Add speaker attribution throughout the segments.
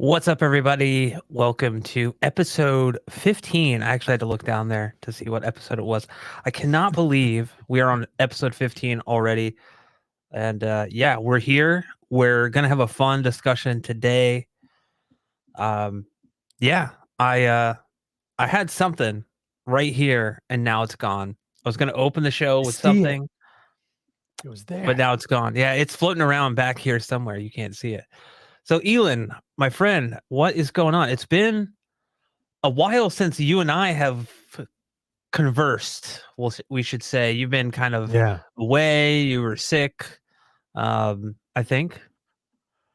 Speaker 1: What's up, everybody? Welcome to episode 15. I actually had to look down there to see what episode it was. I cannot believe we are on episode 15 already. And yeah, we're here. We're going to have a fun discussion today. Um, yeah, I had something right here and now it's gone. I was going to open the show with
Speaker 2: See it.
Speaker 1: something,
Speaker 2: It was there.
Speaker 1: but now it's gone. Yeah, it's floating around back here somewhere. You can't see it. So, Elon, my friend, what is going on? It's been a while since you and I have conversed. We should say you've been kind of away. You were sick. I think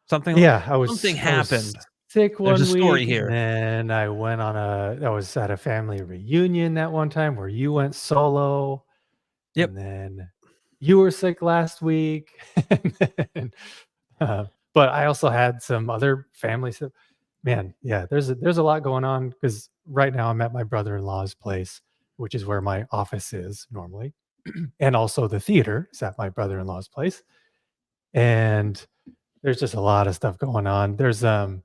Speaker 1: something
Speaker 2: I was
Speaker 1: happened.
Speaker 2: sick
Speaker 1: There's a
Speaker 2: one
Speaker 1: story
Speaker 2: week,
Speaker 1: here.
Speaker 2: and then I was at a family reunion that one time where you went solo.
Speaker 1: Yep.
Speaker 2: And then you were sick last week. And but I also had some other family stuff. Man, yeah, there's a lot going on because right now I'm at my brother-in-law's place, which is where my office is normally. And also the theater is at my brother-in-law's place. And there's just a lot of stuff going on. There's like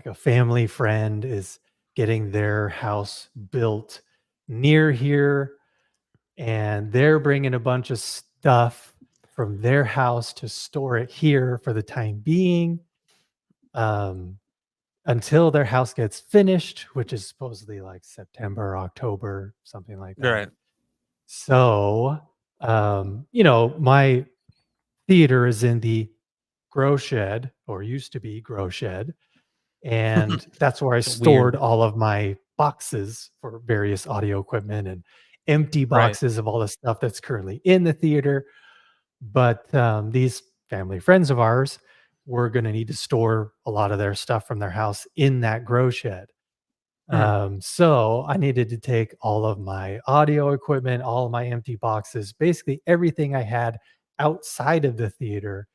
Speaker 2: a family friend is getting their house built near here, and they're bringing a bunch of stuff from their house to store it here for the time being, until their house gets finished, which is supposedly like September, October, something like that.
Speaker 1: Right.
Speaker 2: So, my theater is in the grow shed, or used to be grow shed. And that's where I stored all of my boxes for various audio equipment and empty boxes of all the stuff that's currently in the theater. But these family friends of ours were going to need to store a lot of their stuff from their house in that grow shed. So I needed to take all of my audio equipment, all of my empty boxes, basically everything I had outside of the theater,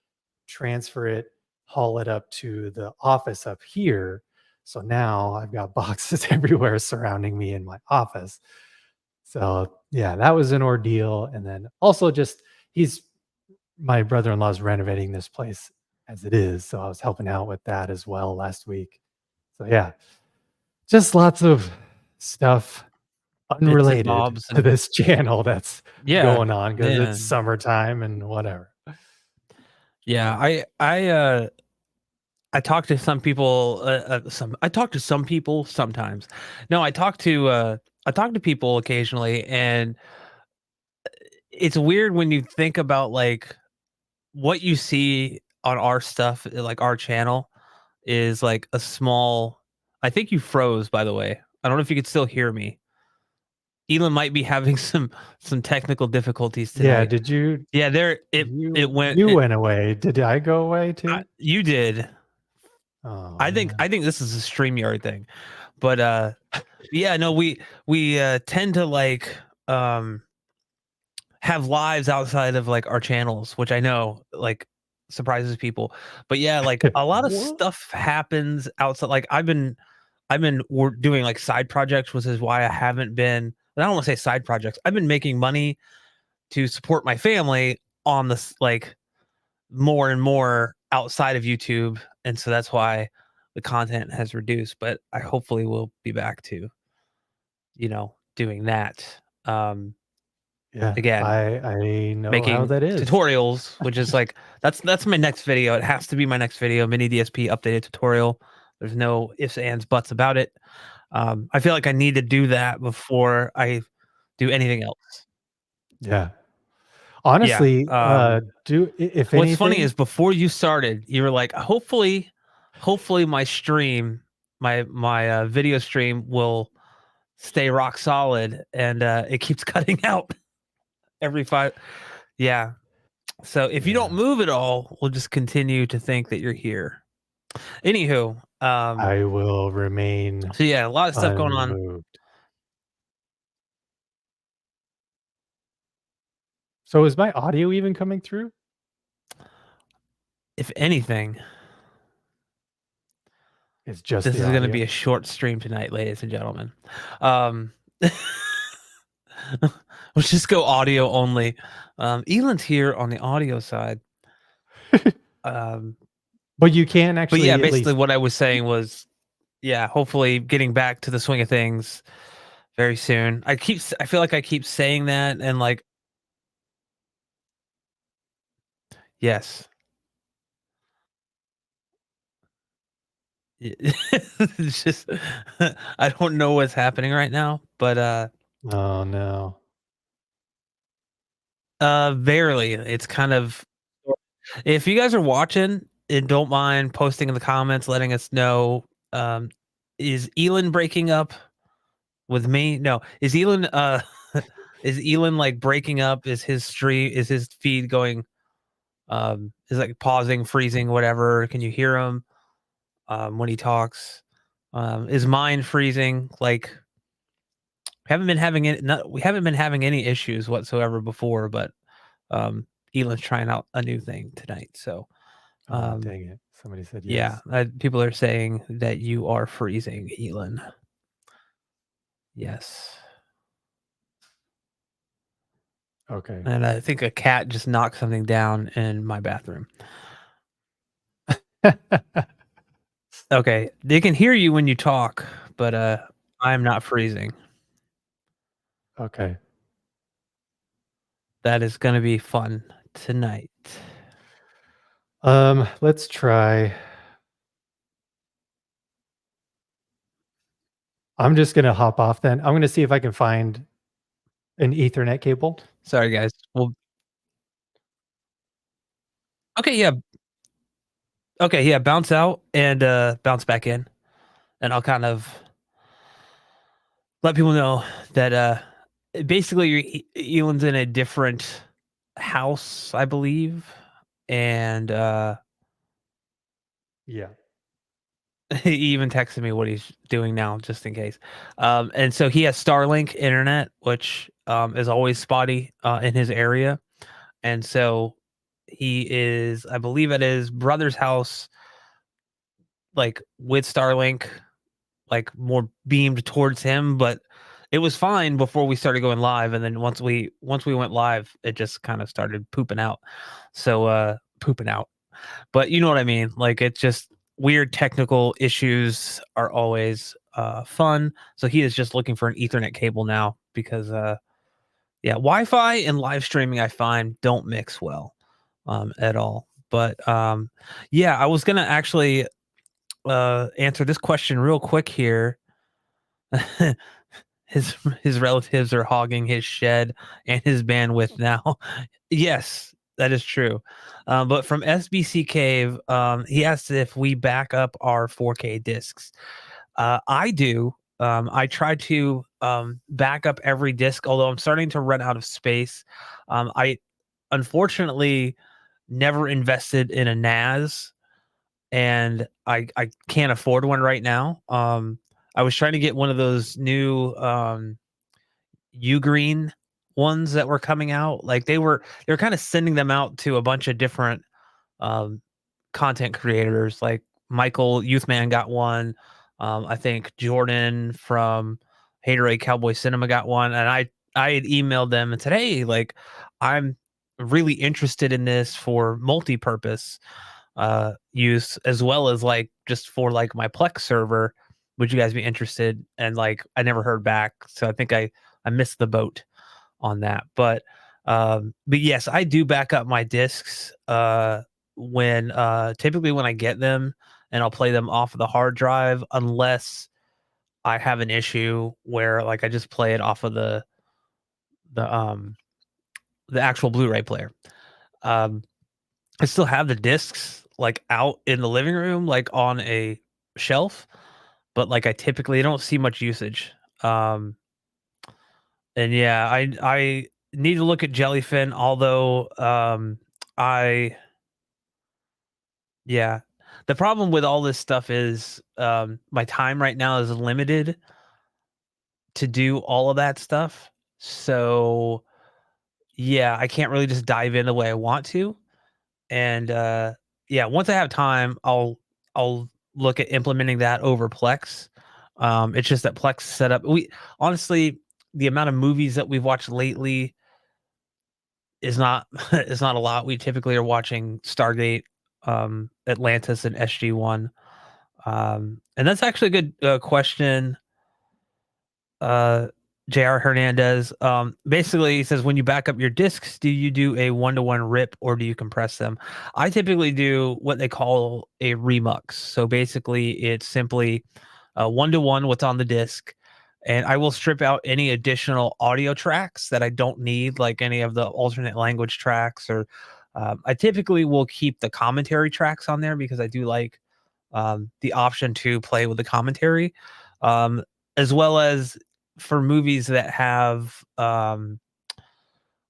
Speaker 2: transfer it, haul it up to the office up here. So now I've got boxes everywhere surrounding me in my office. So yeah, that was an ordeal. And then also just my brother-in-law's renovating this place as it is. So I was helping out with that as well last week. So yeah, just lots of stuff unrelated to this channel that's going on because it's summertime and whatever.
Speaker 1: Yeah, I talk to some people. I talk to some people sometimes. No, I talk to people occasionally, and it's weird when you think about like what you see on our stuff, like our channel, is like a small. I think you froze, by the way. I don't know if you could still hear me. Elon might be having some technical difficulties tonight.
Speaker 2: Yeah, did you?
Speaker 1: Yeah, it went.
Speaker 2: You went away. Did I go away too?
Speaker 1: You did.
Speaker 2: Oh,
Speaker 1: I think this is a StreamYard thing, but yeah, no, we tend to like have lives outside of like our channels, which I know like surprises people. But yeah, like a lot of stuff happens outside. Like I've been doing like side projects, which is why I haven't been. I don't want to say side projects. I've been making money to support my family on this, like more and more outside of YouTube, and so that's why the content has reduced. But I hopefully will be back to, doing that.
Speaker 2: Yeah,
Speaker 1: again,
Speaker 2: I know
Speaker 1: making
Speaker 2: how that is.
Speaker 1: tutorials, which is like that's my next video. It has to be my next video, mini DSP updated tutorial. There's no ifs, ands, buts about it. I feel like I need to do that before I do anything else.
Speaker 2: Yeah. Honestly, if
Speaker 1: what's funny is before you started, you were like, hopefully my stream, my video stream will stay rock solid, and it keeps cutting out every 5. Yeah. So if you don't move at all, we'll just continue to think that you're here. Anywho,
Speaker 2: I will remain.
Speaker 1: So yeah, a lot of stuff going on.
Speaker 2: So is my audio even coming through?
Speaker 1: If anything,
Speaker 2: it's just
Speaker 1: this is going to be a short stream tonight, ladies and gentlemen. Let's just go audio only. Elon's here on the audio side.
Speaker 2: But you can
Speaker 1: But yeah,
Speaker 2: actually at
Speaker 1: basically
Speaker 2: least
Speaker 1: what I was saying was, yeah, hopefully getting back to the swing of things very soon. I feel like I keep saying that and like, yes. It's just I don't know what's happening right now, but
Speaker 2: oh, no.
Speaker 1: barely. It's kind of, if you guys are watching and don't mind posting in the comments, letting us know, um, is Elon breaking up with me? No. Is Elon is Elon like breaking up? Is his feed going is like pausing, freezing, whatever? Can you hear him when he talks? Is mine freezing? Like, we haven't been having any issues whatsoever before, but Elon's trying out a new thing tonight. So
Speaker 2: Oh,
Speaker 1: um
Speaker 2: dang it. Somebody said
Speaker 1: yeah,
Speaker 2: yes.
Speaker 1: people are saying that you are freezing, Elon. Yes.
Speaker 2: Okay.
Speaker 1: And I think a cat just knocked something down in my bathroom. Okay, they can hear you when you talk, but I'm not freezing.
Speaker 2: Okay.
Speaker 1: That is going to be fun tonight.
Speaker 2: Let's try. I'm just gonna hop off then. I'm gonna see if I can find an Ethernet cable.
Speaker 1: Sorry guys. Well, okay, yeah. Okay, yeah, bounce out and bounce back in, and I'll kind of let people know that basically Elon's in a different house, I believe, and
Speaker 2: Yeah.
Speaker 1: he even texted me what he's doing now, just in case. And so he has Starlink internet, which is always spotty in his area, and so he is, I believe, at his brother's house, like with Starlink, like more beamed towards him, but it was fine before we started going live, and then once we went live, it just kind of started pooping out. So pooping out. But you know what I mean? Like, it's just weird technical issues are always fun. So he is just looking for an Ethernet cable now because yeah, Wi-Fi and live streaming I find don't mix well at all. But yeah, I was gonna actually answer this question real quick here. His relatives are hogging his shed and his bandwidth now. Yes, that is true. But from SBC Cave, he asked if we back up our 4K discs. I do. I try to back up every disc, although I'm starting to run out of space. I unfortunately never invested in a NAS, and I can't afford one right now. I was trying to get one of those new Ugreen ones that were coming out. Like, they were kind of sending them out to a bunch of different um, content creators. Like Michael Youthman got one. I think Jordan from Haterade Cowboy Cinema got one, and I had emailed them and said, "Hey, like, I'm really interested in this for multi-purpose use, as well as like just for like my Plex server. Would you guys be interested?" And like, I never heard back, so I think I missed the boat on that. But yes, I do back up my discs when typically when I get them, and I'll play them off of the hard drive unless I have an issue where like I just play it off of the um the actual Blu-ray player. Um I still have the discs like out in the living room, like on a shelf, but like I typically don't see much usage. Um and yeah, I need to look at Jellyfin, although I yeah. The problem with all this stuff is my time right now is limited to do all of that stuff. So yeah, I can't really just dive in the way I want to. And yeah, once I have time, I'll look at implementing that over Plex. It's just that Plex setup. We honestly, the amount of movies that we've watched lately is not is not a lot. We typically are watching Stargate Atlantis and SG1. And that's actually a good question. uh JR Hernandez. Basically he says, when you back up your discs, do you do a one-to-one rip or do you compress them? I typically do what they call a remux. So basically it's simply one-to-one what's on the disc, and I will strip out any additional audio tracks that I don't need, like any of the alternate language tracks, or I typically will keep the commentary tracks on there because I do like the option to play with the commentary, um, as well as for movies that have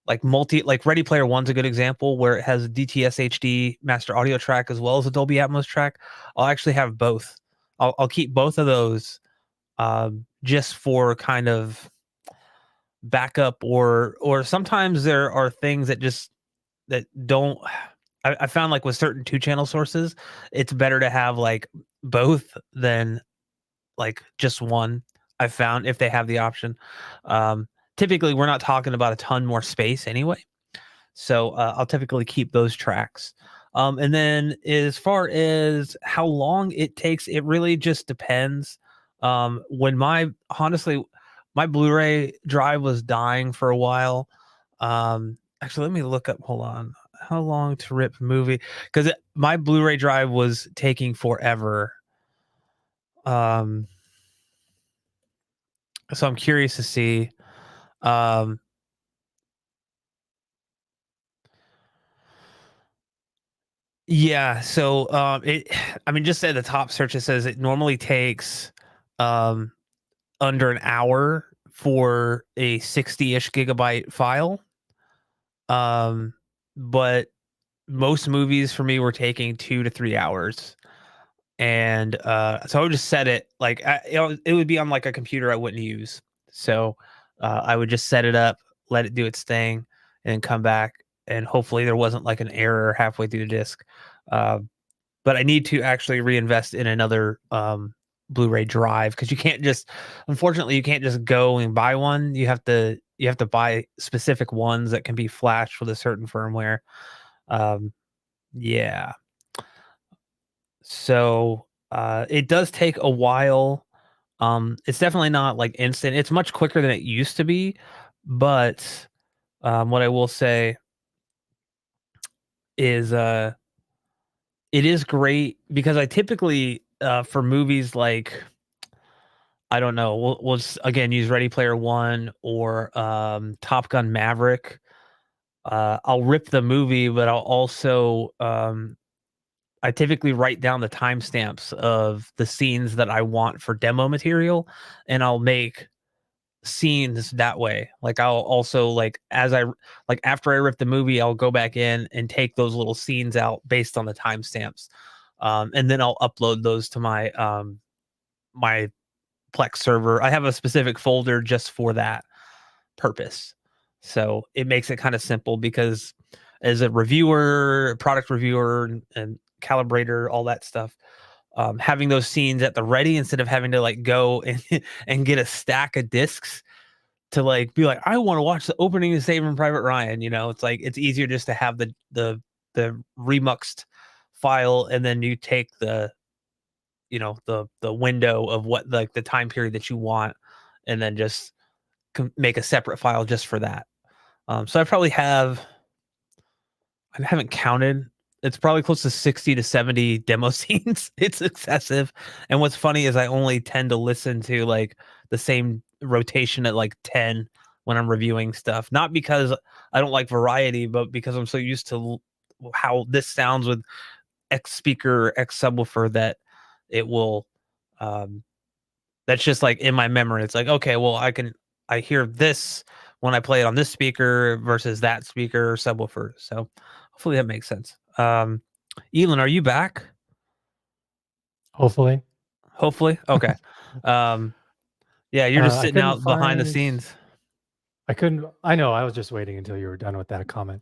Speaker 1: like Ready Player One's a good example where it has a DTS HD master audio track as well as a Dolby Atmos track. I'll actually have both. I'll keep both of those just for kind of backup, or sometimes there are things that just that don't. I found like with certain two channel sources, it's better to have like both than like just one. I found if they have the option. Um, Typically, we're not talking about a ton more space anyway, so I'll typically keep those tracks. And then as far as how long it takes, it really just depends. When my honestly, my Blu-ray drive was dying for a while. Actually, let me look up. Hold on. How long to rip movie? Because my Blu-ray drive was taking forever. Um, so I'm curious to see. Um, Yeah, so, it I mean, just at the top search, it says it normally takes, um, under an hour for a 60-ish gigabyte file, um, but most movies for me were taking 2 to 3 hours, and, so I would just set it, like, it would be on, like, a computer I wouldn't use, so, I would just set it up, let it do its thing, and come back, and hopefully there wasn't, like, an error halfway through the disc. But I need to actually reinvest in another Blu-ray drive because you can't just, unfortunately, you can't just go and buy one. You have to buy specific ones that can be flashed with a certain firmware. Um, yeah. So it does take a while. It's definitely not like instant. It's much quicker than it used to be, but what I will say is it is great because I typically for movies like, I don't know. We'll again use Ready Player One or Top Gun Maverick. I'll rip the movie, but I'll also I typically write down the timestamps of the scenes that I want for demo material, and I'll make scenes that way. Like I'll also like after I rip the movie, I'll go back in and take those little scenes out based on the timestamps, and then I'll upload those to my Plex server. I have a specific folder just for that purpose. So it makes it kind of simple because as a reviewer, product reviewer, and calibrator, all that stuff, having those scenes at the ready instead of having to like go and, and get a stack of discs to like be like, I want to watch the opening of Saving Private Ryan. It's like it's easier just to have the remuxed file, and then you take the window of what like the time period that you want, and then just make a separate file just for that. So I haven't counted. It's probably close to 60 to 70 demo scenes. It's excessive. And what's funny is I only tend to listen to like the same rotation at like 10 when I'm reviewing stuff. Not because I don't like variety, but because I'm so used to how this sounds with X speaker, X subwoofer, that it will um that's just like in my memory. It's like, okay, well, I hear this when I play it on this speaker versus that speaker or subwoofer. So hopefully that makes sense. Elon, are you back?
Speaker 2: Hopefully.
Speaker 1: Hopefully. Okay. Um, yeah, you're just
Speaker 2: I
Speaker 1: sitting
Speaker 2: couldn't
Speaker 1: out behind the
Speaker 2: find
Speaker 1: scenes.
Speaker 2: I couldn't I know, I was just waiting until you were done with that comment.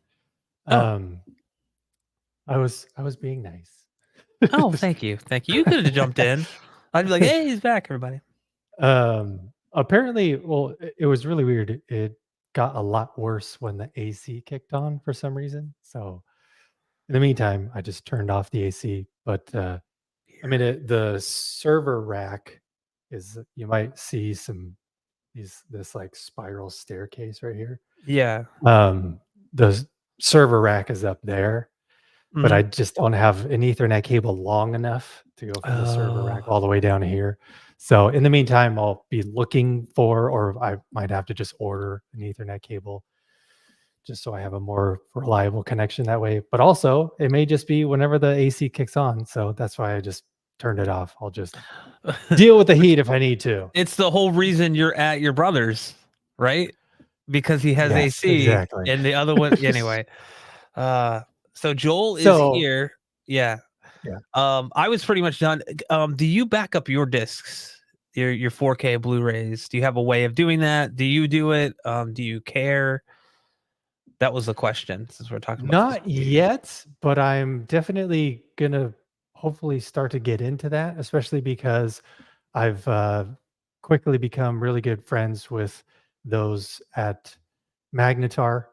Speaker 1: Oh,
Speaker 2: Um, I was being nice.
Speaker 1: oh, thank you. Thank you. You could have jumped in. I'd be like, hey, he's back, everybody.
Speaker 2: Apparently, well, it was really weird. It got a lot worse when the AC kicked on for some reason. So In the meantime, I just turned off the AC, but, I mean, the server rack is you might see this, like, spiral staircase right here.
Speaker 1: Yeah.
Speaker 2: Um, the server rack is up there, but
Speaker 1: Mhm.
Speaker 2: I just don't have an Ethernet cable long enough to go from the server rack
Speaker 1: Oh.
Speaker 2: all the way down to here. So, in the meantime, I'll be looking for or I might have to just order an Ethernet cable just so I have a more reliable connection that way. But also, it may just be whenever the AC kicks on. So that's why I just turned it off. I'll just deal with the
Speaker 1: Which
Speaker 2: heat if I need to.
Speaker 1: it's the whole reason you're at your brother's, right? Because he has
Speaker 2: Yes,
Speaker 1: AC
Speaker 2: exactly.
Speaker 1: and the other one anyway. Uh, so Joel is
Speaker 2: So,
Speaker 1: here. Yeah.
Speaker 2: yeah.
Speaker 1: I was pretty much done. Do you back up your discs, your 4K Blu-rays? Do you have a way of doing that? Do you do it? Do you care? That was the question since we're talking about
Speaker 2: Not
Speaker 1: physical media.
Speaker 2: yet, but I'm definitely gonna hopefully start to get into that, especially because I've quickly become really good friends with those at Magnetar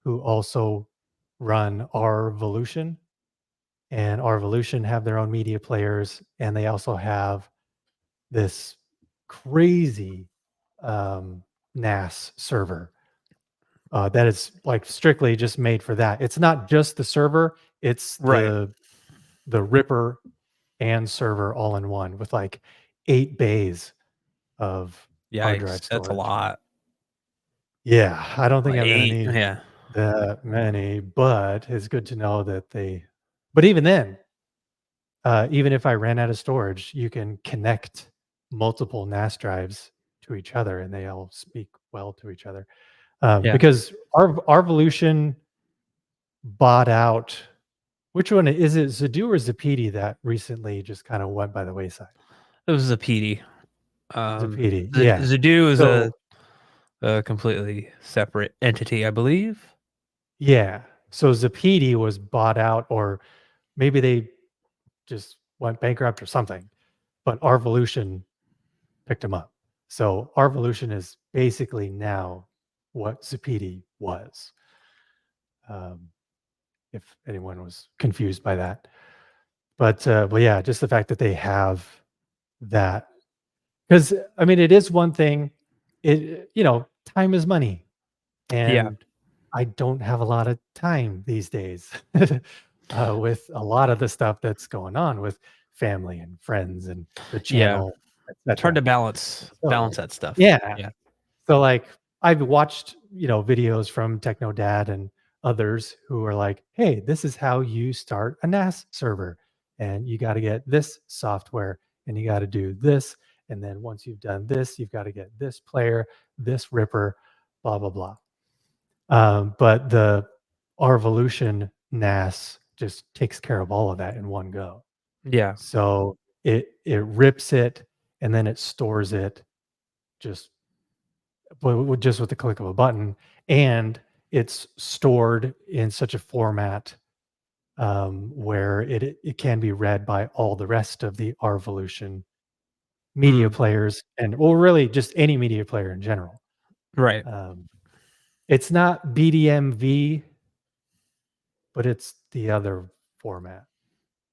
Speaker 2: who also run our Volution, and our Volution have their own media players, and they also have this crazy NAS server that is like strictly just made for that. It's not just the server; it's
Speaker 1: Right.
Speaker 2: the Ripper and server all in one with like 8 bays of hard
Speaker 1: Yikes,
Speaker 2: drive
Speaker 1: that's a
Speaker 2: storage.
Speaker 1: lot.
Speaker 2: Yeah, I don't think I'm gonna
Speaker 1: 8,
Speaker 2: need
Speaker 1: yeah.
Speaker 2: that many, but it's good to know that they. But even then, even if I ran out of storage, you can connect multiple NAS drives to each other, and they all speak well to each other.
Speaker 1: Yeah.
Speaker 2: Because our Evolution bought out. Which one is it? Zadoo or Zapedi that recently just kind of went by the wayside?
Speaker 1: It was a PD.
Speaker 2: Zapedi,
Speaker 1: The
Speaker 2: yeah.
Speaker 1: Zadoo is
Speaker 2: So
Speaker 1: a completely separate entity, I believe.
Speaker 2: yeah, so Zapedi was bought out, or maybe they just went bankrupt or something. But Arvolution picked them up. So Arvolution is basically now what Zapedi was. Um, if anyone was confused by that, but yeah, just the fact that they have that, because I mean, it is one thing. Time is money,
Speaker 1: Yeah.
Speaker 2: and I don't have a lot of time these days with a lot of the stuff that's going on with family and friends and the
Speaker 1: Yeah.
Speaker 2: channel,
Speaker 1: It's hard
Speaker 2: etc.
Speaker 1: to balance
Speaker 2: So
Speaker 1: that stuff.
Speaker 2: yeah,
Speaker 1: Yeah.
Speaker 2: so like I've watched videos from Techno Dad and others who are like, "Hey, this is how you start a NAS server, and you got to get this software, and you got to do this, and then once you've done this, you've got to get this player, this Ripper, blah blah blah." But the Arvolution NAS just takes care of all of that in one go.
Speaker 1: Yeah.
Speaker 2: So it rips it and then it stores it just just with the click of a button, and it's stored in such a format where it can be read by all the rest of the Arvolution media
Speaker 1: Mm,
Speaker 2: players, and well, really just any media player in general.
Speaker 1: right.
Speaker 2: Um, it's not BDMV, but it's the other format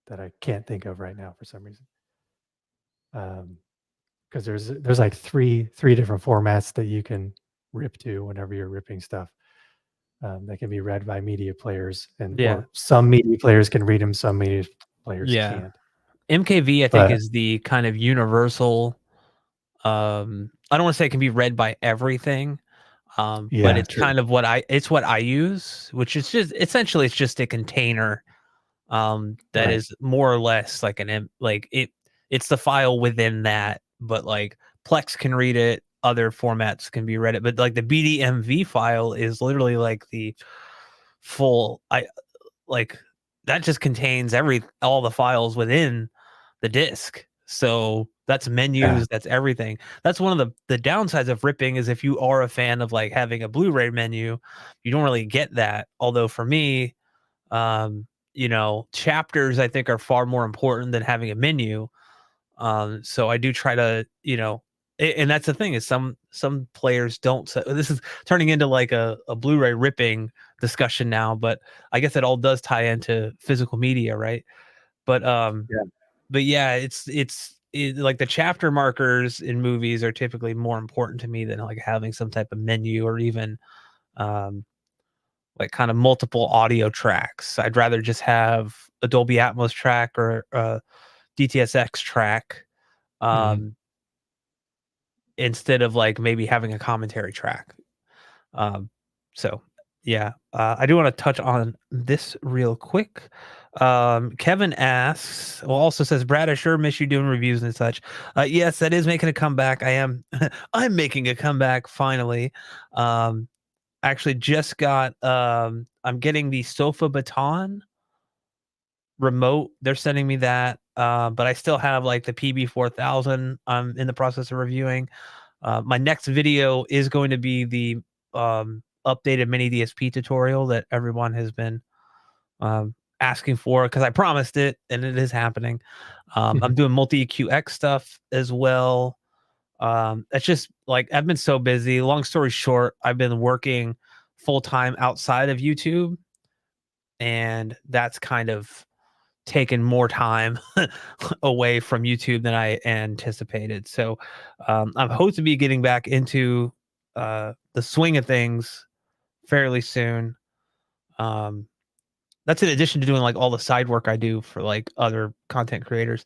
Speaker 2: that I can't think of right now for some reason. Because there's like three different formats that you can rip to whenever you're ripping stuff. That can be read by media players, and
Speaker 1: Yeah.
Speaker 2: or some media players can read them, some media players
Speaker 1: Yeah.
Speaker 2: can't.
Speaker 1: MKV, I think,
Speaker 2: But
Speaker 1: is the kind of universal, I don't wanna say it can be read by everything, but
Speaker 2: yeah,
Speaker 1: it's
Speaker 2: true.
Speaker 1: kind of what I use, which is just essentially, it's just a container, that
Speaker 2: Right.
Speaker 1: is more or less like it's the file within that, but, like, Plex can read it, other formats can be read it, but, like, the BDMV file is literally, like, the full like, that just contains all the files within the disk. So that's
Speaker 2: Yeah.
Speaker 1: menus, that's everything. That's one of the downsides of ripping is if you are a fan of like having a Blu-ray menu, you don't really get that. Although for me, chapters I think are far more important than having a menu. So I do try to, and that's the thing is some players don't. So this is turning into like a Blu-ray ripping discussion now, but I guess it all does tie into physical media, right? But
Speaker 2: Yeah.
Speaker 1: but yeah, like the chapter markers in movies are typically more important to me than like having some type of menu or even um like kind of multiple audio tracks. I'd rather just have a Dolby Atmos track or a DTSX track
Speaker 2: Mhm.
Speaker 1: um instead of like maybe having a commentary track. Um, so yeah, I do want to touch on this real quick. Kevin asks, well, also says, Brad, I sure miss you doing reviews and such. Yes, that is making a comeback. I am, I'm making a comeback finally. Actually, just got, I'm getting the Sofa Baton remote. They're sending me that, but I still have like the PB4000. I'm in the process of reviewing. My next video is going to be the updated mini DSP tutorial that everyone has been asking for because I promised it and it is happening. I'm doing multi EQX stuff as well. It's just like I've been so busy. Long story short, I've been working full time outside of YouTube, and that's kind of taken more time away from YouTube than I anticipated. So I'm hoping to be getting back into the swing of things fairly soon. Um, that's in addition to doing like all the side work I do for like other content creators.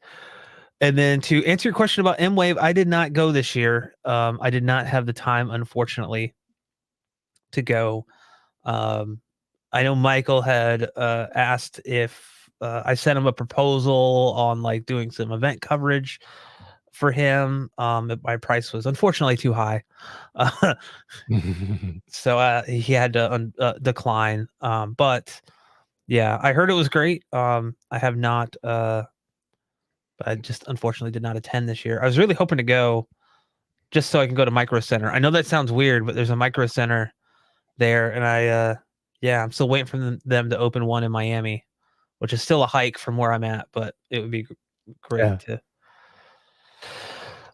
Speaker 1: And then to answer your question about M Wave, I did not go this year. I did not have the time, unfortunately, to go. Um, I know Michael had asked if I sent him a proposal on like doing some event coverage for him. My price was unfortunately too high, uh, so he had to decline. But yeah, I heard it was great. I have not, but I just unfortunately did not attend this year. I was really hoping to go just so I can go to Micro Center. I know that sounds weird, but there's a Micro Center there, and yeah, I'm still waiting for them to open one in Miami, which is still a hike from where I'm at, but it would be great
Speaker 2: Yeah.
Speaker 1: to.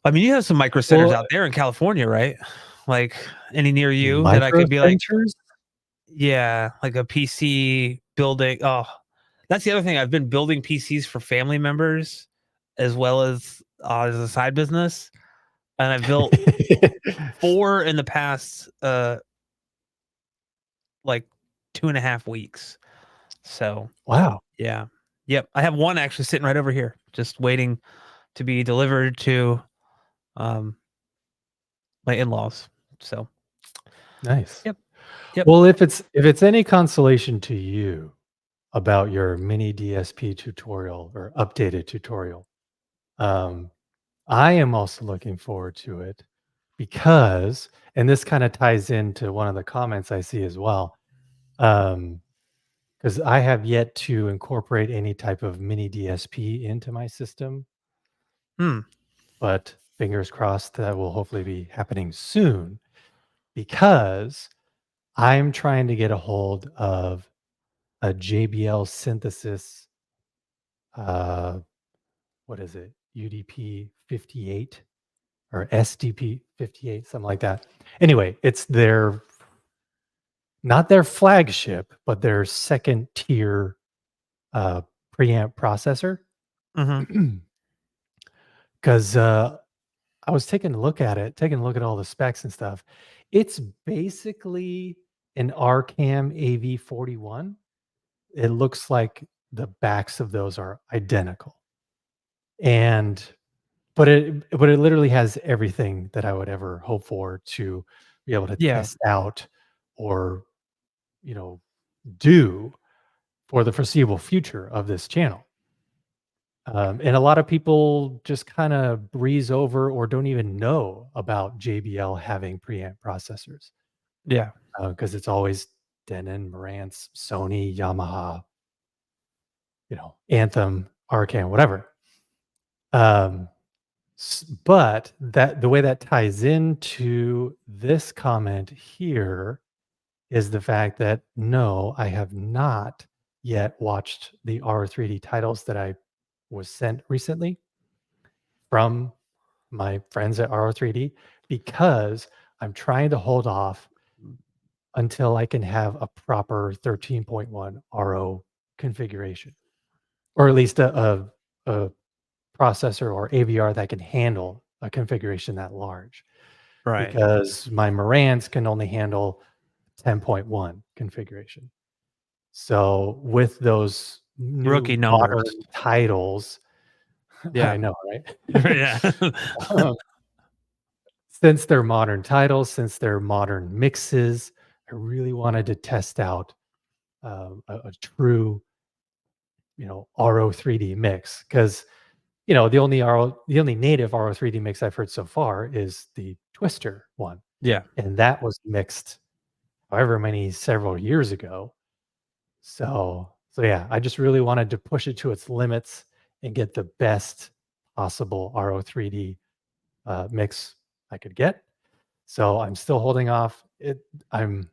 Speaker 1: I mean, you have some micro centers
Speaker 2: Well,
Speaker 1: out there in California, right? Like any near you that I
Speaker 2: micro
Speaker 1: could be like,
Speaker 2: centers?
Speaker 1: yeah, like a PC building. Oh, that's the other thing. I've been building PCs for family members as well as a side business, and I've built four in the past like 2.5 weeks. So
Speaker 2: Wow,
Speaker 1: yeah. Yep. I have one actually sitting right over here, just waiting to be delivered to um my in-laws. So
Speaker 2: nice.
Speaker 1: yep. Yep.
Speaker 2: Well, if it's any consolation to you about your mini DSP tutorial or updated tutorial, um, I am also looking forward to it because, and this kind of ties into one of the comments I see as well, because I have yet to incorporate any type of mini DSP into my system,
Speaker 1: Hmm.
Speaker 2: but fingers crossed that will hopefully be happening soon because I'm trying to get a hold of a JBL synthesis, uh, what is it? UDP 58 or SDP 58, something like that. Anyway, it's their not their flagship, but their second tier preamp processor.
Speaker 1: Mhm.
Speaker 2: Because I was taking a look at it, taking a look at all the specs and stuff. It's basically an RCAM AV41. It looks like the backs of those are identical. And but it literally has everything that I would ever hope for to be able to
Speaker 1: Yeah.
Speaker 2: test out or, you know, do for the foreseeable future of this channel. And a lot of people just kind of breeze over or don't even know about JBL having preamp processors
Speaker 1: Yeah.
Speaker 2: because it's always Denon, Marantz, Sony, Yamaha, Anthem, Arcan, whatever. Um, but that the way that ties into this comment here is the fact that no, I have not yet watched the R3D titles that I was sent recently from my friends at R3D because I'm trying to hold off until I can have a proper 13.1 RO configuration, or at least a processor or AVR that can handle a configuration that large,
Speaker 1: Right.
Speaker 2: because my Marantz can only handle 10.1 configuration. So with those
Speaker 1: Rookie
Speaker 2: new
Speaker 1: numbers.
Speaker 2: modern titles, I
Speaker 1: Yeah.
Speaker 2: know, right?
Speaker 1: Yeah.
Speaker 2: Um, since they're modern titles, since they're modern mixes, I really wanted to test out a true, RO3D mix, because the only native RO3D mix I've heard so far is the Twister one,
Speaker 1: Yeah.
Speaker 2: and that was mixed however many several years ago. So yeah, I just really wanted to push it to its limits and get the best possible RO3D mix I could get. So I'm still holding off. I'm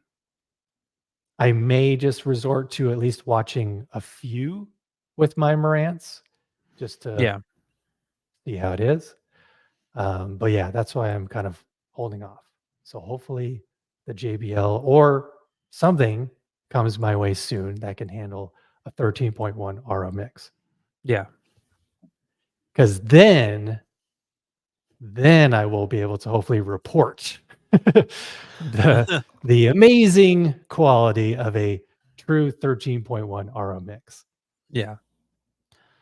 Speaker 2: I may just resort to at least watching a few with my Marantz just to
Speaker 1: Yeah.
Speaker 2: see how it is. But yeah, that's why I'm kind of holding off. So hopefully the JBL or something comes my way soon that can handle a 13.1 RO mix.
Speaker 1: Yeah.
Speaker 2: Because then I will be able to hopefully report the the amazing quality of a true 13.1 RO mix.
Speaker 1: Yeah.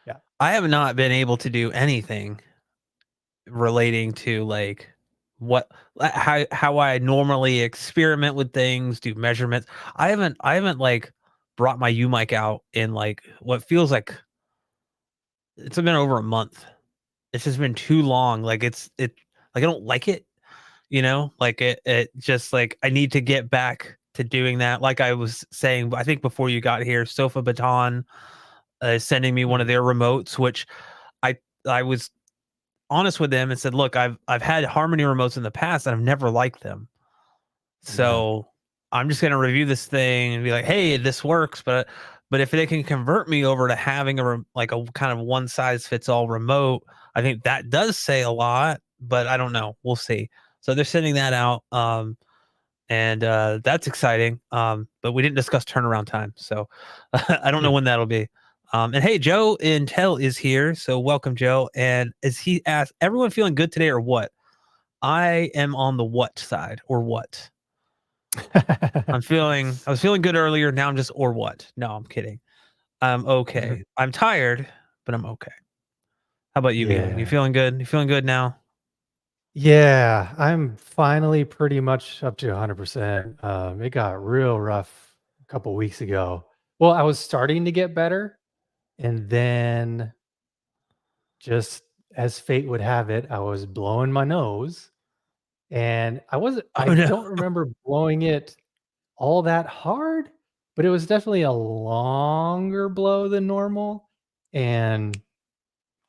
Speaker 2: Yeah.
Speaker 1: I have not been able to do anything relating to like how I normally experiment with things, do measurements. I haven't like brought my U mic out in like what feels like it's been over a month. It's just been too long. Like it like I don't like it, like it just like I need to get back to doing that. Like I was saying, I think before you got here, Sofa Baton is sending me one of
Speaker 2: Mhm.
Speaker 1: their remotes, which I I was honest with them and said, "Look, I've had Harmony remotes in the past and I've never liked them.
Speaker 2: Yeah.
Speaker 1: So I'm just gonna review this thing and be like, hey, this works, but if they can convert me over to having like a kind of one size fits all remote, I think that does say a lot, but I don't know. We'll see. So they're sending that out. And that's exciting. But we didn't discuss turnaround time, so I don't know
Speaker 2: Yeah.
Speaker 1: when that'll be. And hey, Joe Intel is here, so welcome, Joe. And as he asked, everyone feeling good today or what? I am on the what side or what? I was feeling good earlier. Now I'm just or what? No, I'm kidding. I'm okay. I'm tired, but I'm okay. How about you, Beelan? You
Speaker 2: Yeah.
Speaker 1: feeling good? You feeling good now?
Speaker 2: Yeah, I'm finally pretty much up to 100%. It got real rough a couple weeks ago. Well, I was starting to get better, and then just as fate would have it, I was blowing my nose, and I
Speaker 1: Oh no.
Speaker 2: don't remember blowing it all that hard, but it was definitely a longer blow than normal, and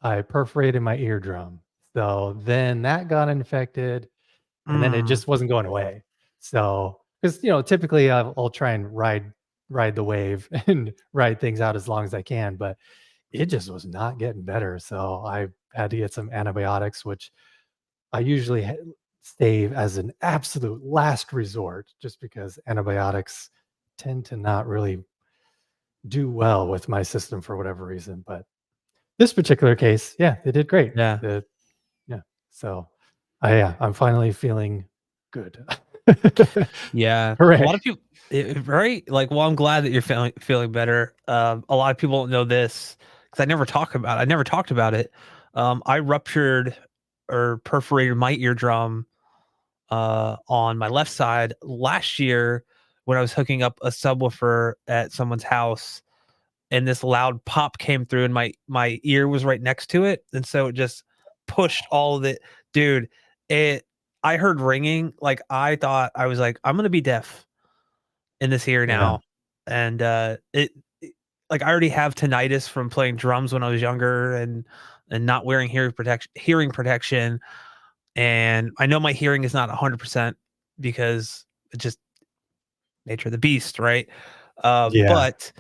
Speaker 2: I perforated my eardrum. So then that got infected, and then it
Speaker 1: Mm,
Speaker 2: just wasn't going away. So, because typically I'll try and ride the wave and ride things out as long as I can, but it just was not getting better. So I had to get some antibiotics, which I usually save as an absolute last resort, just because antibiotics tend to not really do well with my system for whatever reason. But this particular case, yeah, they did great.
Speaker 1: yeah.
Speaker 2: Yeah. So I'm finally feeling good.
Speaker 1: Yeah, a
Speaker 2: Hooray.
Speaker 1: lot of people, right? Like, well, I'm glad that you're feeling better. A lot of people don't know this because I never talked about it. I ruptured or perforated my eardrum on my left side last year when I was hooking up a subwoofer at someone's house, and this loud pop came through, and my ear was right next to it, and so it just pushed all of it, dude. It I heard ringing, like I thought I was like, I'm gonna be deaf in this ear
Speaker 2: Yeah.
Speaker 1: now. And like I already have tinnitus from playing drums when I was younger and not wearing hearing protection. And I know my hearing is not 100% because it's just nature of the beast, right?
Speaker 2: Yeah.
Speaker 1: But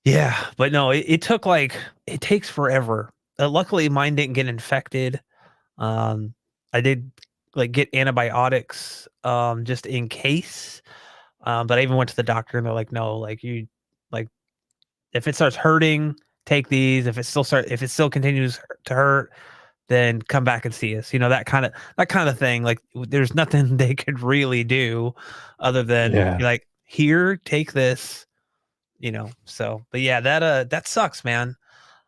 Speaker 1: yeah, but no, it took like it takes forever. Luckily, mine didn't get infected. I did like get antibiotics just in case. But I even went to the doctor and they're like, no, like like if it starts hurting, take these. If it still continues to hurt, then come back and see us. That kind of thing. Like there's nothing they could really do other than
Speaker 2: Yeah.
Speaker 1: be like, here, take this. So but yeah, that sucks, man.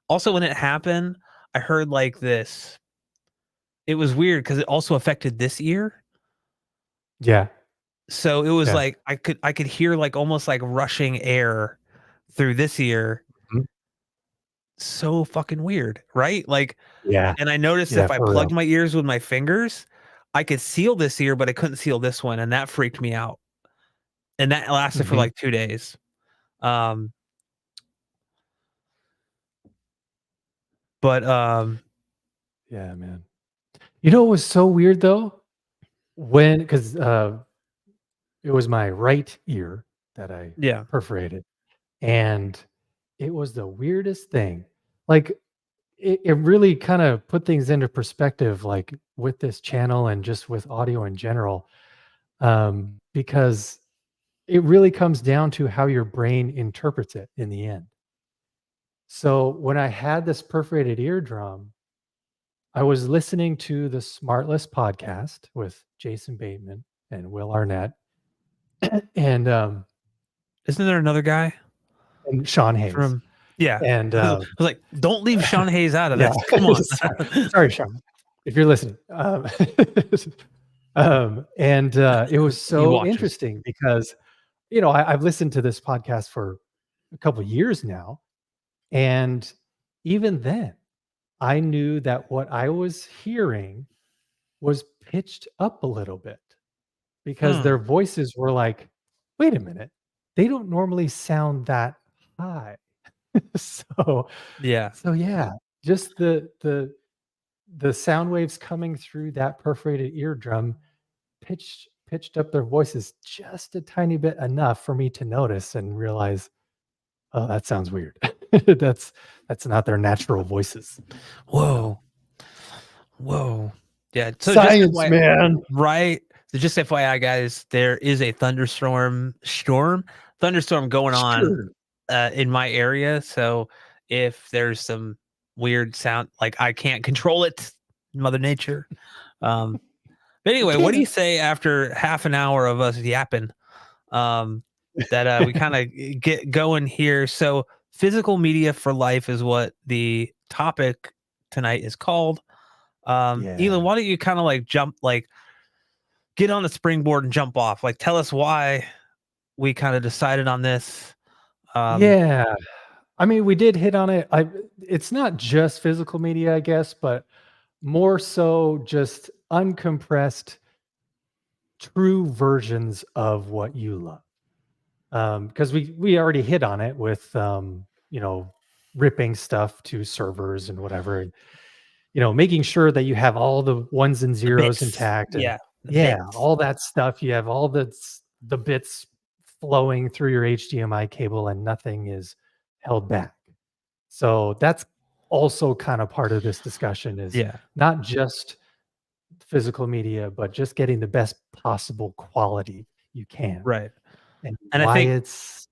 Speaker 1: Also, when it happened, I heard like this. It was weird because it also affected this ear.
Speaker 2: Yeah.
Speaker 1: So it was
Speaker 2: Yeah.
Speaker 1: like I could hear like almost like rushing air through this ear.
Speaker 2: Mhm.
Speaker 1: So fucking weird, right? Like,
Speaker 2: Yeah.
Speaker 1: and I noticed
Speaker 2: Yeah,
Speaker 1: if I
Speaker 2: for real.
Speaker 1: plugged my ears with my fingers, I could seal this ear, but I couldn't seal this one, and that freaked me out. And that lasted for
Speaker 2: Mhm.
Speaker 1: like 2 days. Um, but
Speaker 2: Yeah, man. You know what was so weird though? When 'cause, it was my right ear that I
Speaker 1: yeah.
Speaker 2: perforated, and it was the weirdest thing. Like, it really kinda put things into perspective, like, with this channel and just with audio in general, because it really comes down to how your brain interprets it in the end. So, when I had this perforated eardrum, I was listening to the Smartless podcast with Jason Bateman and Will Arnett and,
Speaker 1: Isn't there another guy
Speaker 2: and Sean Hayes.
Speaker 1: from? Yeah.
Speaker 2: And,
Speaker 1: I was like, don't leave Sean Hayes out of
Speaker 2: yeah,
Speaker 1: this. Come on.
Speaker 2: sorry, Sean, if you're listening. And, it was
Speaker 1: He
Speaker 2: so
Speaker 1: watches.
Speaker 2: interesting because, I've listened to this podcast for a couple of years now, and even then, I knew that what I was hearing was pitched up a little bit because
Speaker 1: Hmm.
Speaker 2: their voices were like, "Wait a minute, they don't normally sound that high." So
Speaker 1: Yeah.
Speaker 2: so yeah, just the sound waves coming through that perforated eardrum pitched up their voices just a tiny bit enough for me to notice and realize, "Oh, that sounds weird." That's that's not their natural voices, you know?
Speaker 1: Whoa. Whoa. Yeah. So just
Speaker 2: Science,
Speaker 1: FYI,
Speaker 2: man.
Speaker 1: right? So just FYI, guys, there is a thunderstorm going on
Speaker 2: Sure.
Speaker 1: in my area. So if there's some weird sound, like I can't control it, Mother Nature. Um, but
Speaker 2: You
Speaker 1: anyway, what do you
Speaker 2: can't.
Speaker 1: say after half an hour of us yapping? Um, that we kind of get going here. So physical media for life is what the topic tonight is called. Elon,
Speaker 2: Yeah.
Speaker 1: why don't you kind of like jump, like get on the springboard and jump off? Like tell us why we kind of decided on this. Um,
Speaker 2: Yeah. I mean, we did hit on it. It's not just physical media, I guess, but more so just uncompressed true versions of what you love. Because we already hit on it with ripping stuff to servers and whatever, and making sure that you have all the ones and
Speaker 1: the
Speaker 2: zeros
Speaker 1: bits.
Speaker 2: intact, and
Speaker 1: Yeah, the
Speaker 2: yeah,
Speaker 1: bits.
Speaker 2: all that stuff. You have all the bits flowing through your HDMI cable, and nothing is held back. So that's also kind of part of this discussion is
Speaker 1: Yeah,
Speaker 2: not just physical media, but just getting the best possible quality you can
Speaker 1: right.
Speaker 2: and
Speaker 1: And I
Speaker 2: why
Speaker 1: think
Speaker 2: it's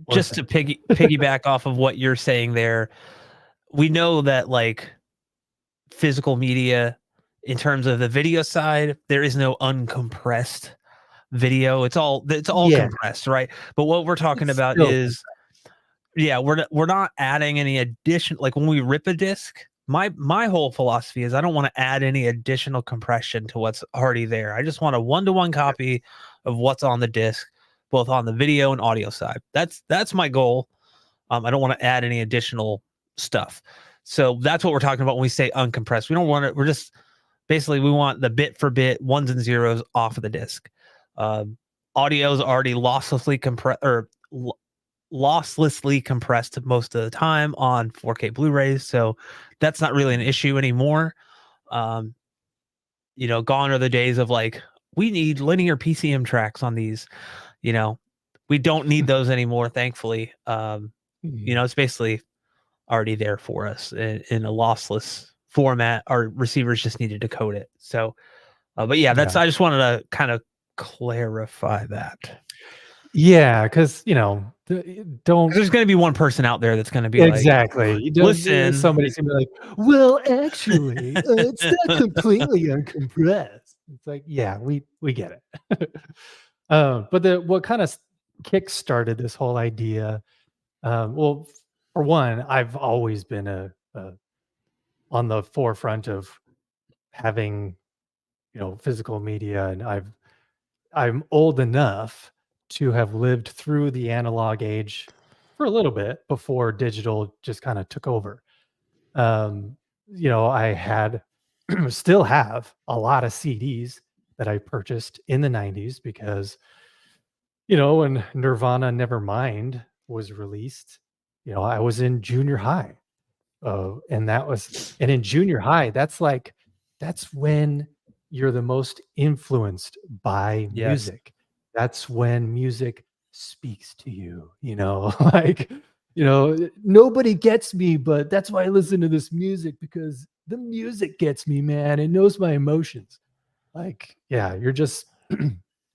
Speaker 2: worth
Speaker 1: just to
Speaker 2: it.
Speaker 1: piggyback off of what you're saying there, we know that like physical media, in terms of the video side, there is no uncompressed video. It's all
Speaker 2: Yeah,
Speaker 1: compressed, right? But what we're talking
Speaker 2: it's
Speaker 1: about
Speaker 2: still
Speaker 1: is, yeah, we're not adding any addition. Like when we rip a disc, my whole philosophy is I don't want to add any additional compression to what's already there. I just want a one-to-one copy of what's on the disc, both on the video and audio side. That's my goal. I don't want to add any additional stuff. So that's what we're talking about when we say uncompressed. We don't want it. We're just basically we want the bit for bit ones and zeros off of the disc. Um, Audio is already losslessly compressed or losslessly compressed most of the time on 4K Blu-rays, so that's not really an issue anymore. Um, Gone are the days of like we need linear PCM tracks on these. You know, we don't need those anymore, thankfully.
Speaker 2: Mhm.
Speaker 1: It's basically already there for us in a lossless format. Our receivers just need to decode it. So, but yeah, that's
Speaker 2: Yeah.
Speaker 1: I just wanted to kind of clarify that.
Speaker 2: Yeah, because don't.
Speaker 1: 'Cause there's gonna be one person out there that's gonna be like,
Speaker 2: Exactly. You don't
Speaker 1: "Listen."
Speaker 2: somebody's gonna be like, "Well, actually, it's not completely uncompressed." It's like, "Yeah, we get it." But the what kinda kick-started this whole idea, well, for one, I've always been a on the forefront of having, physical media, and I'm old enough to have lived through the analog age for a little bit before digital just kinda took over. Um, I had still have a lot of CDs that I purchased in the 90s because, when Nirvana Nevermind was released, I was in junior high. And in junior high, that's when you're the most influenced by
Speaker 1: Yes.
Speaker 2: music. That's when music speaks to you, like, nobody gets me, but that's why I listen to this music because the music gets me, man. It knows my emotions. Like, yeah, you're just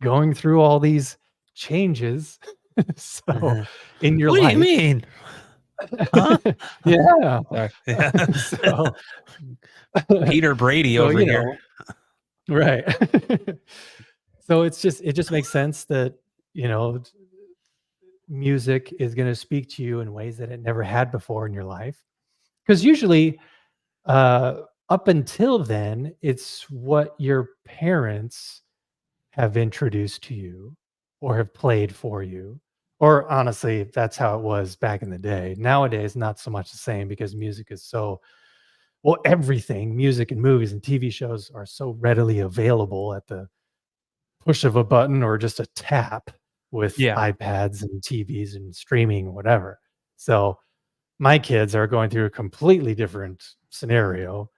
Speaker 2: going through all these changes. So
Speaker 1: Mhm.
Speaker 2: in your
Speaker 1: "What do you
Speaker 2: life,
Speaker 1: mean? Huh?"
Speaker 2: yeah.
Speaker 1: Sorry. Yeah.
Speaker 2: So
Speaker 1: Peter Brady
Speaker 2: so,
Speaker 1: over here.
Speaker 2: right. So it just makes sense that, you know, music is gonna speak to you in ways that it never had before in your life. Because usually, up until then, it's what your parents have introduced to you or have played for you. Or honestly, that's how it was back in the day. Nowadays, not so much the same because music is so well, everything, music and movies and TV shows are so readily available at the push of a button or just a tap with
Speaker 1: Yeah.
Speaker 2: iPads and TVs and streaming, whatever. So my kids are going through a completely different scenario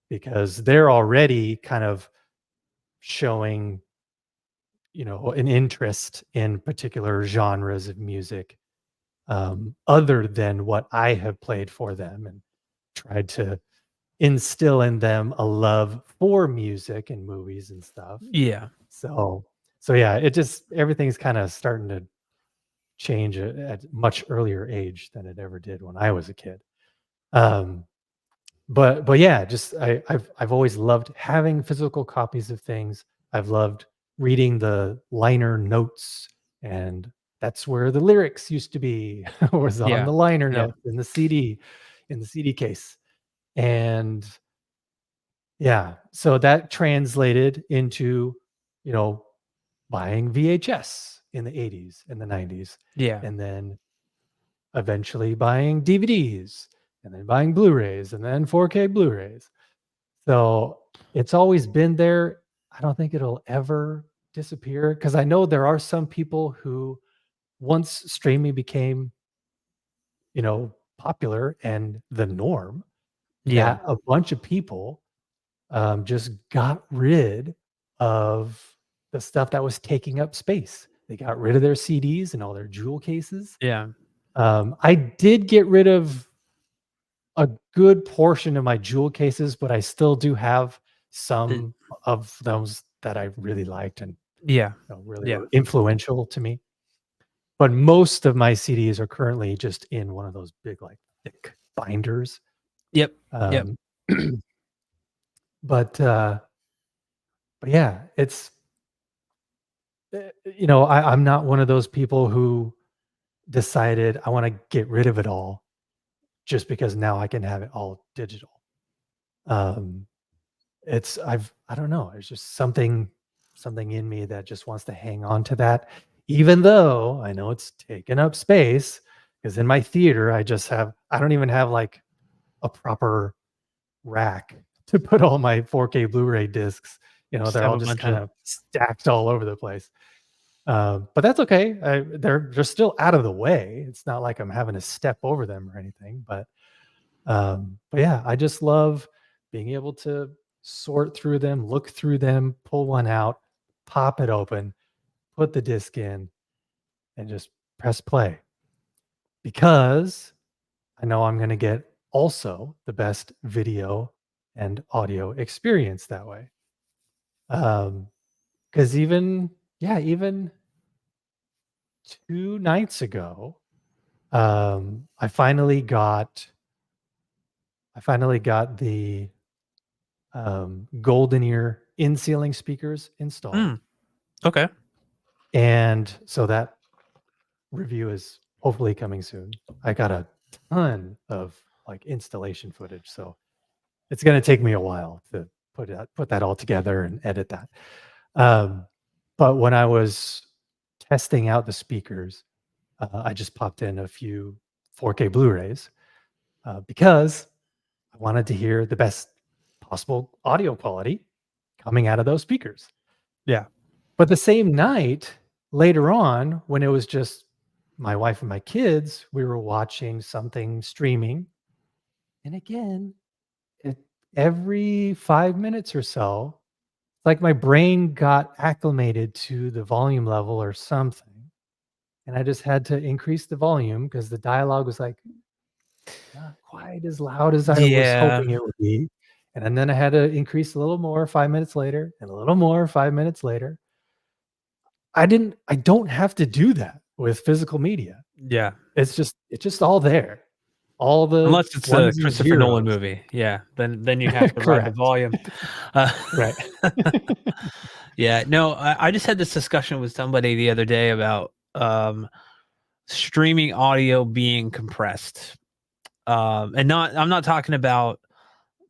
Speaker 2: because they're already kind of showing, an interest in particular genres of music, other than what I have played for them and tried to instill in them a love for music and movies and stuff.
Speaker 1: Yeah.
Speaker 2: So so yeah, it just everything's kinda starting to change at much earlier age than it ever did when I was a kid. Um, but yeah, just I've always loved having physical copies of things. I've loved reading the liner notes, and that's where the lyrics used to be, was on
Speaker 1: Yeah.
Speaker 2: the liner
Speaker 1: Yeah.
Speaker 2: notes in the CD case. And yeah, so that translated into, you know, buying VHS in the '80s and the '90s,
Speaker 1: Yeah.
Speaker 2: and then eventually buying DVDs, and then buying Blu-rays, and then 4K Blu-rays. So, it's always been there. I don't think it'll ever disappear because I know there are some people who once streaming became, popular and the norm,
Speaker 1: Yeah.
Speaker 2: that a bunch of people just got rid of the stuff that was taking up space. They got rid of their CDs and all their jewel cases.
Speaker 1: Yeah.
Speaker 2: I did get rid of a good portion of my jewel cases, but I still do have
Speaker 1: Uh,
Speaker 2: some of those that I really liked and
Speaker 1: yeah.
Speaker 2: really
Speaker 1: Yeah.
Speaker 2: were influential to me. But most of my CDs are currently just in one of those big, like thick binders.
Speaker 1: Yep. Yep.
Speaker 2: Um, but uh, but yeah, it's I'm not one of those people who decided I want to get rid of it all just because now I can have it all digital. Um, I don't know. There's just something in me that just wants to hang on to that, even though I know it's taking up space. Because in my theater, I don't even have like a proper rack to put all my 4K Blu-ray discs.
Speaker 1: Just
Speaker 2: They're
Speaker 1: have
Speaker 2: all
Speaker 1: a
Speaker 2: just
Speaker 1: bunch
Speaker 2: kind
Speaker 1: of
Speaker 2: of stacked all over the place. But that's okay. They're still out of the way. It's not like I'm having to step over them or anything. But yeah, I just love being able to sort through them, look through them, pull one out, pop it open, put the disc in, and just press play because I know I'm going to get also the best video and audio experience that way. Because even 2 nights ago, I finally got the golden ear in ceiling speakers installed.
Speaker 1: Mm, okay.
Speaker 2: And so that review is hopefully coming soon. I got a ton of like installation footage. So it's going to take me a while to put that all together and edit that. Um, but when I was testing out the speakers, I just popped in a few 4K Blu-rays because I wanted to hear the best possible audio quality coming out of those speakers.
Speaker 1: Yeah.
Speaker 2: But the same night, later on, when it was just my wife and my kids, we were watching something streaming. And again, it, every 5 minutes or so, like my brain got acclimated to the volume level or something. And I just had to increase the volume because the dialogue was like not quite as loud as I was
Speaker 1: Yeah.
Speaker 2: hoping it would be. And then I had to increase a little more 5 minutes later and a little more 5 minutes later. I don't have to do that with physical media.
Speaker 1: Yeah.
Speaker 2: It's just all there. All the
Speaker 1: Unless it's a
Speaker 2: ones and
Speaker 1: Christopher Nolan
Speaker 2: zeros.
Speaker 1: movie. Yeah. Then you have to ride the
Speaker 2: Correct.
Speaker 1: volume. Uh,
Speaker 2: Right.
Speaker 1: yeah. No, I just had this discussion with somebody the other day about streaming audio being compressed. And I'm not talking about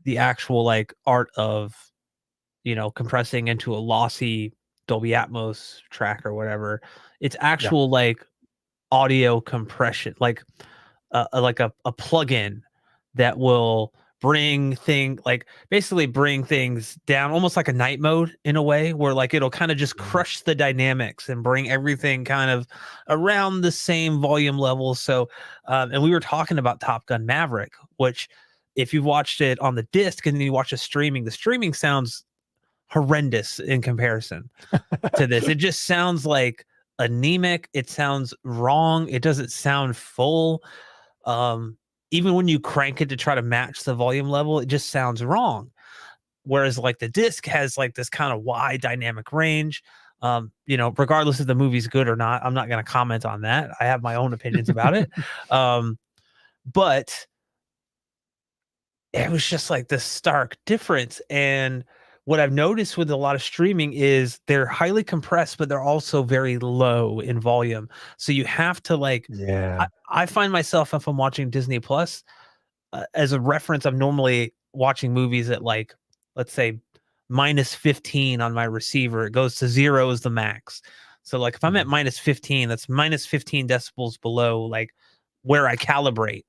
Speaker 1: the actual like art of, compressing into a lossy Dolby Atmos track or whatever. It's
Speaker 2: Yeah.
Speaker 1: actual like audio compression, like a plugin that will basically bring things down almost like a night mode in a way where like it'll kind of just
Speaker 2: Mhm.
Speaker 1: crush the dynamics and bring everything kind of around the same volume level. So and we were talking about Top Gun Maverick, which if you've watched it on the disc and then you watch the streaming sounds horrendous in comparison to this. It just sounds like anemic. It sounds wrong. It doesn't sound full. Um, Even when you crank it to try to match the volume level, it just sounds wrong. Whereas like the disc has like this kind of wide dynamic range. Regardless if the movie's good or not, I'm not going to comment on that. I have my own opinions about it. Um, but it was just like this stark difference. And what I've noticed with a lot of streaming is they're highly compressed, but they're also very low in volume. So you have to like,
Speaker 2: Yeah.
Speaker 1: I find myself if I'm watching Disney Plus, as a reference, I'm normally watching movies at like, let's say, minus 15 on my receiver. It goes to 0 is the max. So like if I'm at
Speaker 2: Mhm.
Speaker 1: minus 15, that's minus 15 decibels below like where I calibrate.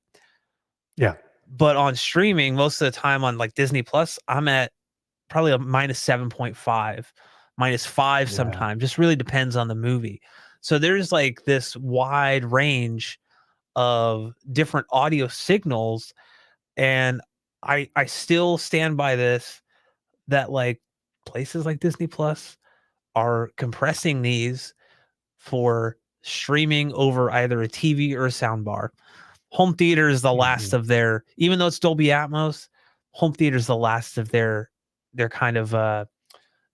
Speaker 2: Yeah.
Speaker 1: But on streaming, most of the time on like Disney Plus, I'm at probably a minus 7.5, minus 5
Speaker 2: Yeah.
Speaker 1: sometimes. Just really depends on the movie. So there's like this wide range of different audio signals. And I still stand by this that like places like Disney Plus are compressing these for streaming over either a TV or a soundbar. Home theater is the last
Speaker 2: Mhm.
Speaker 1: of their, even though it's Dolby Atmos, home theater is the last of their kind of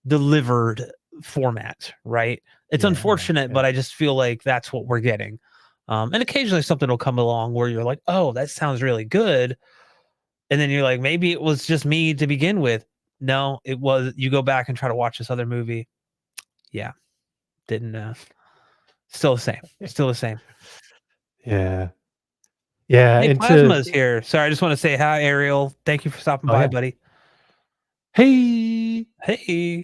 Speaker 1: delivered format, right? It's
Speaker 2: Yeah.
Speaker 1: unfortunate,
Speaker 2: Yeah.
Speaker 1: but I just feel like that's what we're getting. And occasionally something will come along where you're like, oh, that sounds really good. And then you're like, maybe it was just me to begin with. No, it was, you go back and try to watch this other movie. Yeah, didn't, still the same, still the same.
Speaker 2: Yeah. Yeah.
Speaker 1: Hey,
Speaker 2: Into
Speaker 1: Plasma is here. Sorry, I just want to say hi, Ariel. Thank you for stopping
Speaker 2: Oh
Speaker 1: by,
Speaker 2: yeah.
Speaker 1: buddy.
Speaker 2: Hey,
Speaker 1: Hey,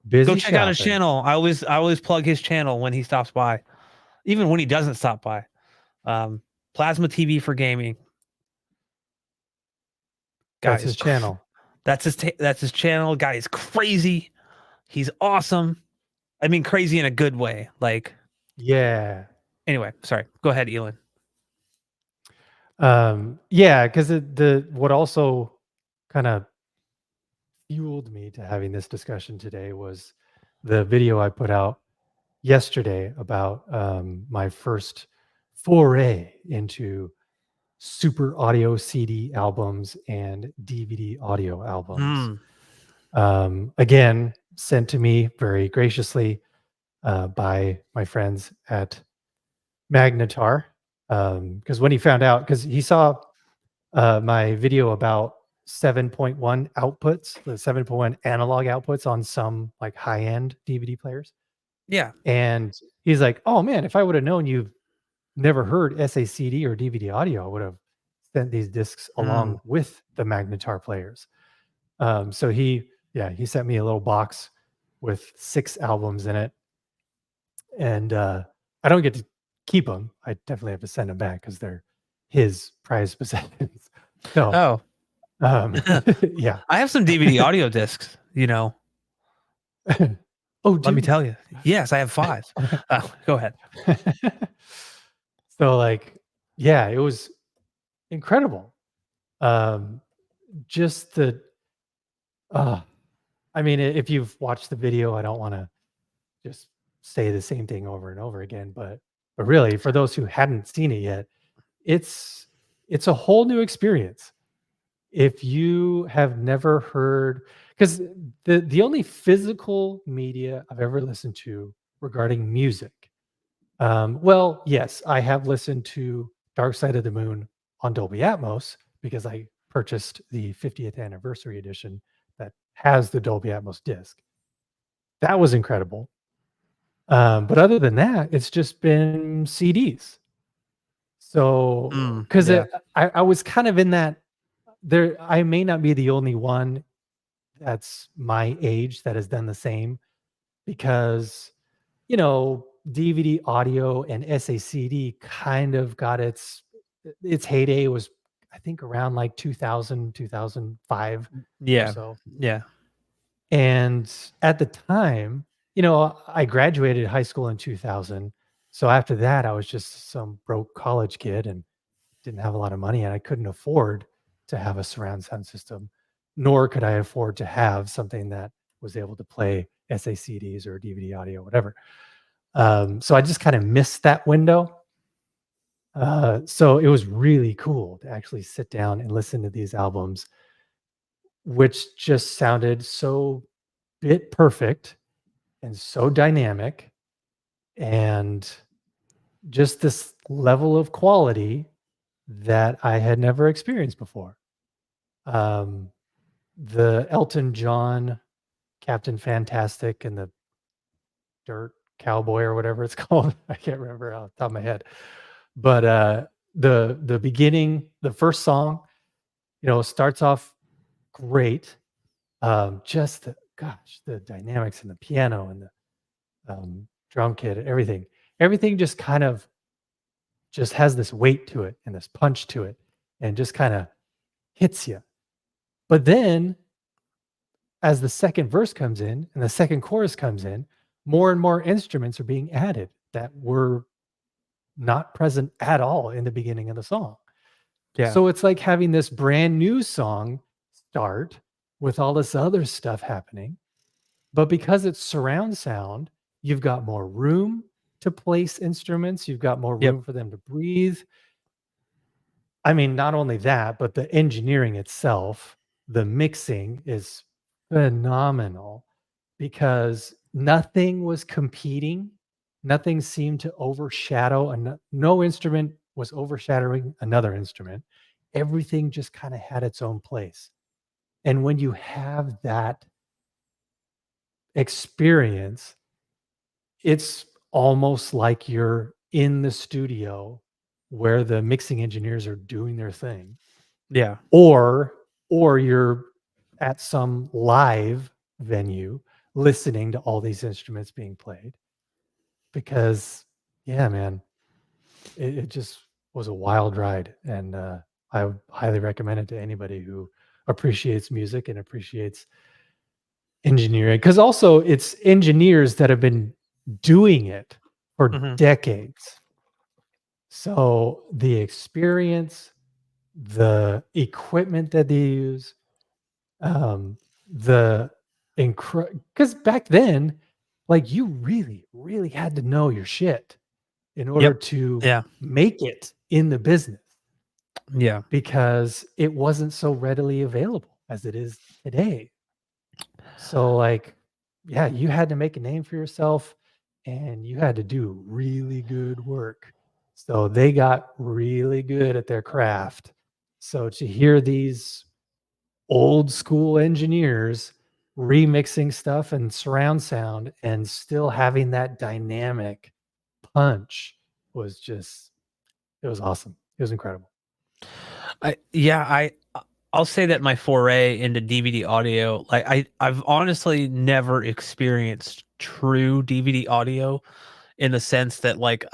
Speaker 1: go
Speaker 2: busy
Speaker 1: check out his
Speaker 2: shopping.
Speaker 1: channel. I always plug his channel when he stops by, even when he doesn't stop by. Um, Plasma TV for gaming. Guy
Speaker 2: That's
Speaker 1: is
Speaker 2: his channel.
Speaker 1: that's his channel. Guy is crazy. He's awesome. I mean, crazy in a good way. Like,
Speaker 2: Yeah.
Speaker 1: anyway, sorry. Go ahead, Elon.
Speaker 2: Yeah, because the what also kind of fueled me to having this discussion today was the video I put out yesterday about my first foray into super audio CD albums and DVD audio albums.
Speaker 1: Hmm.
Speaker 2: Again, sent to me very graciously by my friends at Magnetar, because when he found out, because he saw my video about 7.1 outputs, the 7.1 analog outputs on some like high-end DVD players.
Speaker 1: Yeah.
Speaker 2: And he's like, "Oh man, if I would have known you've never heard SACD or DVD audio, I would have sent these discs
Speaker 1: Mm.
Speaker 2: along with the Magnetar players." So he sent me a little box with 6 albums in it, and I don't get to keep them. I definitely have to send them back because they're his prized possessions. So,
Speaker 1: Oh,
Speaker 2: um, yeah.
Speaker 1: I have some DVD audio discs,
Speaker 2: Oh,
Speaker 1: let me
Speaker 2: do
Speaker 1: tell you. Yes, I have 5. Go ahead.
Speaker 2: So, like, yeah, it was incredible. Um, just the uh, I mean, if you've watched the video, I don't wanna just say the same thing over and over again, but really, for those who hadn't seen it yet, it's it's a whole new experience. If you have never heard, because the only physical media I've ever listened to regarding music, well, yes, I have listened to Dark Side of the Moon on Dolby Atmos because I purchased the 50th anniversary edition that has the Dolby Atmos disc. That was incredible. But other than that, it's just been CDs. So,
Speaker 1: Mm,
Speaker 2: because
Speaker 1: yeah.
Speaker 2: I was kind of in that there, I may not be the only one that's my age that has done the same because, DVD audio and SACD kind of got its heyday was, I think, around like 2000, 2005 or
Speaker 1: Yeah.
Speaker 2: so.
Speaker 1: Yeah.
Speaker 2: And at the time, I graduated high school in 2000. So after that, I was just some broke college kid and didn't have a lot of money, and I couldn't afford to have a surround sound system, nor could I afford to have something that was able to play SACDs or DVD audio, whatever. So I just kind of missed that window. So it was really cool to actually sit down and listen to these albums, which just sounded so bit perfect and so dynamic, and just this level of quality that I had never experienced before. Um, the Elton John, Captain Fantastic, and the Dirt Cowboy or whatever it's called. I can't remember off the top of my head. But the beginning, the first song, starts off great. Just the dynamics and the piano and the drum kit, everything just kind of just has this weight to it and this punch to it, and just kind of hits you. But then as the second verse comes in and the second chorus comes in, more and more instruments are being added that were not present at all in the beginning of the song.
Speaker 1: Yeah.
Speaker 2: So it's like having this brand new song start with all this other stuff happening. But because it's surround sound, you've got more room to place instruments, you've got more
Speaker 1: Yep.
Speaker 2: room for them to breathe. I mean, not only that, but the engineering itself, the mixing is phenomenal because nothing was competing. Nothing seemed to overshadow, no instrument was overshadowing another instrument. Everything just kind of had its own place. And when you have that experience, it's almost like you're in the studio where the mixing engineers are doing their thing,
Speaker 1: Yeah.
Speaker 2: or you're at some live venue listening to all these instruments being played. Because yeah, man, it just was a wild ride, and I would highly recommend it to anybody who appreciates music and appreciates engineering, because also it's engineers that have been doing it for
Speaker 1: Mhm.
Speaker 2: decades. So the experience, the equipment that they use, um, the because back then, like, you really, really had to know your shit in order
Speaker 1: Yep.
Speaker 2: to
Speaker 1: Yeah.
Speaker 2: make it in the business,
Speaker 1: Yeah.
Speaker 2: because it wasn't so readily available as it is today. So, like, yeah, you had to make a name for yourself and you had to do really good work. So they got really good at their craft. So to hear these old school engineers remixing stuff and surround sound and still having that dynamic punch was just, it was awesome. It was incredible.
Speaker 1: I'll say that my foray into DVD audio, like I've honestly never experienced true DVD audio in the sense that like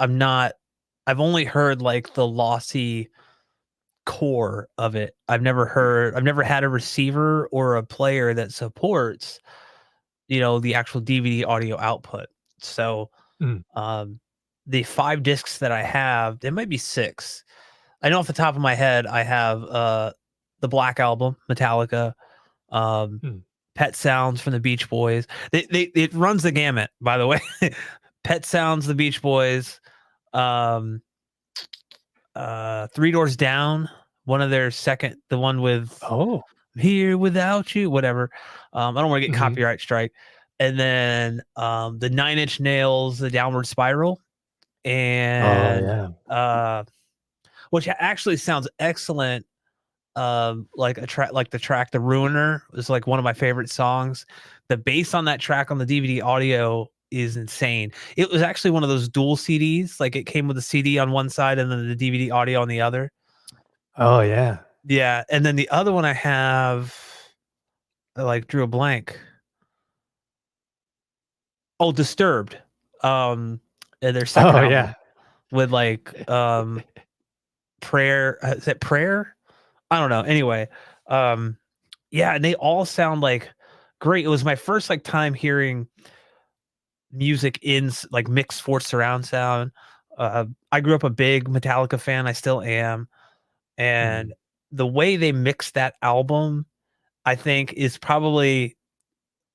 Speaker 1: I've only heard like the lossy core of it. I've never had a receiver or a player that supports, the actual DVD audio output. So,
Speaker 2: Mm.
Speaker 1: um, the 5 discs that I have, there might be 6. I know off the top of my head, I have, the Black Album, Metallica, um,
Speaker 2: Mm.
Speaker 1: Pet Sounds from the Beach Boys. It runs the gamut, by the way. Pet Sounds, the Beach Boys, um, Three Doors Down, one of their second the one with
Speaker 2: Oh.
Speaker 1: Here Without You, whatever. I don't wanna get
Speaker 2: Mhm.
Speaker 1: copyright strike. And then, the Nine Inch Nails, The Downward Spiral,
Speaker 2: Oh,
Speaker 1: and,
Speaker 2: yeah.
Speaker 1: uh, which actually sounds excellent, like a track like the track "The Ruiner" is, like, one of my favorite songs. The bass on that track on the DVD audio is insane. It was actually one of those dual CDs, like, it came with a CD on one side and then the DVD audio on the other.
Speaker 2: Oh, yeah.
Speaker 1: Yeah, and then the other one I have, I, like, drew a blank. Oh, Disturbed, their second
Speaker 2: Oh,
Speaker 1: album
Speaker 2: yeah.
Speaker 1: with, like, Prayer is it Prayer? I don't know, anyway, um, yeah, and they all sound, like, great. It was my first, like, time hearing music in like, mixed for surround sound. I grew up a big Metallica fan, I still am, and
Speaker 2: Mhm.
Speaker 1: the way they mixed that album, I think, is probably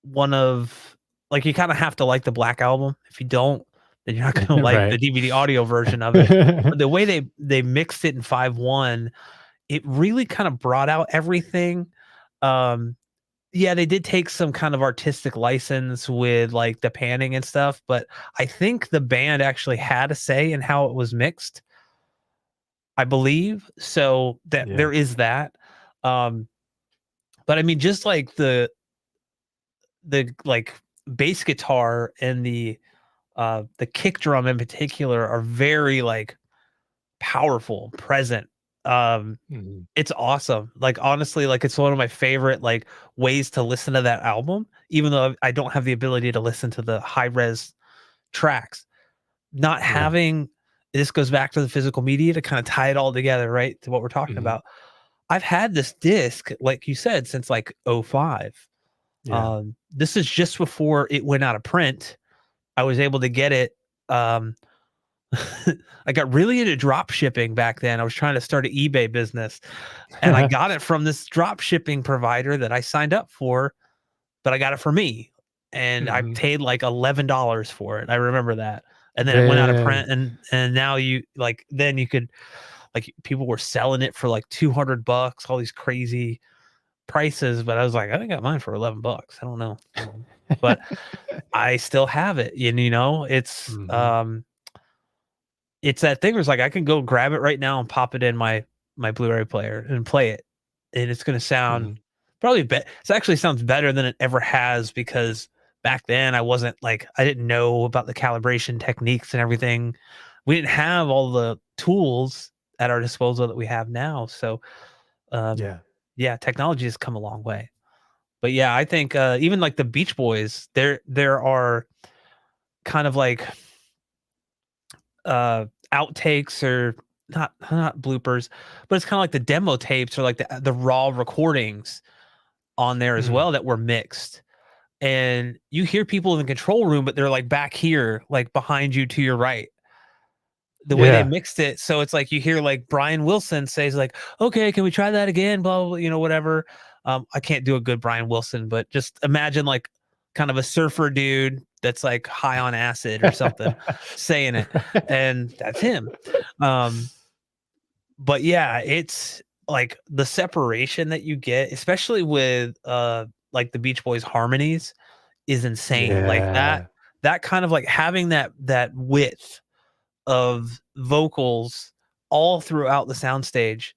Speaker 1: one of like, you kinda have to like the Black Album. If you don't, then you're not gonna like the
Speaker 2: Right.
Speaker 1: DVD audio version of it. But the way they mixed it in 5.1, it really kinda brought out everything. Um, yeah, they did take some kind of artistic license with, like, the panning and stuff, but I think the band actually had a say in how it was mixed, I believe. So, that
Speaker 2: Yeah.
Speaker 1: there is that. Um, but I mean, just like like, bass guitar and the kick drum in particular are very, like, powerful, present. Um,
Speaker 2: Mhm.
Speaker 1: it's awesome. Like, honestly, like, it's one of my favorite, like, ways to listen to that album, even though I don't have the ability to listen to the high res tracks. Not
Speaker 2: Yeah.
Speaker 1: having this goes back to the physical media to kinda tie it all together, right, to what we're talking
Speaker 2: Mhm.
Speaker 1: about. I've had this disc, like you said, since, like, '05.
Speaker 2: Yeah.
Speaker 1: This is just before it went out of print. I was able to get it, um I got really into drop shipping back then. I was trying to start an eBay business, and I got it from this drop shipping provider that I signed up for, but I got it for me, and I
Speaker 2: Mhm.
Speaker 1: paid like $11 for it. I remember that, and then it went out of
Speaker 2: Dang.
Speaker 1: print, and now you like then you could like people were selling it for like 200 bucks, all these crazy prices, but I was like, I got mine for 11 bucks. I don't know, but I still have it, and
Speaker 2: Mhm.
Speaker 1: it's that thing where it's like I can go grab it right now and pop it in my Blu-ray player and play it, and it's gonna sound
Speaker 2: Mhm.
Speaker 1: probably it actually sounds better than it ever has because back then I wasn't like I didn't know about the calibration techniques and everything. We didn't have all the tools at our disposal that we have now. So um,
Speaker 2: Yeah.
Speaker 1: yeah, technology has come a long way. But yeah, I think even like the Beach Boys, there are kind of like outtakes or not bloopers, but it's kind of like the demo tapes or like the raw recordings on there as
Speaker 2: Mm.
Speaker 1: well that were mixed. And you hear people in the control room, but they're like back here, like behind you to your right. The way they
Speaker 2: Yeah.
Speaker 1: mixed it, so it's like you hear like Brian Wilson says like, "Okay, can we try that again?" Blah blah, blah whatever. I can't do a good Brian Wilson, but just imagine like kind of a surfer dude that's like high on acid or something saying it, and that's him. Um, but yeah, it's like the separation that you get, especially with like the Beach Boys harmonies is insane. Like that
Speaker 2: Yeah.
Speaker 1: that kind of like having that width of vocals all throughout the soundstage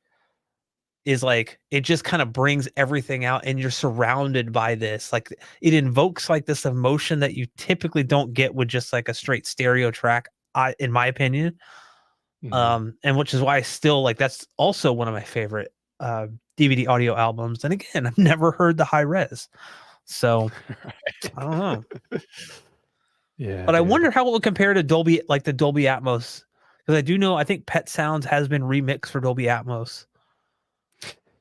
Speaker 1: is like it just kind of brings everything out and you're surrounded by this. Like it invokes like this emotion that you typically don't get with just like a straight stereo track, in my opinion.
Speaker 2: Mhm.
Speaker 1: And which is why I still like that's also one of my favorite DVD audio albums. And again, I've never heard the high res. So I don't know.
Speaker 2: Right. Yeah,
Speaker 1: But I
Speaker 2: dude.
Speaker 1: wonder how it would compare to Dolby, like the Dolby Atmos. Because I do know I think Pet Sounds has been remixed for Dolby Atmos.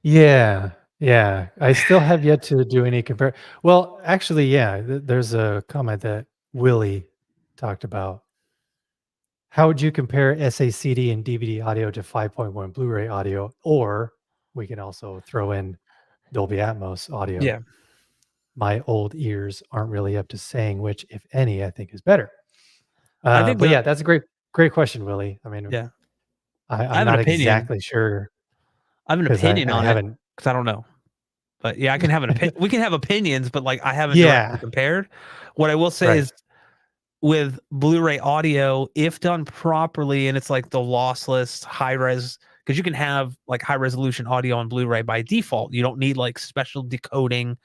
Speaker 2: Yeah, yeah. I still have yet to do any compare well, actually, yeah, there's a comment that Willie talked about. How would you compare SACD and DVD audio to 5.1 Blu-ray audio? Or we can also throw in Dolby Atmos audio.
Speaker 1: Yeah.
Speaker 2: My old ears aren't really up to saying which, if any, I think is better.
Speaker 1: I think
Speaker 2: But
Speaker 1: the
Speaker 2: yeah, that's a great question, Willie. I mean,
Speaker 1: yeah. I
Speaker 2: I'm
Speaker 1: have an
Speaker 2: not
Speaker 1: opinion.
Speaker 2: exactly sure
Speaker 1: I have an
Speaker 2: because
Speaker 1: opinion
Speaker 2: I
Speaker 1: on it
Speaker 2: haven't.
Speaker 1: because I don't know. But yeah, I can have an we can have opinions, but like I haven't directly
Speaker 2: Yeah,
Speaker 1: compared. What I will say
Speaker 2: right.
Speaker 1: is with Blu-ray audio, if done properly, and it's like the lossless high res, because you can have like high resolution audio on Blu-ray by default. You don't need like special decoding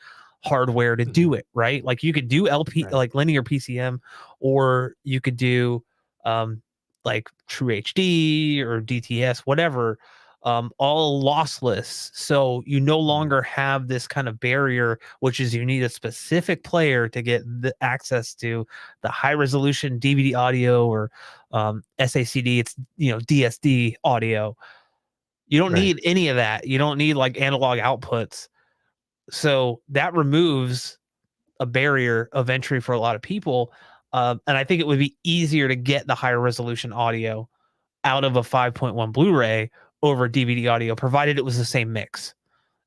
Speaker 1: hardware to do
Speaker 2: Mhm,
Speaker 1: it, right? Like you could do LP,
Speaker 2: right.
Speaker 1: like linear PCM, or you could do um like True HD or DTS, whatever, all lossless. So you no
Speaker 2: Mm,
Speaker 1: longer have this kind of barrier, which is you need a specific player to get the access to the high resolution DVD audio or SACD. It's DSD audio. You don't
Speaker 2: right.
Speaker 1: need any of that. You don't need like analog outputs. So that removes a barrier of entry for a lot of people. And I think it would be easier to get the higher resolution audio out of a 5.1 Blu-ray over DVD audio, provided it was the same mix.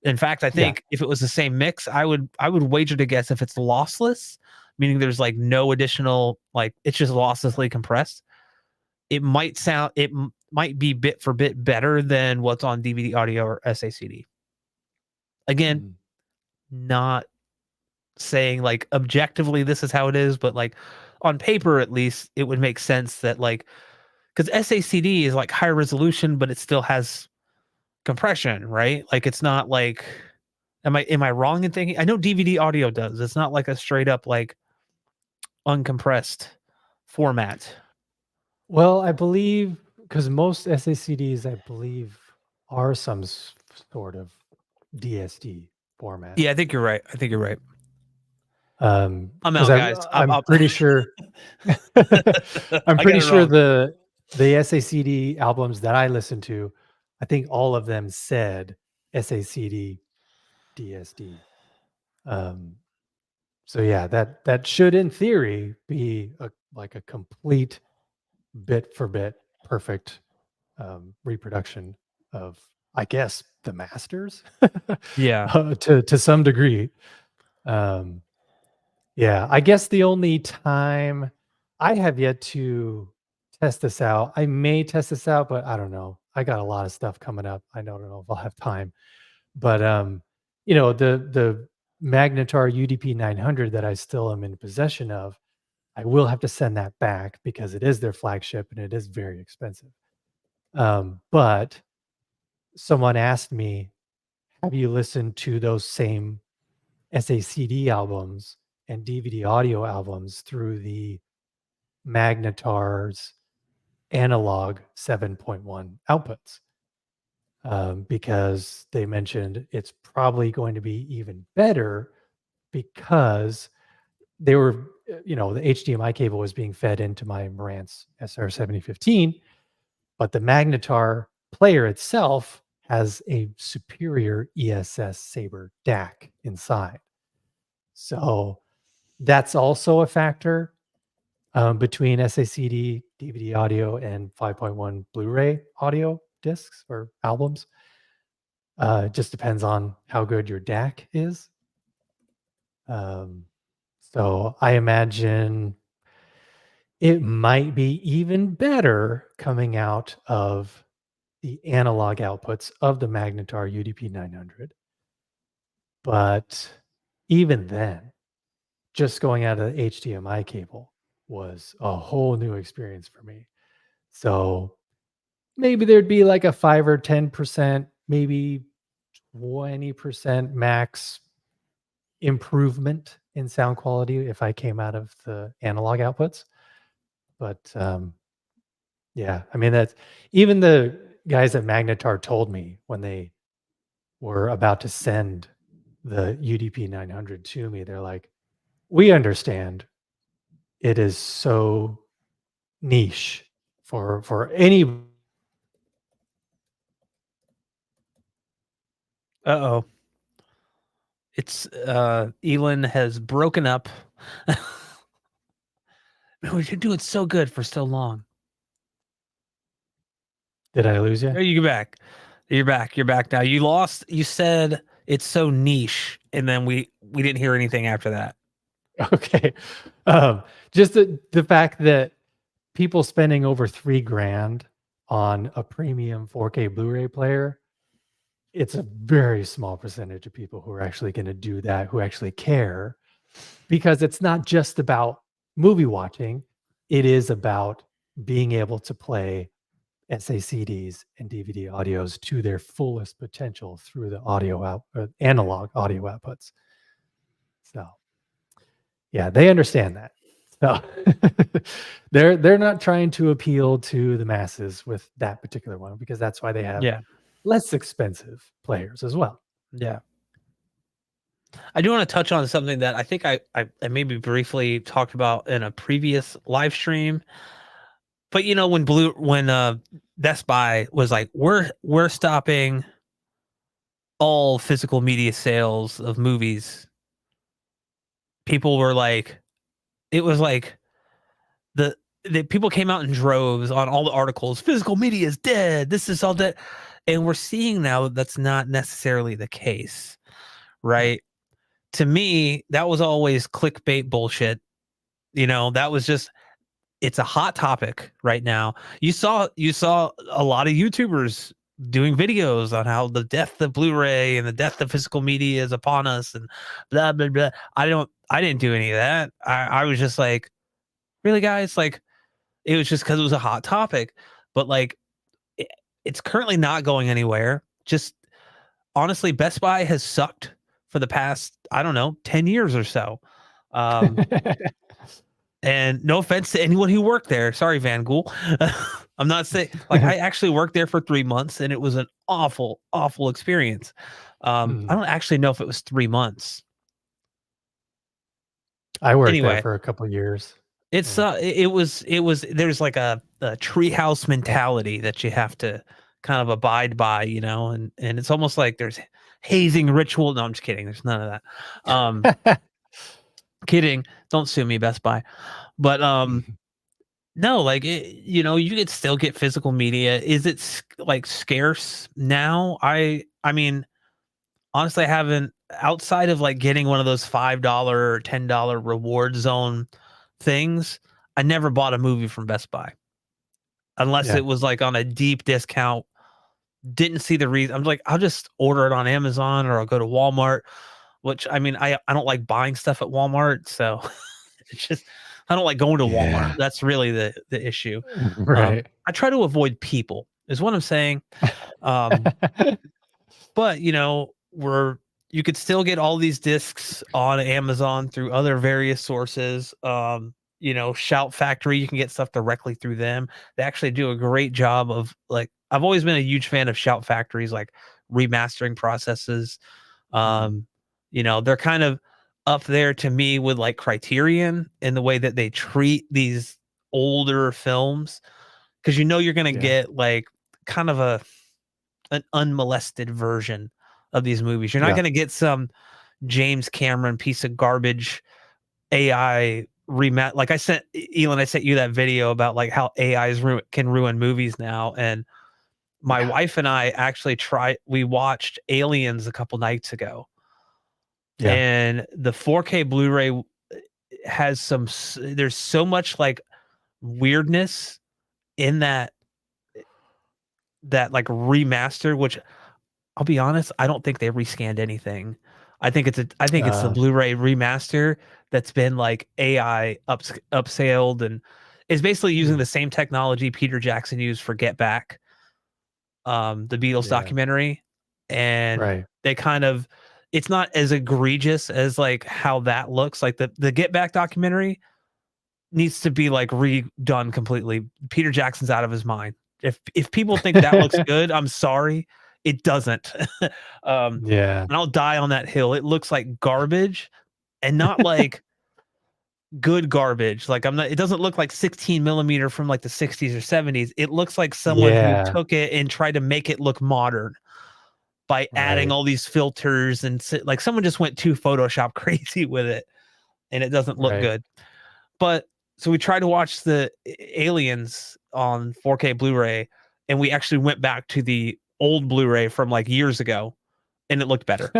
Speaker 1: In fact, I
Speaker 2: Yeah.
Speaker 1: think if it was the same mix, I would wager to guess if it's lossless, meaning there's like no additional, like it's just losslessly compressed. It might be bit for bit better than what's on DVD audio or SACD. Again,
Speaker 2: Mm,
Speaker 1: not saying like objectively this is how it is, but like on paper at least it would make sense that like because SACD is like higher resolution, but it still has compression, right? Like it's not like am I wrong in thinking? I know DVD audio does. It's not like a straight up like uncompressed format.
Speaker 2: well, I believe because most SACDs, I believe, are some sort of DSD format.
Speaker 1: Yeah, I think you're right. I think you're right. I'm
Speaker 2: Because
Speaker 1: out, guys.
Speaker 2: I'm pretty sure I'm
Speaker 1: I got
Speaker 2: pretty
Speaker 1: it
Speaker 2: sure
Speaker 1: wrong.
Speaker 2: the SACD albums that I listened to, I think all of them said SACD DSD. Um, so yeah, that should in theory be like a complete bit for bit perfect reproduction of, I guess, the masters
Speaker 1: Yeah.
Speaker 2: to some degree. Um, yeah, I guess the only time I have yet to test this out, I may test this out, but I don't know. I got a lot of stuff coming up. I don't know if I'll have time. But the Magnetar UDP 900 that I still am in possession of, I will have to send that back because it is their flagship and it is very expensive. But someone asked me, "Have you listened to those same SACD albums and DVD audio albums through the Magnetar's analog 7.1 outputs?" Because they mentioned it's probably going to be even better because they were, the HDMI cable was being fed into my Marantz SR7015, but the Magnetar player itself has a superior ESS Saber DAC inside. So that's also a factor between SACD, DVD audio, and 5.1 Blu-ray audio discs or albums. It just depends on how good your DAC is. Um, so I imagine it might be even better coming out of the analog outputs of the Magnetar UDP 900. But even then, just going out of the HDMI cable was a whole new experience for me. So maybe there'd be like a 5 or 10%, maybe 20% max improvement in sound quality if I came out of the analog outputs. But yeah, I mean, that's even the guys at Magnetar told me when they were about to send the UDP 900 to me, they're like, we understand it is so niche for any.
Speaker 1: Uh-oh. It's Elon has broken up. Man, we've been doing so good for so long.
Speaker 2: Did I lose you?
Speaker 1: There you go back. You're back. You're back now. You said it's so niche, and then we didn't hear anything after that.
Speaker 2: Okay. Just the fact that people spending over 3 grand on a premium 4K Blu-ray player, it's a very small percentage of people who are actually going to do that, who actually care, because it's not just about movie watching. It is about being able to play SACDs and DVD audios to their fullest potential through the analog audio outputs. So yeah, they understand that. So they're not trying to appeal to the masses with that particular one, because that's why they have
Speaker 1: Yeah.
Speaker 2: less expensive players as well.
Speaker 1: Yeah. I do want to touch on something that I think I maybe briefly talked about in a previous live stream. But when Best Buy was like, we're stopping all physical media sales of movies, people were like, it was like the the people came out in droves on all the articles. Physical media is dead. This is all dead, and we're seeing now that's not necessarily the case,
Speaker 2: Right.
Speaker 1: right? To me, that was always clickbait bullshit. That was just it's a hot topic right now. You saw a lot of YouTubers doing videos on how the death of Blu-ray and the death of physical media is upon us and blah blah blah. I didn't do any of that. I was just like, really guys, like it was just because it was a hot topic. But like it, it's currently not going anywhere. Just honestly, Best Buy has sucked for the past, I don't know, 10 years or so. Um, And no offense to anyone who worked there. Sorry, Van Gool. I'm not saying like I actually worked there for 3 months and it was an awful, awful experience. I
Speaker 2: Mm.
Speaker 1: don't actually know if it was 3 months.
Speaker 2: I worked there
Speaker 1: Anyway,
Speaker 2: for a couple years.
Speaker 1: it's
Speaker 2: Yeah.
Speaker 1: it was there's like a treehouse mentality that you have to kind of abide by, and it's almost like there's hazing ritual. No, I'm just kidding. There's none of that. Kidding. Don't sue me, Best Buy. But no, like you could still get physical media. Is it like scarce now? I mean, honestly, I haven't outside of like getting one of those $5 or $10 reward zone things. I never bought a movie from Best Buy unless
Speaker 2: Yeah.
Speaker 1: it was like on a deep discount. Didn't see the reason. I'm like, I'll just order it on Amazon or I'll go to Walmart. Which I mean, I don't like buying stuff at Walmart, so it's just I don't like going to Walmart.
Speaker 2: Yeah.
Speaker 1: That's really the issue.
Speaker 2: Right.
Speaker 1: I try to avoid people, is what I'm saying. Um, but you could still get all these discs on Amazon through other various sources. Shout Factory, you can get stuff directly through them. They actually do a great job of like I've always been a huge fan of Shout Factories like remastering processes.
Speaker 2: Mm.
Speaker 1: Um, they're kind of up there to me with like Criterion in the way that they treat these older films because you're going to
Speaker 2: Yeah.
Speaker 1: get like kind of an unmolested version of these movies. You're not
Speaker 2: Yeah.
Speaker 1: going to get some James Cameron piece of garbage AI remat. Like I sent you that video about like how AIs can ruin movies now. And my
Speaker 2: Yeah.
Speaker 1: wife and I actually we watched Aliens a couple nights ago
Speaker 2: Yeah.
Speaker 1: and the 4K Blu-ray has there's so much like weirdness in that like remaster, which I'll be honest, I don't think they rescanned anything. I think it's the
Speaker 2: Uh,
Speaker 1: Blu-ray remaster that's been like AI upscaled and It's basically using
Speaker 2: Mm,
Speaker 1: the same technology Peter Jackson used for Get Back, the Beatles
Speaker 2: yeah.
Speaker 1: documentary, and
Speaker 2: Right.
Speaker 1: they kind of it's not as egregious as like how that looks. Like the Get Back documentary needs to be like redone completely. Peter Jackson's out of his mind. If people think that looks good, I'm sorry, it doesn't.
Speaker 2: Yeah.
Speaker 1: And I'll die on that hill. It looks like garbage, and not like good garbage. Like I'm not. It doesn't look like 16 millimeter from like the 60s or 70s. It looks like someone who
Speaker 2: Yeah.
Speaker 1: took it and tried to make it look modern by adding
Speaker 2: Right.
Speaker 1: all these filters and like someone just went too Photoshop crazy with it, and it doesn't look
Speaker 2: Right.
Speaker 1: good. But so we tried to watch the Aliens on 4K Blu-ray, and we actually went back to the old Blu-ray from like years ago, and it looked better.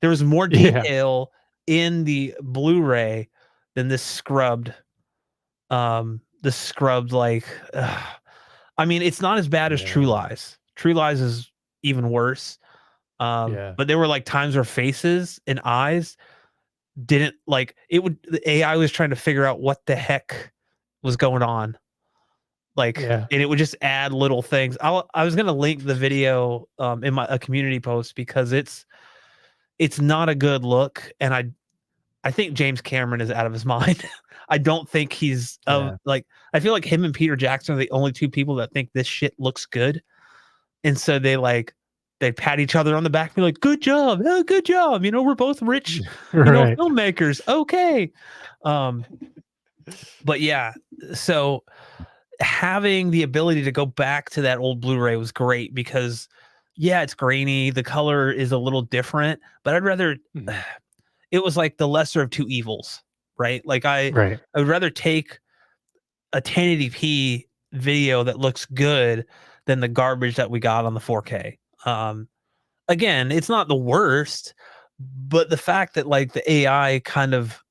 Speaker 1: There was more
Speaker 2: Yeah.
Speaker 1: detail in the Blu-ray than this scrubbed like I mean, it's not as bad as True
Speaker 2: Yeah.
Speaker 1: Lies. True Lies is even worse.
Speaker 2: Yeah.
Speaker 1: But there were like times where faces and eyes didn't like it would the AI was trying to figure out what the heck was going on. Like,
Speaker 2: Yeah.
Speaker 1: and it would just add little things. I was gonna link the video in my a community post because it's not a good look, and I think James Cameron is out of his mind. I don't think he's
Speaker 2: Yeah.
Speaker 1: like I feel like him and Peter Jackson are the only two people that think this shit looks good, and so they pat each other on the back and be like, "Good job, oh, good job." You know, we're both rich,
Speaker 2: Right.
Speaker 1: filmmakers. Okay, um, but yeah, so having the ability to go back to that old Blu-ray was great because yeah, it's grainy, the color is a little different, but I'd rather
Speaker 2: Mhm.
Speaker 1: it was like the lesser of two evils, right? Like
Speaker 2: Right.
Speaker 1: I would rather take a 1080p video that looks good than the garbage that we got on the 4K. Again, it's not the worst, but the fact that like the AI kind of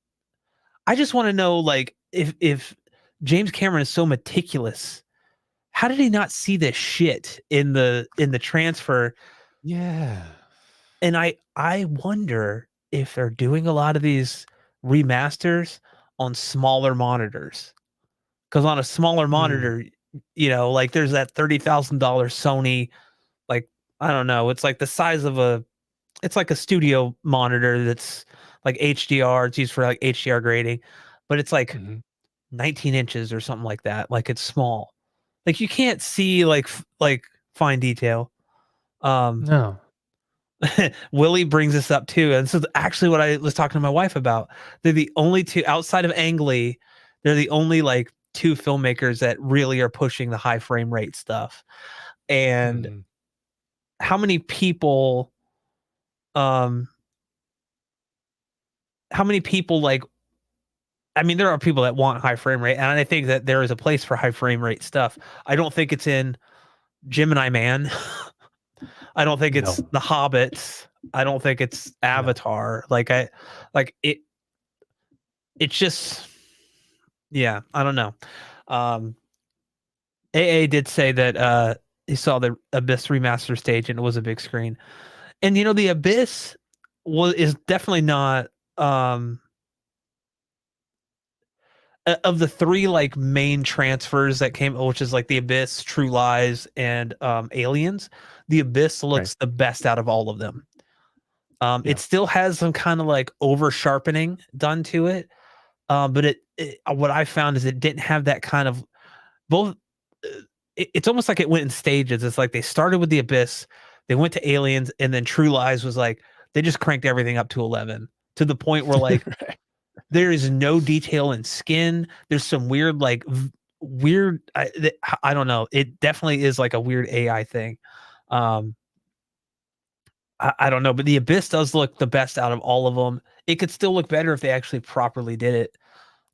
Speaker 1: I just want to know like if James Cameron is so meticulous, how did he not see this shit in the transfer?
Speaker 2: Yeah.
Speaker 1: And I wonder if they're doing a lot of these remasters on smaller monitors. Because on a smaller
Speaker 2: Mm.
Speaker 1: monitor, you know, like there's that $30,000 Sony, like I don't know, it's like the size of it's like a studio monitor that's like HDR. It's used for like HDR grading, but it's like
Speaker 2: Mhm.
Speaker 1: 19 inches or something like that. Like it's small. Like you can't see like like fine detail. Um,
Speaker 2: No.
Speaker 1: Willie brings this up too, and this is actually what I was talking to my wife about. They're the only two outside of Ang Lee. They're the only like two filmmakers that really are pushing the high frame rate stuff. And
Speaker 2: Mhm.
Speaker 1: how many people, um, how many people like? I mean, there are people that want high frame rate, and I think that there is a place for high frame rate stuff. I don't think it's in Gemini Man. I don't think it's
Speaker 2: No.
Speaker 1: The Hobbits. I don't think it's
Speaker 2: No.
Speaker 1: Avatar. Like I, like it. It's just yeah, I don't know. Um, AA did say that he saw the Abyss remaster stage and it was a big screen. And you know, the Abyss is definitely not um of the three like main transfers that came, which is like the Abyss, True Lies, and Aliens. The Abyss
Speaker 2: Right.
Speaker 1: looks the best out of all of them. It
Speaker 2: Yeah.
Speaker 1: still has some kind of like over sharpening done to it, but what I found is it didn't have that kind of both it's almost like it went in stages. It's like they started with the Abyss, they went to Aliens, and then True Lies was like they just cranked everything up to 11 to the point where like
Speaker 2: Right.
Speaker 1: there is no detail in skin. There's some weird like weird I don't know. It definitely is like a weird AI thing. Um I don't know, but the Abyss does look the best out of all of them. It could still look better if they actually properly did it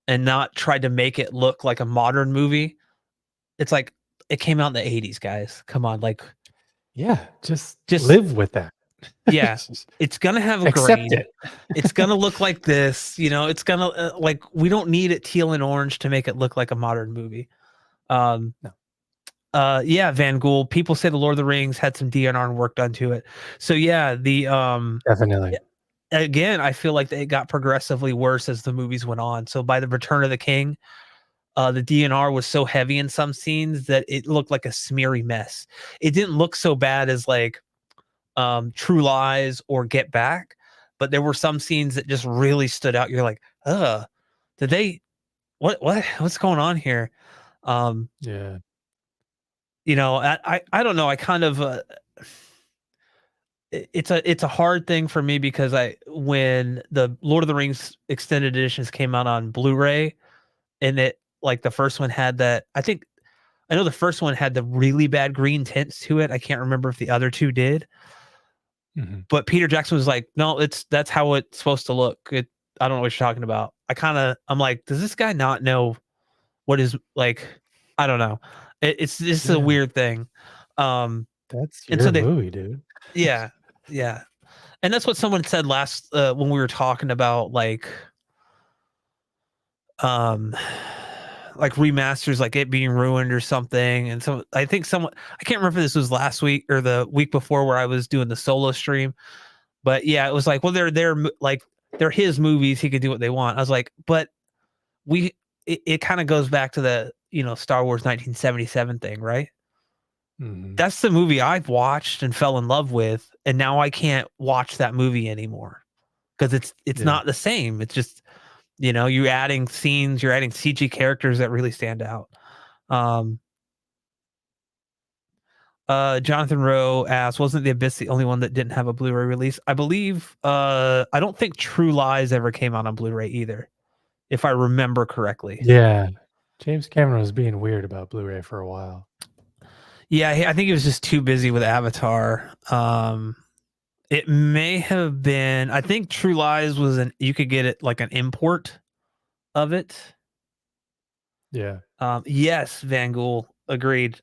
Speaker 1: and not tried to make it look like a modern movie. It's like it came out in the 80s, guys. Come on, like
Speaker 2: Yeah. Just
Speaker 1: just
Speaker 2: live with that.
Speaker 1: yeah.
Speaker 2: Just
Speaker 1: It's gonna have a
Speaker 2: accept
Speaker 1: grain.
Speaker 2: it.
Speaker 1: It's gonna look like this, you know. It's gonna like we don't need it teal and orange to make it look like a modern movie. Um,
Speaker 2: No.
Speaker 1: yeah, Van Gool. People say the Lord of the Rings had some DNR and work done to it. So yeah,
Speaker 2: Definitely.
Speaker 1: again, I feel like it got progressively worse as the movies went on. So by the Return of the King, the DNR was so heavy in some scenes that it looked like a smeary mess. It didn't look so bad as like True Lies or Get Back, but there were some scenes that just really stood out. You're like, did they what's going on here? Um,
Speaker 2: Yeah.
Speaker 1: I don't know. I kind of it's a hard thing for me because I when the Lord of the Rings extended editions came out on Blu-ray and it like the first one had that I know the first one had the really bad green tints to it. I can't remember if the other two did,
Speaker 2: Mhm.
Speaker 1: but Peter Jackson was like, "No, that's how it's supposed to look." I don't know what you're talking about. I'm like, does this guy not know what is like? I don't know. It's just a
Speaker 2: Yeah.
Speaker 1: weird thing. Um,
Speaker 2: That's
Speaker 1: and so
Speaker 2: your
Speaker 1: they,
Speaker 2: movie, dude.
Speaker 1: yeah, yeah, and that's what someone said last when we were talking about um like remasters, like it being ruined or something. And so I think someone I can't remember if this was last week or the week before where I was doing the solo stream, but yeah, it was like, well, like they're his movies. He could do what they want. I was like, but we it kind of goes back to the Star Wars 1977 thing, right?
Speaker 2: Mhm.
Speaker 1: That's the movie I've watched and fell in love with, and now I can't watch that movie anymore because it's
Speaker 2: Yeah.
Speaker 1: not the same. It's just you're adding scenes, you're adding CG characters that really stand out. Um, Jonathan Rowe asks, wasn't The Abyss the only one that didn't have a Blu-ray release? I believe I don't think True Lies ever came out on Blu-ray either, if I remember correctly.
Speaker 2: Yeah. James Cameron was being weird about Blu-ray for a while.
Speaker 1: Yeah, I think he was just too busy with Avatar. It may have been. I think True Lies was you could get it like an import of it.
Speaker 2: Yeah.
Speaker 1: Yes, Van Gool agreed.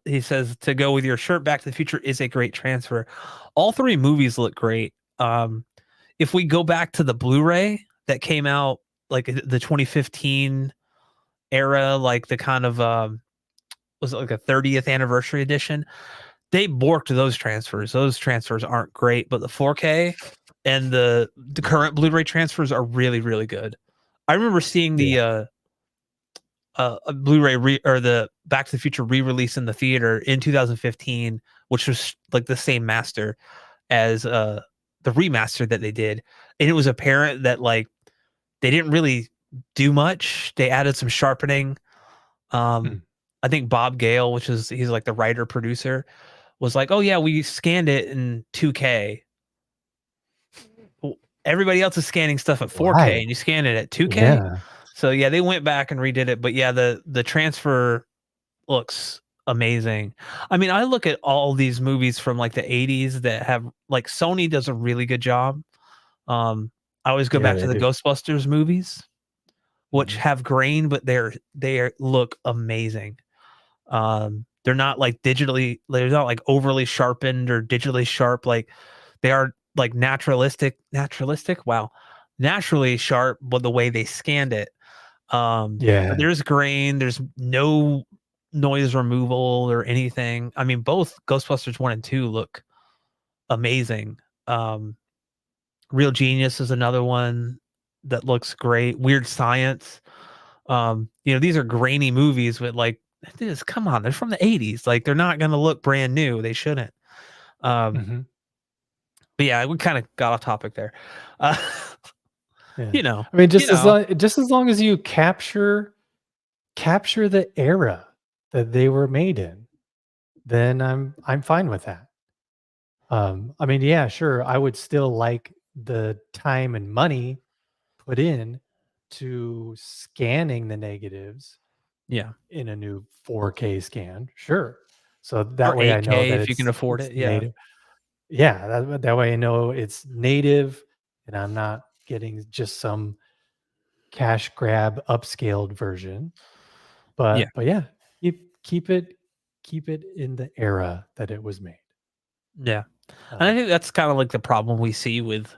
Speaker 1: He says to go with your shirt, Back to the Future is a great transfer. All three movies look great. If we go back to the Blu-ray that came out like the 2015 era, like the kind of was it like a 30th anniversary edition? They borked those transfers. Those transfers aren't great, but the 4K and the current Blu-ray transfers are really really good. I remember seeing
Speaker 2: Yeah.
Speaker 1: the a Blu-ray or the Back to the Future re-release in the theater in 2015, which was like the same master as the remaster that they did, and it was apparent that like they didn't really do much. They added some sharpening. Um,
Speaker 2: Mm.
Speaker 1: I think Bob Gale, he's like the writer producer, was like, "Oh yeah, we scanned it in 2K." Well, everybody else is scanning stuff at 4K,
Speaker 2: Why?
Speaker 1: and you scan it at 2K.
Speaker 2: Yeah.
Speaker 1: So yeah, they went back and redid it. But yeah, the transfer looks amazing. I mean, I look at all these movies from like the 80s that have like Sony does a really good job. Um, I always go
Speaker 2: Yeah,
Speaker 1: back
Speaker 2: they
Speaker 1: to the
Speaker 2: do.
Speaker 1: Ghostbusters movies, which
Speaker 2: Mhm.
Speaker 1: have grain, but they look amazing. They're not like they're not like overly sharpened or digitally sharp. Like they are like naturalistic. Wow. Naturally sharp, but the way they scanned it. But
Speaker 2: Yeah.
Speaker 1: there's grain, there's no noise removal or anything. I mean, both Ghostbusters 1 and 2 look amazing. Um, Real Genius is another one that looks great. Weird Science. These are grainy movies with like this. Come on, they're from the 80s. Like they're not gonna look brand new. They shouldn't. Um,
Speaker 2: Mhm.
Speaker 1: but yeah, we kind of got off topic there. Uh,
Speaker 2: Yeah.
Speaker 1: you know,
Speaker 2: I mean,
Speaker 1: you know,
Speaker 2: just as long as you capture the era that they were made in, then I'm fine with that. I mean, yeah, sure, I would still like the time and money put in to scanning the negatives
Speaker 1: yeah,
Speaker 2: in a new 4K scan, sure. So that
Speaker 1: or
Speaker 2: way I know
Speaker 1: 8K
Speaker 2: that
Speaker 1: if you can afford
Speaker 2: it's
Speaker 1: it. Yeah,
Speaker 2: native. Yeah, that way I know it's native and I'm not getting just some cash grab upscaled version.
Speaker 1: yeah,
Speaker 2: But yeah, keep it in the era that it was made.
Speaker 1: yeah. And I
Speaker 2: Um,
Speaker 1: think that's kind of like the problem we see with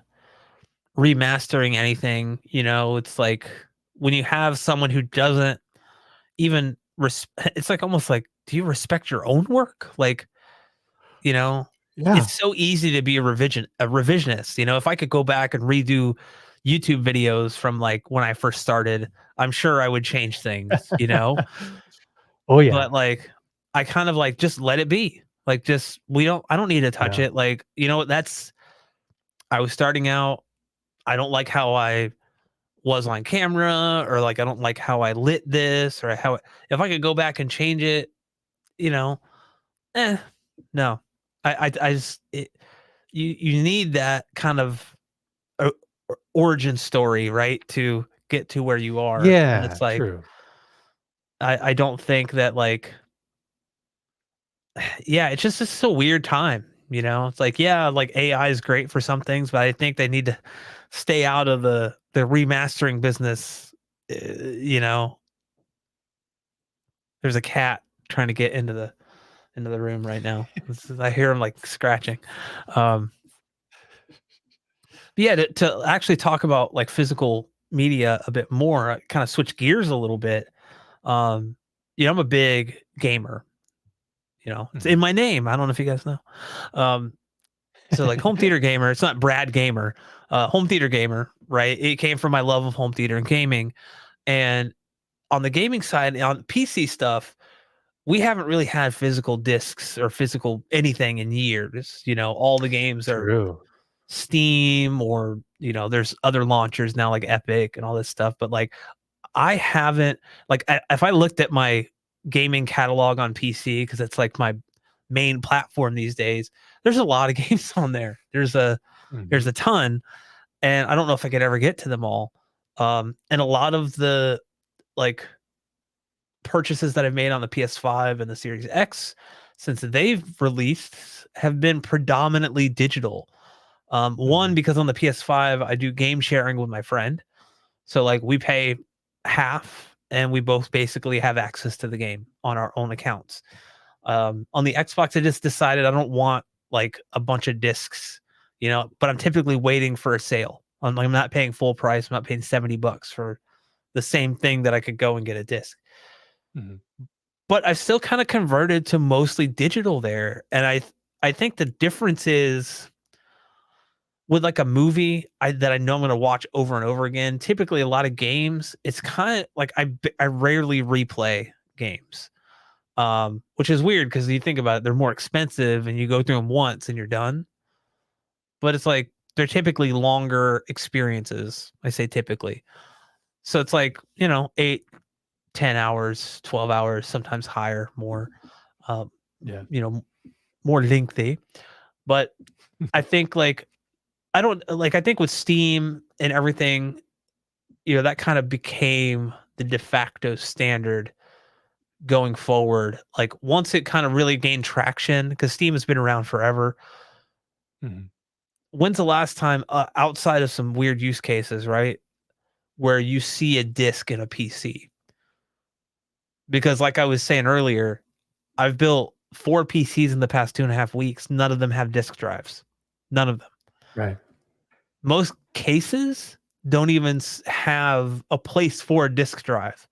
Speaker 1: remastering anything. It's like when you have someone who doesn't even it's like almost like, do you respect your own work? Like, you know,
Speaker 2: yeah.
Speaker 1: it's so easy to be a revisionist. If I could go back and redo YouTube videos from like when I first started, I'm sure I would change things,
Speaker 2: Oh, yeah.
Speaker 1: but like I kind of like just let it be. Like just I don't need to touch
Speaker 2: Yeah.
Speaker 1: it. Like, that's I was starting out. I don't like how I was on camera, or like I don't like how I lit this, or how if I could go back and change it, you know, eh, no. I just you need that kind of o origin story, right, to get to where you are, and
Speaker 2: Yeah,
Speaker 1: it's like,
Speaker 2: true.
Speaker 1: I don't think that, like yeah, it's a weird time, It's like, yeah, like, AI is great for some things, but I think they need to stay out of the remastering business, you know? There's a cat trying to get into the room right now. I hear him, like, scratching. Um But yeah, to actually talk about like physical media a bit more, kind of switch gears a little bit. Um, I'm a big gamer. It's in
Speaker 2: Mhm.
Speaker 1: my name. I don't know if you guys know. Um, so like home theater gamer. It's not Brad Gamer. Home theater gamer. Right. It came from my love of home theater and gaming. And on the gaming side, on PC stuff, we haven't really had physical discs or physical anything in years. All the games are
Speaker 2: True.
Speaker 1: Steam, or there's other launchers now like Epic and all this stuff, but like I haven't like if I looked at my gaming catalog on PC, because it's like my main platform these days, there's a lot of games on there. There's
Speaker 2: Mhm.
Speaker 1: a ton, and I don't know if I could ever get to them all. And a lot of the like purchases that I've made on the PS5 and the Series X since they've released have been predominantly digital. One,
Speaker 2: Mhm.
Speaker 1: because on the PS5, I do game sharing with my friend. So like we pay half and we both basically have access to the game on our own accounts. On the Xbox, I just decided I don't want like a bunch of discs, but I'm typically waiting for a sale. I'm not paying full price. I'm not paying $70 for the same thing that I could go and get a disc.
Speaker 2: Mhm.
Speaker 1: But I've still kind of converted to mostly digital there. And I think the difference is with like a movie that I know I'm gonna watch over and over again. Typically, a lot of games, it's kind of like I rarely replay games, which is weird because you think about it, they're more expensive and you go through them once and you're done. But it's like they're typically longer experiences. I say typically, so it's like 8, 10 hours, 12 hours, sometimes higher, more, um,
Speaker 2: Yeah.
Speaker 1: you know, more lengthy. But I think like I don't like I think with Steam and everything, that kind of became the de facto standard going forward. Like once it kind of really gained traction, because Steam has been around forever.
Speaker 2: Mhm.
Speaker 1: When's the last time, outside of some weird use cases, right, where you see a disc in a PC? Because like I was saying earlier, I've built 4 PCs in the past 2.5 weeks. None of them have disk drives. None of them.
Speaker 2: Right.
Speaker 1: Most cases don't even have a place for a disk drive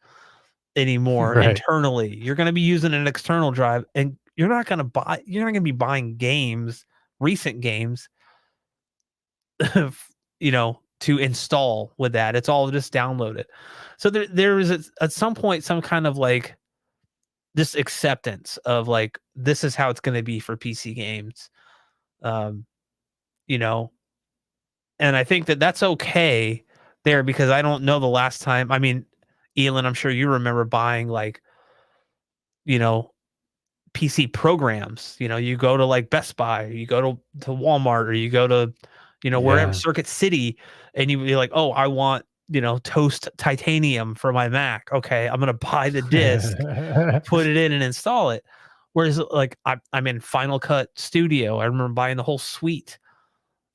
Speaker 1: anymore
Speaker 2: Right.
Speaker 1: internally. You're going to be using an external drive, and you're not going to be buying games, recent games, to install with that. It's all just downloaded. So there is at some point some kind of like this acceptance of like this is how it's going to be for PC games. Um, you know, and I think that that's okay there, because I don't know the last time. I mean, Elon, I'm sure you remember buying like, you know, PC programs. You go to like Best Buy, you go to Walmart, or you go to, wherever,
Speaker 2: Yeah.
Speaker 1: Circuit City, and you're like, oh, I want, Toast Titanium for my Mac. Okay, I'm gonna buy the disc, put it in, and install it. Whereas like I'm in Final Cut Studio. I remember buying the whole suite,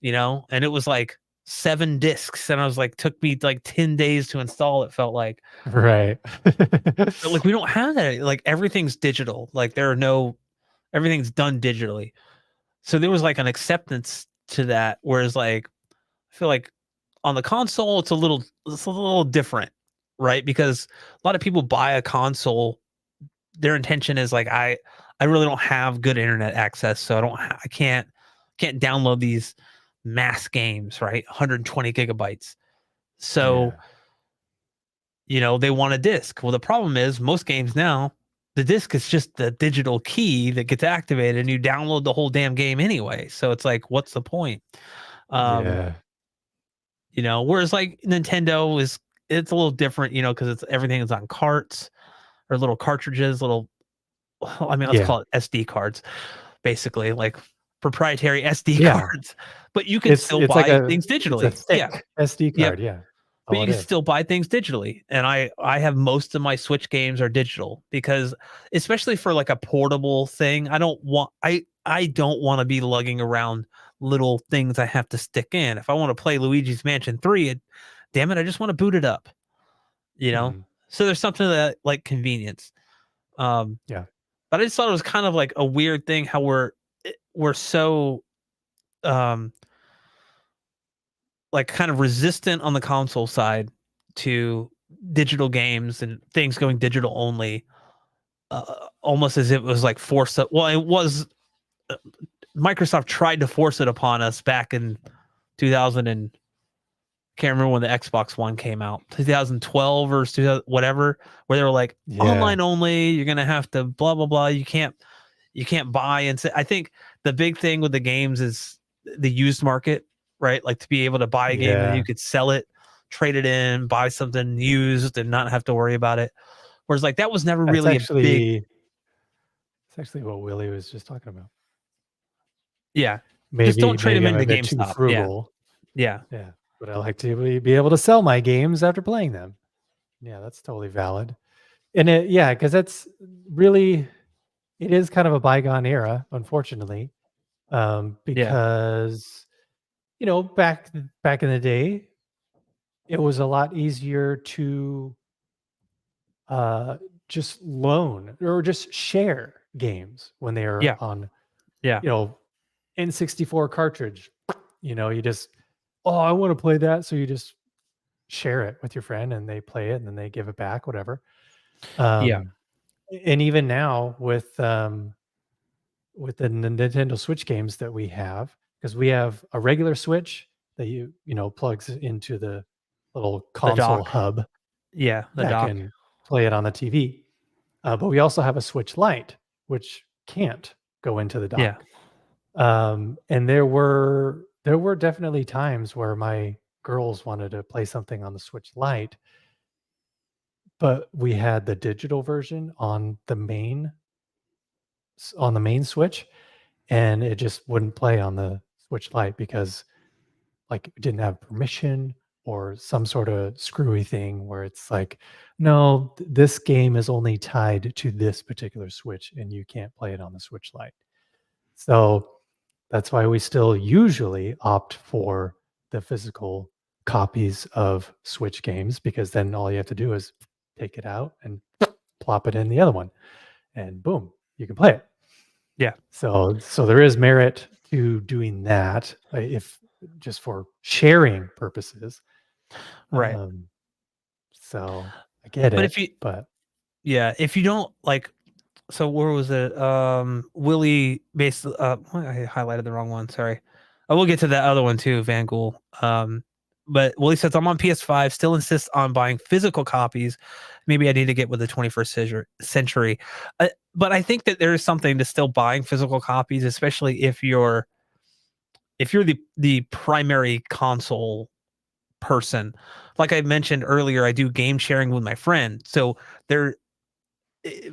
Speaker 1: and it was like 7 discs, and I was like, took me like 10 days to install. It felt like,
Speaker 2: Right.
Speaker 1: but like we don't have that. Like everything's digital. Like everything's done digitally. So there was like an acceptance to that. Whereas like I feel like on the console, it's a little different, right? Because a lot of people buy a console, their intention is like, I really don't have good internet access, so I can't download these mass games, right? 120 gigabytes. So,
Speaker 2: Yeah.
Speaker 1: they want a disc. Well, the problem is most games now, the disc is just the digital key that gets activated and you download the whole damn game anyway. So it's like, what's the point? Um,
Speaker 2: Yeah.
Speaker 1: whereas like Nintendo it's a little different, because it's everything is on carts or little cartridges, I mean, let's
Speaker 2: Yeah.
Speaker 1: call it SD cards, basically, like proprietary SD
Speaker 2: Yeah.
Speaker 1: cards. But you can
Speaker 2: It's
Speaker 1: still
Speaker 2: it's like
Speaker 1: buy
Speaker 2: a
Speaker 1: things
Speaker 2: it's a
Speaker 1: digitally. Yeah.
Speaker 2: thick SD
Speaker 1: Yep.
Speaker 2: card, yeah.
Speaker 1: But
Speaker 2: All
Speaker 1: you
Speaker 2: it
Speaker 1: can
Speaker 2: is.
Speaker 1: still buy things digitally, and I have most of my Switch games are digital because especially for, like, a portable thing, I don't wanna be lugging around little things I have to stick in. If I wanna play Luigi's Mansion 3, damn it, I just wanna boot it up, you know?
Speaker 2: Mhm.
Speaker 1: So there's something to that, like, convenience. Um,
Speaker 2: Yeah.
Speaker 1: but I just thought it was kind of like a weird thing how we're so, um like kind of resistant on the console side to digital games and things going digital only, almost as if it was like forced. Well, it was. uh, Microsoft tried to force it upon us back in 2000 and can't remember when the Xbox One came out, 2012 or 2000, whatever, where they were like
Speaker 2: Yeah.
Speaker 1: online only. You're gonna have to blah blah blah. You can't buy and say. I think the big thing with the games is the used market, right? Like to be able to buy a game and you
Speaker 2: Yeah.
Speaker 1: could sell it, trade it in, buy something used and not have to worry about it. Whereas like that was never
Speaker 2: That's
Speaker 1: really a big,
Speaker 2: actually it's actually what Willie was just talking about.
Speaker 1: yeah. Just don't
Speaker 2: Maybe
Speaker 1: trade
Speaker 2: maybe
Speaker 1: them
Speaker 2: I'm a
Speaker 1: into
Speaker 2: bit too
Speaker 1: GameStop. Yeah.
Speaker 2: frugal.
Speaker 1: Yeah.
Speaker 2: Yeah, but I like to be able to sell my games after playing them. Yeah, that's totally valid. And yeah, because that's really it is kind of a bygone era, unfortunately,
Speaker 1: Yeah.
Speaker 2: because back in the day, it was a lot easier to uh, just loan or just share games when they are
Speaker 1: Yeah.
Speaker 2: on,
Speaker 1: Yeah.
Speaker 2: you know, N64 cartridge. You just, oh, I want to play that, so you just share it with your friend and they play it and then they give it back, whatever.
Speaker 1: Yeah.
Speaker 2: Um, and even now with the Nintendo Switch games that we have, because we have a regular Switch that plugs into the little
Speaker 1: The
Speaker 2: console
Speaker 1: dock.
Speaker 2: hub
Speaker 1: Yeah. The
Speaker 2: that
Speaker 1: dock.
Speaker 2: can play it on the TV. But we also have a Switch Lite, which can't go into the
Speaker 1: Yeah.
Speaker 2: dock. And there were definitely times where my girls wanted to play something on the Switch Lite, but we had the digital version on the main Switch, and it just wouldn't play on the Switch Lite because, like, it didn't have permission or some sort of screwy thing where it's like, "No, this game is only tied to this particular Switch, and you can't play it on the Switch Lite." So, that's why we still usually opt for the physical copies of Switch games, because then all you have to do is take it out and plop it in the other one, and boom, you can play it.
Speaker 1: Yeah.
Speaker 2: So there is merit to doing that, if just for sharing purposes.
Speaker 1: Right.
Speaker 2: Um, so I get
Speaker 1: But if
Speaker 2: it,
Speaker 1: you,
Speaker 2: but
Speaker 1: yeah, if you don't like, so where was it? Willie basically, I highlighted the wrong one. Sorry. I will get to that other one too, Van Gool. But Willie says I'm on PS5, still insists on buying physical copies. Maybe I need to get with the 21st century. But I think that there is something to still buying physical copies, especially if you're the primary console person. Like I mentioned earlier, I do game sharing with my friend. So there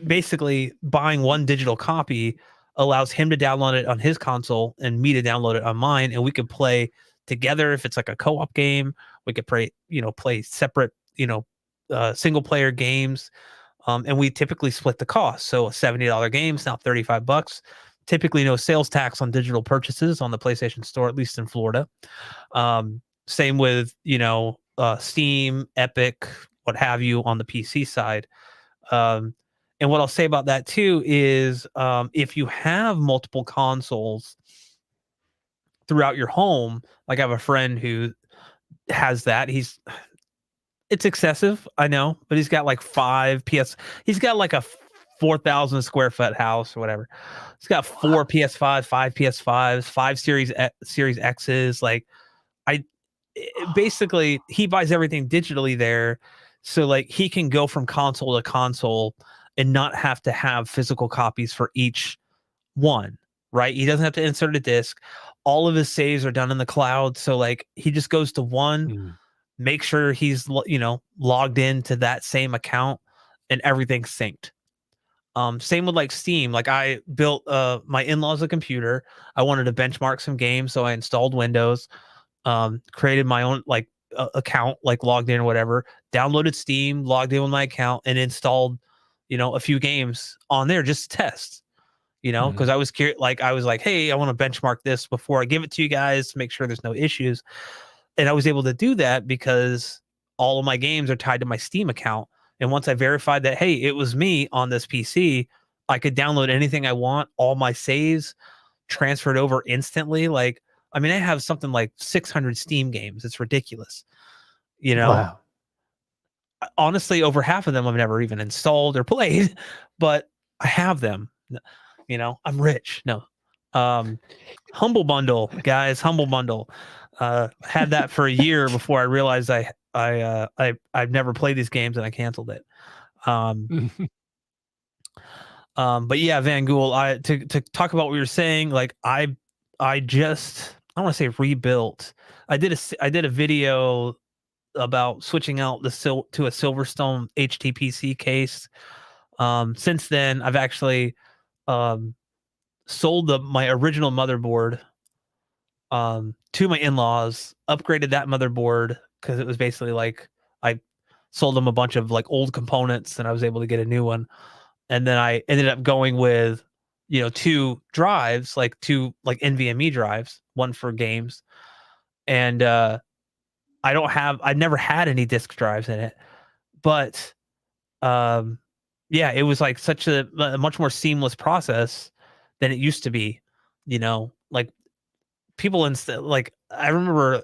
Speaker 1: basically buying one digital copy allows him to download it on his console and me to download it on mine, and we could play together. If it's like a co-op game, we could play separate, single player games. And we typically split the cost. So a $70 game is now $35. Typically no sales tax on digital purchases on the PlayStation Store, at least in Florida. Same with Steam, Epic, what have you on the PC side. um, and what I'll say about that too is, if you have multiple consoles throughout your home, like I have a friend who has that. It's excessive, I know, but he's got like he's got like a 4,000 square foot house or whatever. He's got four PS5, five PS5s, five Series X's. Like I, basically he buys everything digitally there, so like he can go from console to console and not have to have physical copies for each one, right? He doesn't have to insert a disc. All of his saves are done in the cloud, so like he just goes to one,
Speaker 2: Mm.
Speaker 1: make sure he's logged into that same account, and everything's synced. Same with like Steam. Like I built my in-laws a computer. I wanted to benchmark some games, so I installed Windows, created my own like account, like logged in or whatever, downloaded Steam, logged in with my account, and installed, a few games on there just to test. Because
Speaker 2: Mhm.
Speaker 1: I was curious, like I was like, hey, I want to benchmark this before I give it to you guys to make sure there's no issues. And I was able to do that because all of my games are tied to my Steam account. And once I verified that, hey, it was me on this PC, I could download anything I want, all my saves transferred over instantly. Like, I mean, I have something like 600 Steam games. It's ridiculous. You know,
Speaker 2: Wow.
Speaker 1: Honestly, over half of them I've never even installed or played, but I have them. I'm rich. No. Um, Humble Bundle, guys, Humble Bundle. Had that for a year before I realized I've never played these games and I canceled it. Um, but yeah, Van Gool, to talk about what you were saying, like I just I want to say rebuilt. I did a video about switching out to a Silverstone HTPC case. Since then, I've actually um, sold my original motherboard to my in-laws, upgraded that motherboard because it was basically like I sold them a bunch of like old components and I was able to get a new one. And then I ended up going with, two drives, like two like NVMe drives, one for games. And I never had any disk drives in it, but um yeah, it was like such a much more seamless process than it used to be, like people like I remember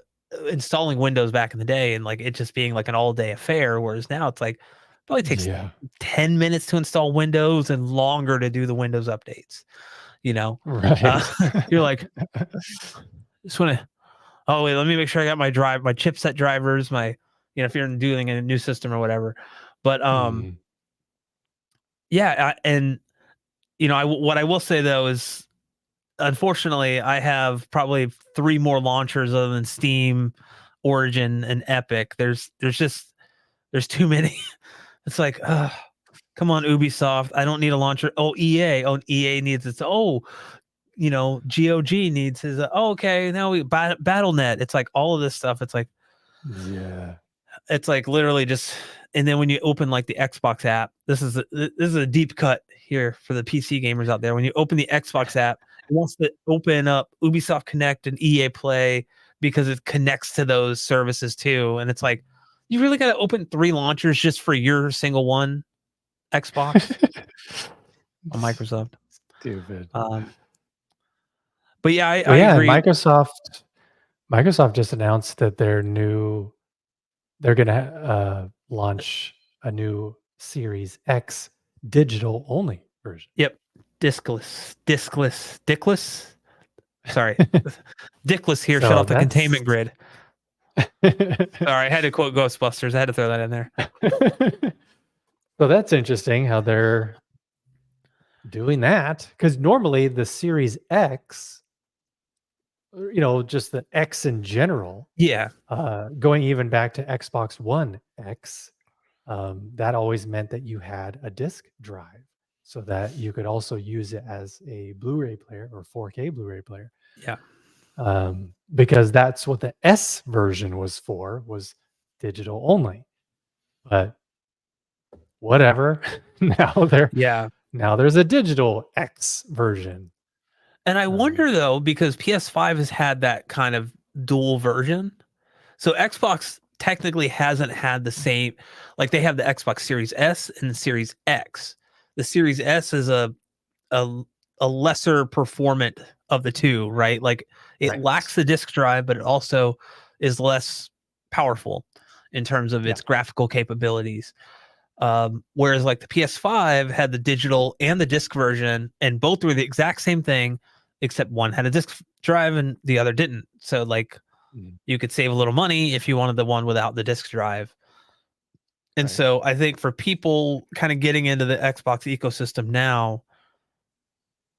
Speaker 1: installing Windows back in the day and like it just being like an all day affair, whereas now it's like probably takes
Speaker 2: Yeah.
Speaker 1: 10 minutes to install Windows and longer to do the Windows updates. You know, uh,
Speaker 2: Right.
Speaker 1: you're like, just want to, oh, wait, let me make sure I got my chipset drivers, if you're doing a new system or whatever. But,
Speaker 2: Mhm.
Speaker 1: yeah. And, what I will say though is, unfortunately, I have probably 3 more launchers other than Steam, Origin, and Epic. There's too many. It's like, come on, Ubisoft. I don't need a launcher. Oh, EA. Oh, EA needs its. Oh, GOG needs his. Oh, okay. Now BattleNet. It's like all of this stuff.
Speaker 2: Yeah.
Speaker 1: It's like literally just. And then when you open like the Xbox app, this is a deep cut here for the PC gamers out there. When you open the Xbox app, it wants to open up Ubisoft Connect and EA Play because it connects to those services too. And it's like, you really got to open 3 launchers just for your single one Xbox on Microsoft.
Speaker 2: Stupid.
Speaker 1: Um, but yeah,
Speaker 2: Well,
Speaker 1: I
Speaker 2: yeah, and
Speaker 1: agree.
Speaker 2: Microsoft just announced that they're gonna launch a new Series X digital only version.
Speaker 1: Yep. Dickless. Sorry. Dickless here shut
Speaker 2: So
Speaker 1: off the
Speaker 2: that's
Speaker 1: containment grid. Sorry, I had to quote Ghostbusters. I had to throw that in there.
Speaker 2: so that's interesting how they're doing that because normally the Series X, just the X in general,
Speaker 1: Yeah.
Speaker 2: going even back to Xbox One X, that always meant that you had a disk drive so that you could also use it as a Blu-ray player or 4K Blu-ray player.
Speaker 1: Yeah.
Speaker 2: Because that's what the S version was digital only. But whatever. now there
Speaker 1: Yeah.
Speaker 2: now there's a digital X version.
Speaker 1: And I
Speaker 2: Um,
Speaker 1: wonder though, because PS5 has had that kind of dual version. So Xbox technically hasn't had the same, like they have the Xbox Series S and the Series X. The Series S is a a lesser performant of the two, right? Like it
Speaker 2: right.
Speaker 1: lacks the disk drive, but it also is less powerful in terms of
Speaker 2: Yeah.
Speaker 1: its graphical capabilities. Whereas like the PS5 had the digital and the disc version, and both were the exact same thing, except one had a disk drive and the other didn't. So like
Speaker 2: Mm,
Speaker 1: You could save a little money if you wanted the one without the disc drive. And
Speaker 2: right.
Speaker 1: so I think for people kind of getting into the Xbox ecosystem now,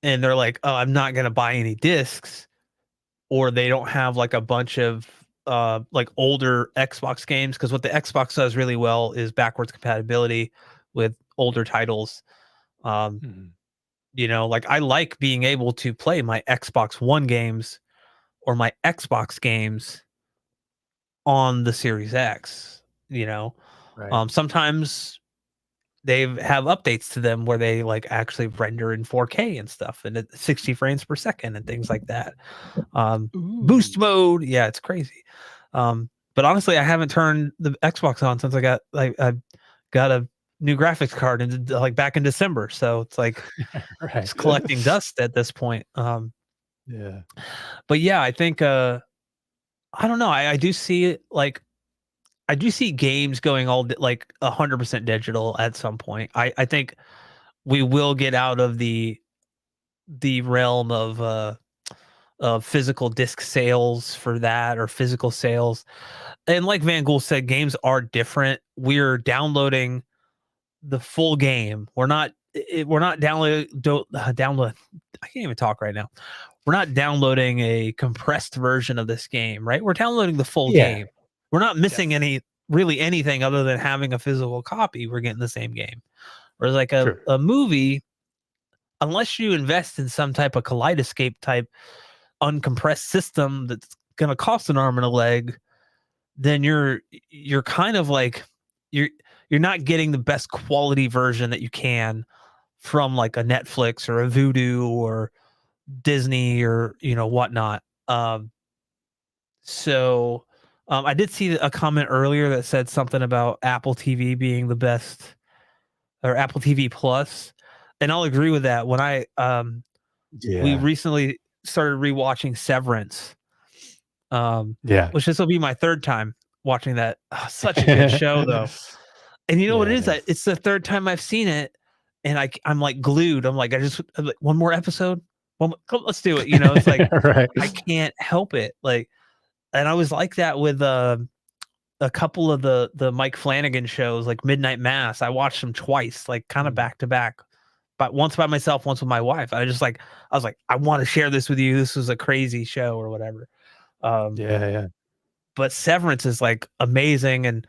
Speaker 1: and they're like, "Oh, I'm not gonna buy any discs," or they don't have like a bunch of like older Xbox games, because what the Xbox does really well is backwards compatibility with older titles. Um,
Speaker 2: Mhm.
Speaker 1: like I like being able to play my Xbox One games or my Xbox games on the Series X. You know,
Speaker 2: Right.
Speaker 1: sometimes they have updates to them where they like actually render in 4K and stuff and at 60 frames per second and things like that. Um, Boost
Speaker 2: Ooh.
Speaker 1: mode, yeah, it's crazy. But honestly, I haven't turned the Xbox on since I got a new graphics card in like back in December, so it's like
Speaker 2: Right.
Speaker 1: just collecting dust at this point.
Speaker 2: Yeah.
Speaker 1: But yeah, I think I don't know. I do see it like I do see games going like 100% digital at some point. I think we will get out of the realm of physical disc sales for that or physical sales. And like Van Gool said, games are different. We're downloading the full game. We're not download. I can't even talk right now. We're not downloading a compressed version of this game, right? We're downloading the full
Speaker 2: Yeah.
Speaker 1: game. We're not missing
Speaker 2: Yes.
Speaker 1: anything other than having a physical copy. We're getting the same game. Whereas like
Speaker 2: True.
Speaker 1: a movie, unless you invest in some type of kaleidoscope type uncompressed system that's going to cost an arm and a leg, then you're kind of like you're you're not getting the best quality version that you can from like a Netflix or a Vudu or Disney or whatnot. So I did see a comment earlier that said something about Apple TV being the best or Apple TV Plus, and I'll agree with that. When I we
Speaker 2: Yeah.
Speaker 1: recently started rewatching Severance, um,
Speaker 2: Yeah.
Speaker 1: which this will be my third time watching that. Such a good show, though. And you know what
Speaker 2: Yeah,
Speaker 1: it
Speaker 2: it
Speaker 1: is?
Speaker 2: is.
Speaker 1: It's the third time I've seen it, and I'm like glued. I'm like, one more episode. Let's do it. It's like
Speaker 2: Right.
Speaker 1: I can't help it. Like, and I was like that with a couple of the Mike Flanagan shows, like Midnight Mass. I watched them twice, like kind of
Speaker 2: Mm.
Speaker 1: back to back, but once by myself, once with my wife. I was like, I want to share this with you. This was a crazy show or whatever. Um,
Speaker 2: Yeah, yeah.
Speaker 1: but Severance is like amazing, and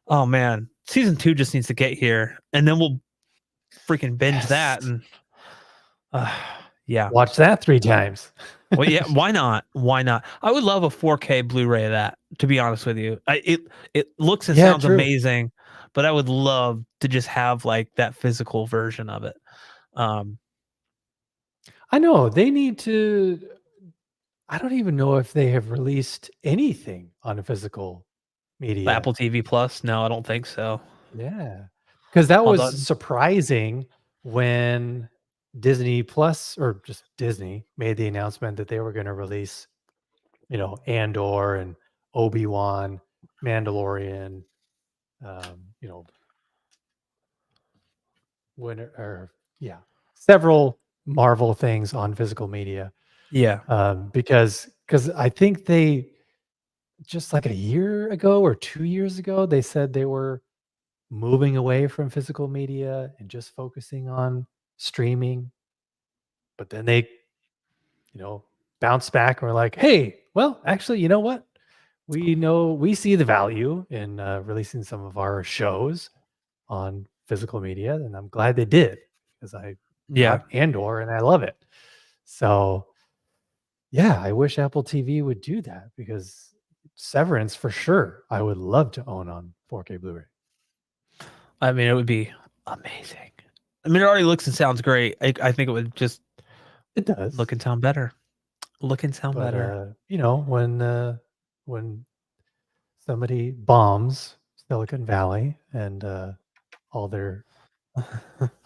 Speaker 1: oh man, season 2 just needs to get here, and then we'll freaking binge
Speaker 2: Yes.
Speaker 1: that. And uh, yeah,
Speaker 2: Watch that 3 times.
Speaker 1: well, yeah, why not? Why not? I would love a 4K Blu-ray of that. To be honest with you, it looks and
Speaker 2: Yeah,
Speaker 1: sounds
Speaker 2: true.
Speaker 1: amazing, but I would love to just have like that physical version of it. Um,
Speaker 2: I know, they need to I don't even know if they have released anything on a physical media.
Speaker 1: Apple TV Plus? No, I don't think so.
Speaker 2: Yeah, because that was
Speaker 1: Although,
Speaker 2: surprising when Disney Plus or just Disney made the announcement that they were gonna release, Andor and Obi-Wan, Mandalorian, you know, when or yeah, several Marvel things on physical media,
Speaker 1: yeah,
Speaker 2: because I think they just like a year ago or 2 years ago, they said they were moving away from physical media and just focusing on streaming, but then they, you know, bounced back and were like, "Hey, well, actually, you know what? We see the value in, releasing some of our shows on physical media," and I'm glad they did because I
Speaker 1: yeah.
Speaker 2: got Andor and I love it. So, yeah, I wish Apple TV would do that because Severance for sure, I would love to own on 4K Blu-ray.
Speaker 1: I mean, it would be amazing. I mean, it already looks and sounds great. I think it would just
Speaker 2: It does,
Speaker 1: look and sound better. Look and sound
Speaker 2: but,
Speaker 1: better.
Speaker 2: when somebody bombs Silicon Valley and, all their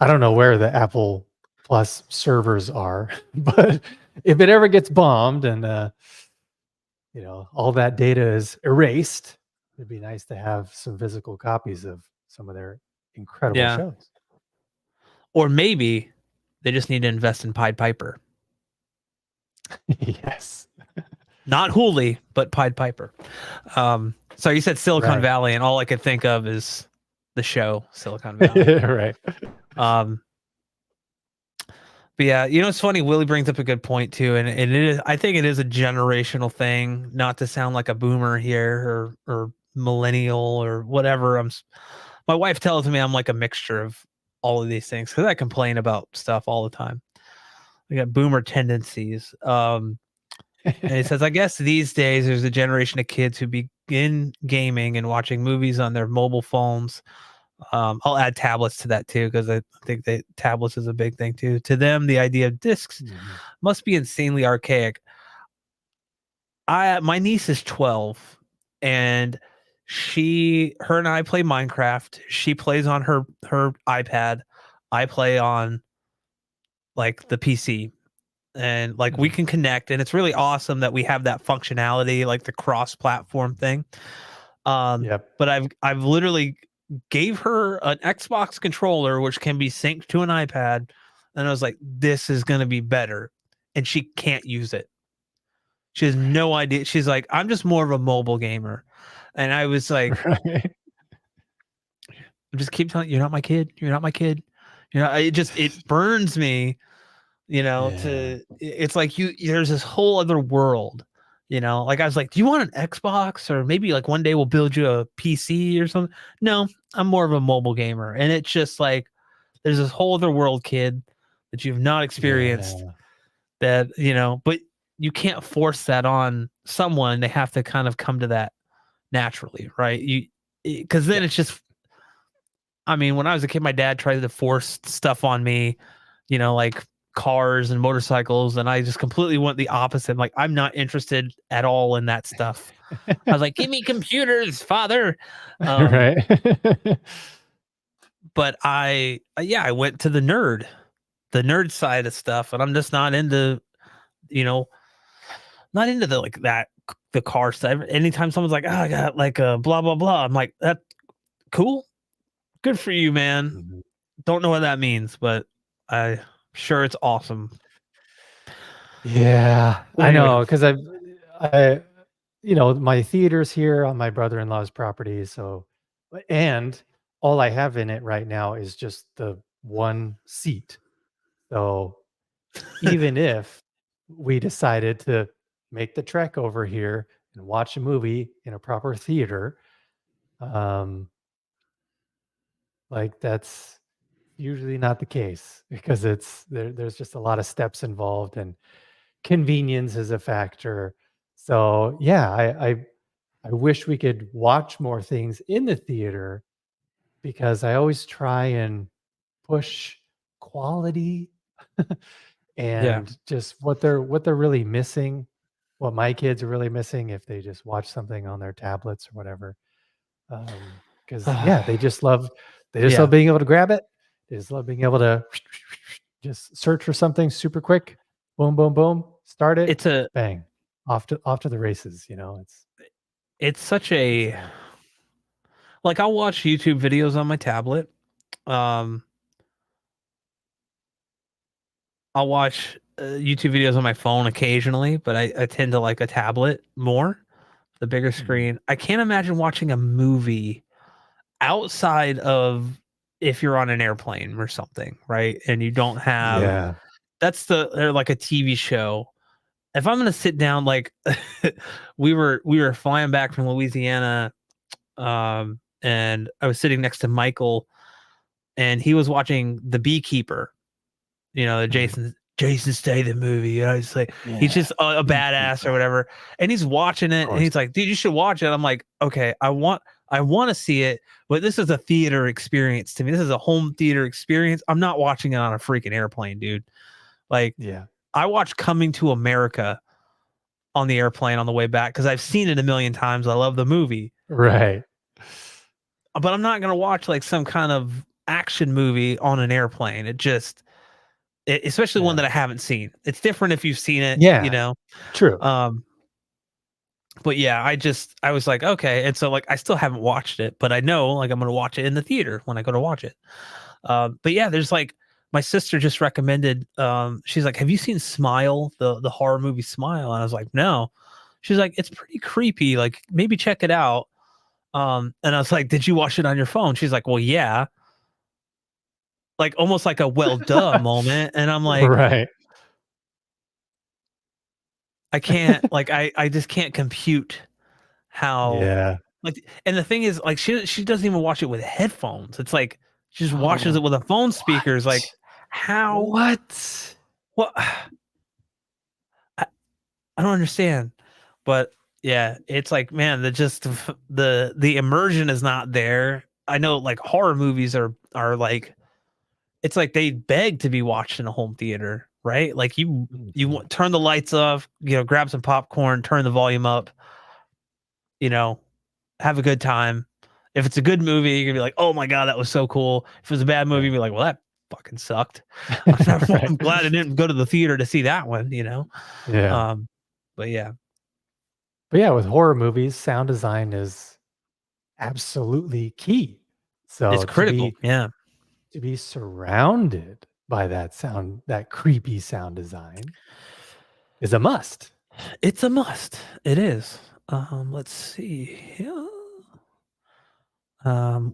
Speaker 2: I don't know where the Apple Plus servers are, but if it ever gets bombed and, all that data is erased, it'd be nice to have some physical copies of some of their incredible
Speaker 1: Yeah.
Speaker 2: shows.
Speaker 1: Or maybe they just need to invest in Pied Piper.
Speaker 2: Yes.
Speaker 1: Not Hooli, but Pied Piper. So you said Silicon
Speaker 2: Right.
Speaker 1: Valley, and all I could think of is the show Silicon Valley.
Speaker 2: Right.
Speaker 1: Um, but yeah, it's funny. Willie brings up a good point too, and it is. I think it is a generational thing. Not to sound like a boomer here or millennial or whatever. My wife tells me I'm like a mixture of all of these things because I complain about stuff all the time. I got boomer tendencies. And he says, I guess these days there's a generation of kids who begin gaming and watching movies on their mobile phones. I'll add tablets to that too, because I think that tablets is a big thing too. To them, the idea of discs
Speaker 2: Mhm.
Speaker 1: must be insanely archaic. My niece is 12 and her and I play Minecraft. She plays on her iPad. I play on like the PC, and like we
Speaker 2: Mhm.
Speaker 1: can connect, and it's really awesome that we have that functionality, like the cross platform thing.
Speaker 2: Yep.
Speaker 1: But I've literally gave her an Xbox controller which can be synced to an iPad, and I was like, this is going to be better, and she can't use it. She has no idea. She's like, I'm just more of a mobile gamer. And I was like,
Speaker 2: Right.
Speaker 1: I just keep telling you, you're not my kid. You're not my kid. It burns me,
Speaker 2: Yeah.
Speaker 1: it's like there's this whole other world, like I was like, do you want an Xbox, or maybe like one day we'll build you a PC or something? No, I'm more of a mobile gamer. And it's just like, there's this whole other world, kid, that you've not experienced,
Speaker 2: Yeah.
Speaker 1: that, but you can't force that on someone. They have to kind of come to that naturally, right? Because then
Speaker 2: Yeah.
Speaker 1: it's just, I mean, when I was a kid, my dad tried to force stuff on me, like cars and motorcycles, and I just completely went the opposite. Like, I'm not interested at all in that stuff. I was like, "Give me computers, father." Um,
Speaker 2: Right.
Speaker 1: but yeah, I went to the nerd side of stuff, and I'm just not into, you know, not into the like that the car stuff. Anytime someone's like, "Oh, I got like a blah blah blah," I'm like, "That cool, good for you, man."
Speaker 2: Mhm.
Speaker 1: Don't know what that means, but I'm sure it's awesome.
Speaker 2: Yeah,
Speaker 1: But
Speaker 2: I
Speaker 1: anyway,
Speaker 2: know, 'cause I my theater's here on my brother-in-law's property, so and all I have in it right now is just the one seat. So, even if we decided to make the trek over here and watch a movie in a proper theater, um, like, that's usually not the case because there's just a lot of steps involved and convenience is a factor. So, yeah, I wish we could watch more things in the theater because I always try and push quality
Speaker 1: yeah.
Speaker 2: and just what they're really missing, what my kids are really missing if they just watch something on their tablets or whatever. Because yeah, they just love
Speaker 1: Yeah.
Speaker 2: being able to grab it. They just love being able to just search for something super quick. Boom, boom, boom. Start it.
Speaker 1: It's a
Speaker 2: Bang. Off to the races.
Speaker 1: it's such
Speaker 2: It's
Speaker 1: a like, I'll watch YouTube videos on my tablet. Um, I'll watch YouTube videos on my phone occasionally, but I tend to like a tablet more, the bigger
Speaker 2: Mhm.
Speaker 1: screen. I can't imagine watching a movie outside of if you're on an airplane or something, right? And you don't have
Speaker 2: Yeah.
Speaker 1: or like a TV show. If I'm gonna sit down, like we were flying back from Louisiana, and I was sitting next to Michael, and he was watching The Beekeeper, the
Speaker 2: Mhm.
Speaker 1: Jason Statham movie. It's like he's
Speaker 2: Yeah.
Speaker 1: just a badass or
Speaker 2: Beekeeper.
Speaker 1: whatever, and he's watching
Speaker 2: Of
Speaker 1: it, and
Speaker 2: course.
Speaker 1: he's like, "Dude, you should watch it." I'm like, "Okay, I want to see it, but this is a theater experience to me. This is a home theater experience. I'm not watching it on a freaking airplane, dude." Like,
Speaker 2: Yeah.
Speaker 1: I watched Coming to America on the airplane on the way back because I've seen it a million times. I love the movie,
Speaker 2: Right.
Speaker 1: but I'm not gonna watch like some kind of action movie on an airplane. Especially one
Speaker 2: Yeah.
Speaker 1: that I haven't seen. It's different if you've seen it,
Speaker 2: Yeah. True.
Speaker 1: Um, but yeah, I was like, okay, and so like I still haven't watched it, but I know like I'm gonna watch it in the theater when I go to watch it. But yeah, there's like my sister just recommended. She's like, "Have you seen Smile, the horror movie Smile?" And I was like, "No." She's like, "It's pretty creepy, like, maybe check it out." And I was like, "Did you watch it on your phone?" She's like, "Well, yeah." Like, almost like a well, duh moment, and I'm like,
Speaker 2: Right.
Speaker 1: I can't, like, I just can't compute how,
Speaker 2: Yeah.
Speaker 1: like, and the thing is, like, she doesn't even watch it with headphones. It's like, she just watches it
Speaker 2: Oh,
Speaker 1: with a phone speakers, like,
Speaker 2: what?
Speaker 1: how
Speaker 2: What?
Speaker 1: what I I don't understand. But, yeah, it's like, man, the immersion is not there. I know, like, horror movies are like, it's like they beg to be watched in a home theater, right? Like, you
Speaker 2: Mhm.
Speaker 1: turn the lights off, grab some popcorn, turn the volume up, you know, have a good time. If it's a good movie, you're gonna be like, "Oh my god, that was so cool." If it was a bad movie,
Speaker 2: Yeah.
Speaker 1: you'll be like, "Well, that fucking sucked."
Speaker 2: Right.
Speaker 1: I'm glad I didn't go to the theater to see that one, you know?
Speaker 2: Yeah.
Speaker 1: Um, but yeah,
Speaker 2: But yeah, with horror movies, sound design is absolutely key.
Speaker 1: it's
Speaker 2: So
Speaker 1: critical. Yeah,
Speaker 2: to be surrounded by that creepy sound design is a must.
Speaker 1: it's a must. It is. Let's see. Yeah.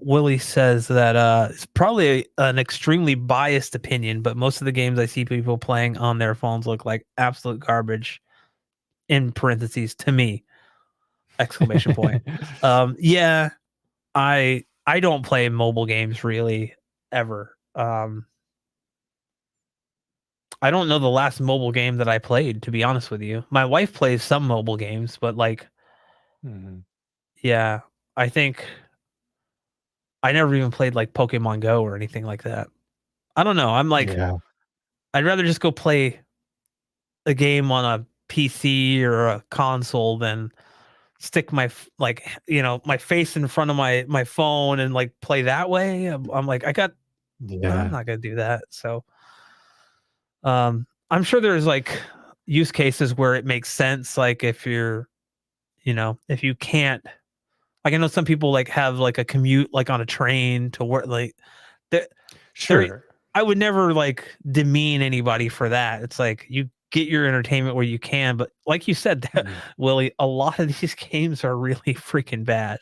Speaker 1: Willie says that it's probably an extremely biased opinion, but most of the games I see people playing on their phones look like absolute garbage. In parentheses, to me! Exclamation point. Yeah, I don't play mobile games really ever. I don't know the last mobile game that I played, to be honest with you. My wife plays some mobile games, but like,
Speaker 2: Mhm.
Speaker 1: yeah, I think I never even played like Pokemon Go or anything like that. I don't know. I'm like,
Speaker 2: Yeah,
Speaker 1: I'd rather just go play a game on a PC or a console than stick like, my face in front of my phone and like play that way. I'm like, I'm
Speaker 2: yeah,
Speaker 1: not gonna do that. So, I'm sure there's like use cases where it makes sense. Like if if you can't, like, I know some people like have like a commute like on a train to work, like there there
Speaker 2: sure.
Speaker 1: I would never like demean anybody for that. It's like you get your entertainment where you can, but like you said,
Speaker 2: Mhm.
Speaker 1: Willie, a lot of these games are really freaking bad.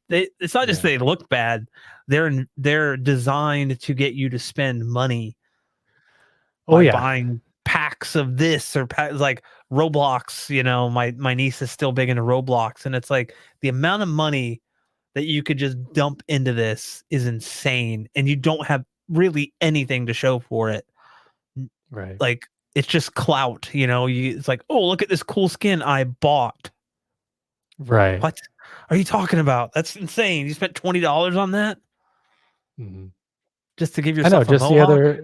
Speaker 1: It's not just
Speaker 2: Yeah.
Speaker 1: they look bad, they're designed to get you to spend money
Speaker 2: Oh,
Speaker 1: by
Speaker 2: yeah.
Speaker 1: buying packs of this or like Roblox. My niece is still big into Roblox, and it's like the amount of money that you could just dump into this is insane, and you don't have really anything to show for it.
Speaker 2: Right,
Speaker 1: Like, it's just clout. It's like, oh, look at this cool skin I bought.
Speaker 2: right.
Speaker 1: What are you talking about? That's insane. You spent $20 on that
Speaker 2: Mhm.
Speaker 1: just to give
Speaker 2: I know
Speaker 1: yourself a mohawk?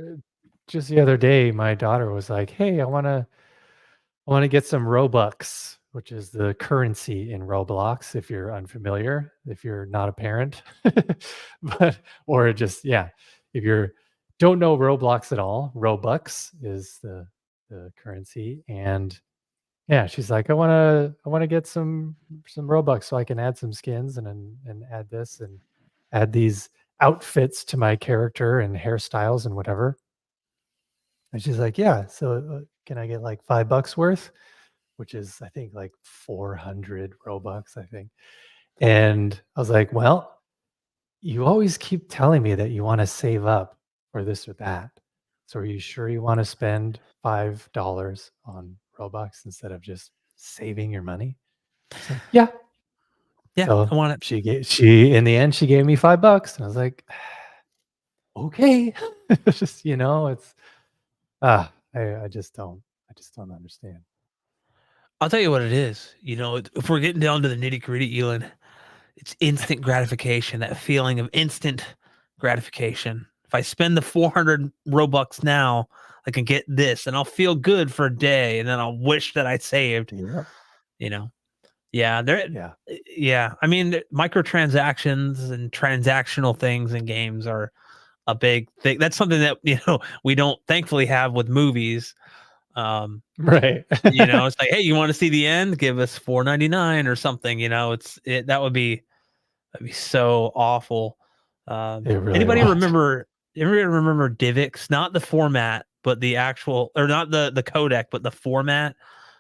Speaker 2: just the other day, my daughter was like, "Hey, I wanna get some Robux," which is the currency in Roblox, if you're unfamiliar, if you're not a parent. But or just yeah, if you're don't know Roblox at all, Robux is the currency, and yeah, she's like, "I wanna get some Robux so I can add some skins and add this and add these outfits to my character and hairstyles and whatever." And she's like, "Yeah, so, can I get, like, $5 worth?" Which is, I think, like, 400 Robux, I think. And I was like, "Well, you always keep telling me that you wanna save up for this or that. So are you sure you wanna spend $5 on Robux instead of just saving your money?" She's like, "Yeah."
Speaker 1: Yeah, I
Speaker 2: So
Speaker 1: want it.
Speaker 2: she in the end, she gave me $5, and I was like, "Okay." It's just, it's I just don't understand.
Speaker 1: I'll tell you what it is. If we're getting down to the nitty gritty, Elon, it's instant gratification, that feeling of instant gratification. If I spend the 400 Robux now, I can get this and I'll feel good for a day and then I'll wish that I saved,
Speaker 2: Yep.
Speaker 1: you know. Yeah, there
Speaker 2: Yeah.
Speaker 1: yeah, I mean, microtransactions and transactional things in games are a big thing. That's something that, we don't thankfully have with movies. Um,
Speaker 2: Right.
Speaker 1: it's like, "Hey, you wanna see the end? Give us 4.99 or something," that'd be so awful.
Speaker 2: It really
Speaker 1: Anybody
Speaker 2: would.
Speaker 1: remember DivX? Not the format, but the actual, or not the codec, but the format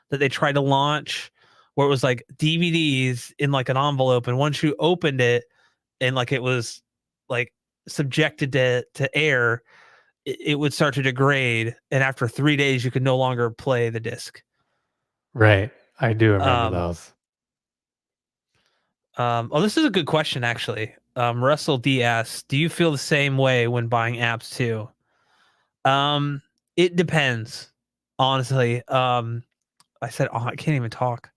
Speaker 1: that they tried to launch where it was like DVDs in like an envelope, and once you opened it and like it was like subjected to air, it would start to degrade, and after 3 days you could no longer play the disc.
Speaker 2: Right. I do remember
Speaker 1: Um,
Speaker 2: those.
Speaker 1: oh, this is a good question actually. Russell D asks, "Do you feel the same way when buying apps too?" Um, it depends, honestly. I said, oh, I can't even talk.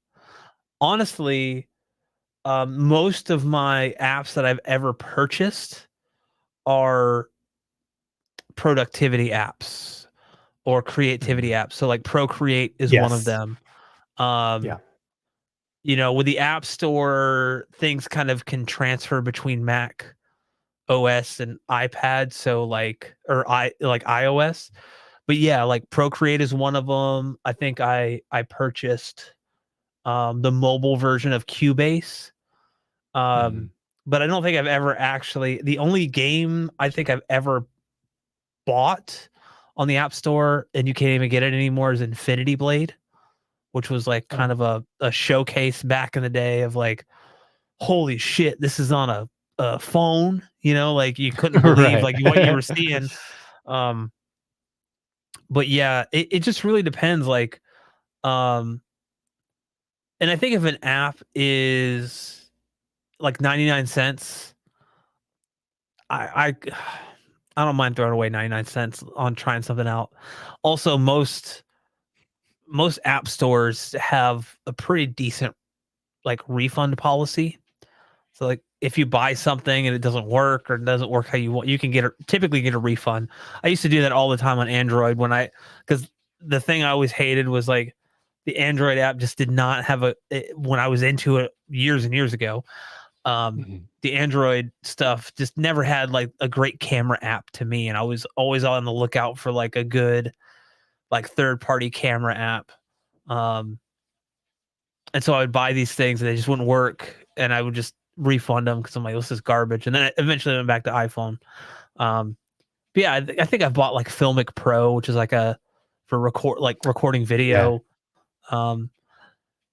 Speaker 1: Honestly, most of my apps that I've ever purchased are productivity apps or creativity
Speaker 2: Mhm.
Speaker 1: apps. So like Procreate is one of
Speaker 2: Yes.
Speaker 1: them. Um,
Speaker 2: Yeah.
Speaker 1: with the App Store, things kind of can transfer between Mac OS and iPad. So like iOS. But yeah, like Procreate is one of them. I think I purchased the mobile version of Cubase. Um,
Speaker 2: Mhm.
Speaker 1: but I don't think I've ever actually the only game I think I've ever bought on the App Store, and you can't even get it anymore, is Infinity Blade, which was like kind
Speaker 2: Oh.
Speaker 1: of a showcase back in the day of like, holy shit, this is on a phone, like you couldn't believe
Speaker 2: Right.
Speaker 1: like what you were seeing. Um, but yeah, it just really depends. Like, um, and I think if an app is like 99 cents, I I don't mind throwing away 99 cents on trying something out. Also, most app stores have a pretty decent like refund policy. So like if you buy something and it doesn't work or doesn't work how you want, you can typically get a refund. I used to do that all the time on Android because the thing I always hated was like the Android app just did not have when I was into it years and years ago. Um,
Speaker 2: Mhm.
Speaker 1: the Android stuff just never had like a great camera app to me, and I was always on the lookout for like a good like third party camera app. Um, and so I would buy these things and they just wouldn't work, and I would just refund them because I'm like, this is garbage. And then I eventually went back to iPhone. Um, but yeah, I think I've bought like Filmic Pro, which is like a for recording
Speaker 2: Yeah.
Speaker 1: video. Um,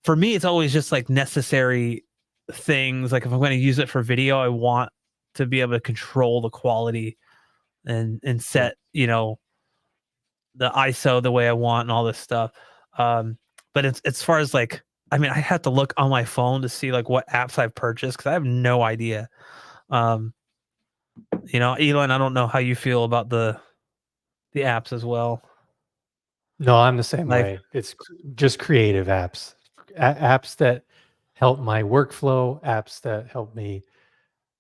Speaker 1: for me, it's always just like necessary things. Like if I'm going to use it for video, I want to be able to control the quality and
Speaker 2: Yep.
Speaker 1: set the ISO the way I want and all this stuff. Um, but it's as far as like, I mean, I have to look on my phone to see like what apps I've purchased because I have no idea. Um, Elon, I don't know how you feel about the apps as well.
Speaker 2: No, I'm the same
Speaker 1: Like,
Speaker 2: way. It's just creative apps. Apps that help my workflow, apps that help me,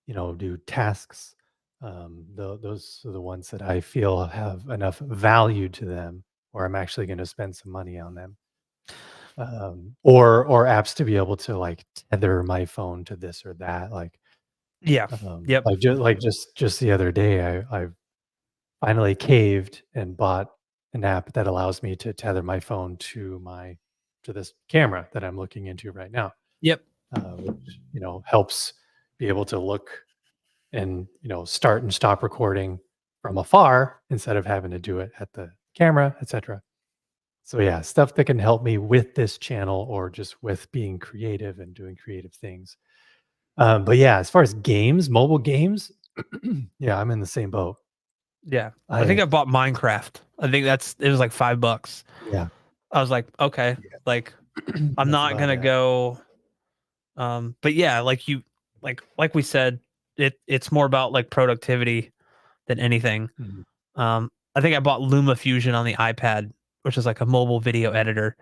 Speaker 2: do tasks. Those are the ones that I feel have enough value to them, or I'm actually going to spend some money on them. Or apps to be able to like tether my phone to this or that. Like,
Speaker 1: yeah, yep,
Speaker 2: just the other day, I finally caved and bought an app that allows me to tether my phone to this camera that I'm looking into right now,
Speaker 1: yep,
Speaker 2: which helps be able to look and start and stop recording from afar instead of having to do it at the camera, etc. So yeah, stuff that can help me with this channel or just with being creative and doing creative things. But yeah, as far as games, mobile games, yeah, I'm in the same boat.
Speaker 1: yeah. I think
Speaker 2: I
Speaker 1: I bought Minecraft. I think it was like $5.
Speaker 2: Yeah,
Speaker 1: I was like, okay,
Speaker 2: yeah,
Speaker 1: like I'm
Speaker 2: that's
Speaker 1: not
Speaker 2: about
Speaker 1: gonna
Speaker 2: it.
Speaker 1: go. But yeah, like we said, it's more about like productivity than anything.
Speaker 2: Mhm.
Speaker 1: I think I bought Luma Fusion on the iPad, which is like a mobile video editor.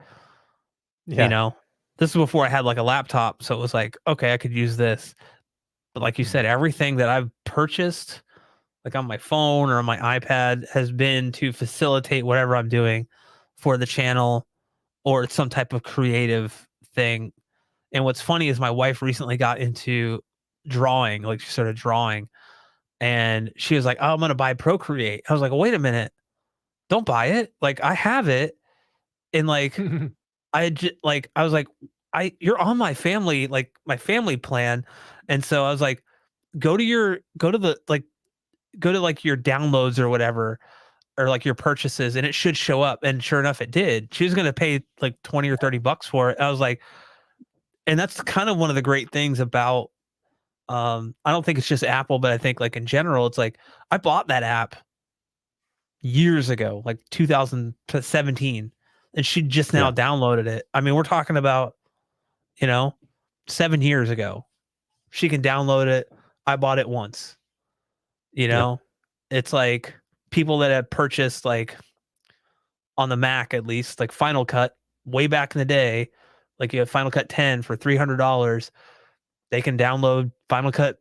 Speaker 1: You
Speaker 2: Yeah.
Speaker 1: know, this is before I had like a laptop, so it was like, okay, I could use this. But like you said,
Speaker 2: Mhm.
Speaker 1: everything that I've purchased, like on my phone or on my iPad, has been to facilitate whatever I'm doing for the channel or it's some type of creative thing. And what's funny is my wife recently got into drawing, like she started drawing, and she was like, "Oh, I'm gonna buy Procreate." I was like, "Wait a minute, don't buy it. Like I have it, and like I was like, you're on my family plan." And so I was like, go to like your downloads or whatever, or like your purchases, and it should show up. And sure enough, it did. She was gonna pay like 20 or $30 for it. I was like, And that's kind of one of the great things about, I don't think it's just Apple, but I think like in general, it's like I bought that app years ago, like 2017, and she just now
Speaker 2: Yeah.
Speaker 1: downloaded it. I mean, we're talking about, you know, 7 years ago. She can download it. I bought it once, you
Speaker 2: Yep.
Speaker 1: know? It's like people that have purchased like on the Mac at least, like Final Cut way back in the day, like you have Final Cut 10 for $300, they can download Final Cut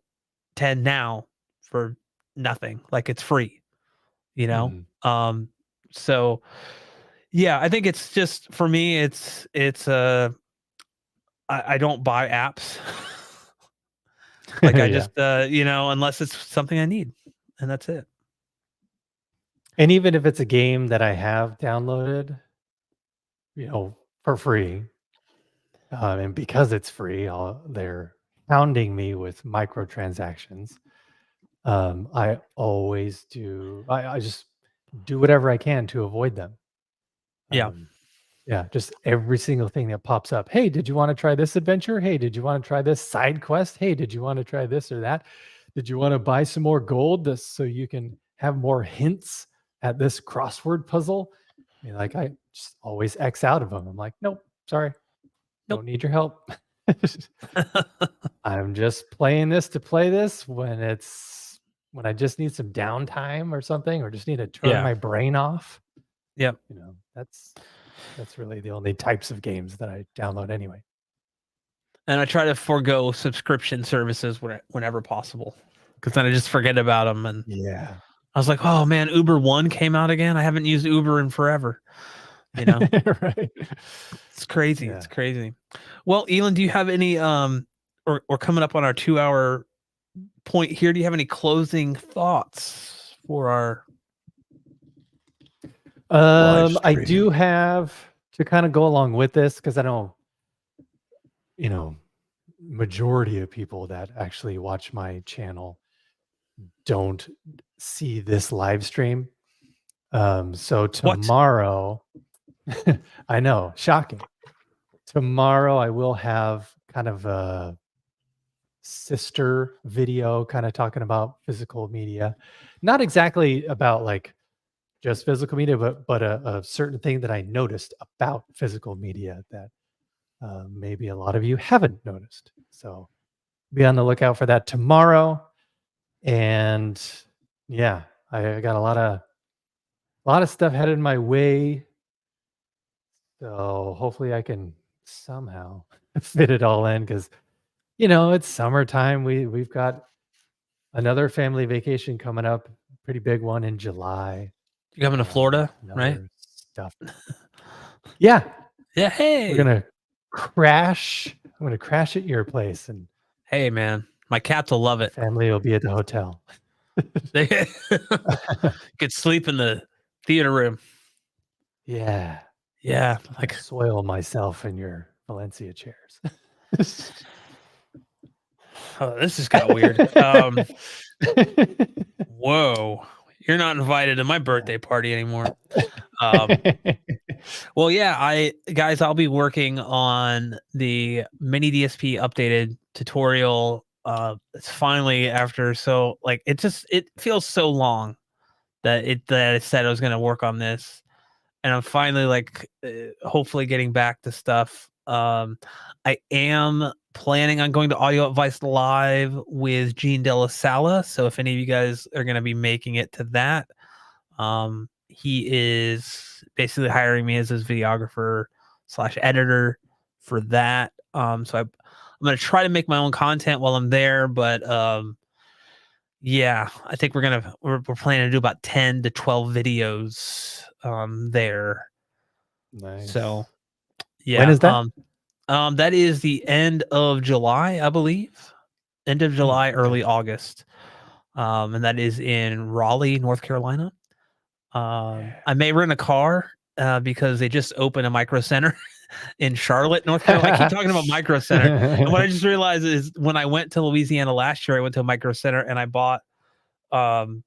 Speaker 1: 10 now for nothing. Like it's free, you know?
Speaker 2: Mhm.
Speaker 1: So yeah, I think it's just for me, I don't buy apps. Like I
Speaker 2: Yeah.
Speaker 1: just unless it's something I need, and that's it.
Speaker 2: And even if it's a game that I have downloaded, for free, and because it's free, they're pounding me with microtransactions. I always do. I just do whatever I can to avoid them.
Speaker 1: Yeah.
Speaker 2: Um, yeah, just every single thing that pops up. Hey, did you want to try this adventure? Hey, did you want to try this side quest? Hey, did you want to try this or that? Did you want to buy some more gold so you can have more hints at this crossword puzzle? Like I just always X out of them. I'm like, nope, sorry,
Speaker 1: Nope.
Speaker 2: don't need your help. I'm just playing this to play this when I just need some downtime or something, or just need to turn
Speaker 1: Yeah.
Speaker 2: my brain off.
Speaker 1: Yep.
Speaker 2: That's really the only types of games that I download anyway.
Speaker 1: And I try to forego subscription services whenever possible, because then I just forget about them. And
Speaker 2: Yeah.
Speaker 1: I was like, oh man, Uber One came out again. I haven't used Uber in forever. You know,
Speaker 2: Right.
Speaker 1: it's crazy.
Speaker 2: Yeah.
Speaker 1: It's crazy. Well, Elon, do you have any or coming up on our 2 hour point here? Do you have any closing thoughts for our live
Speaker 2: I
Speaker 1: stream?
Speaker 2: do have to kind of go along with this because I know, you know, majority of people that actually watch my channel don't see this live stream. So
Speaker 1: What?
Speaker 2: tomorrow, I know, shocking. Tomorrow I will have kind of a sister video kind of talking about physical media. Not exactly about like just physical media, but a certain thing that I noticed about physical media that maybe a lot of you haven't noticed. So be on the lookout for that tomorrow. And yeah, I got a lot of stuff headed my way. So hopefully I can somehow fit it all in because it's summertime. We've got another family vacation coming up, pretty big one in July.
Speaker 1: You coming to Florida,
Speaker 2: And
Speaker 1: right?
Speaker 2: other stuff. Yeah,
Speaker 1: Yeah.
Speaker 2: we're
Speaker 1: Hey.
Speaker 2: gonna crash. I'm gonna crash at your place, and
Speaker 1: Hey, man. My cats will love
Speaker 2: the
Speaker 1: it.
Speaker 2: family will be at the hotel.
Speaker 1: They could sleep in the theater room.
Speaker 2: Yeah,
Speaker 1: Yeah.
Speaker 2: I'll
Speaker 1: Like,
Speaker 2: soil myself in your Valencia chairs.
Speaker 1: oh, this just got weird. Whoa. You're not invited to my birthday party anymore. Um, well, yeah, I'll be working on the mini DSP updated tutorial. It's finally after it feels so long that I said I was gonna work on this, and I'm finally hopefully getting back to stuff. I am planning on going to Audio Advice Live with Gene Della Sala. So if any of you guys are going to be making it to that, he is basically hiring me as his videographer slash editor for that. So I'm going to try to make my own content while I'm there, but yeah, I think we're planning to do about 10 to 12 videos there.
Speaker 2: Nice.
Speaker 1: So
Speaker 2: When
Speaker 1: yeah,
Speaker 2: is that?
Speaker 1: that is the end of July, I believe. End of July,
Speaker 2: Okay.
Speaker 1: early August. And that is in Raleigh, North Carolina.
Speaker 2: Yeah.
Speaker 1: I may rent a car because they just opened a micro center in Charlotte, North Carolina. I keep talking about micro center, and what I just realized is when I went to Louisiana last year, I went to a micro center and I bought some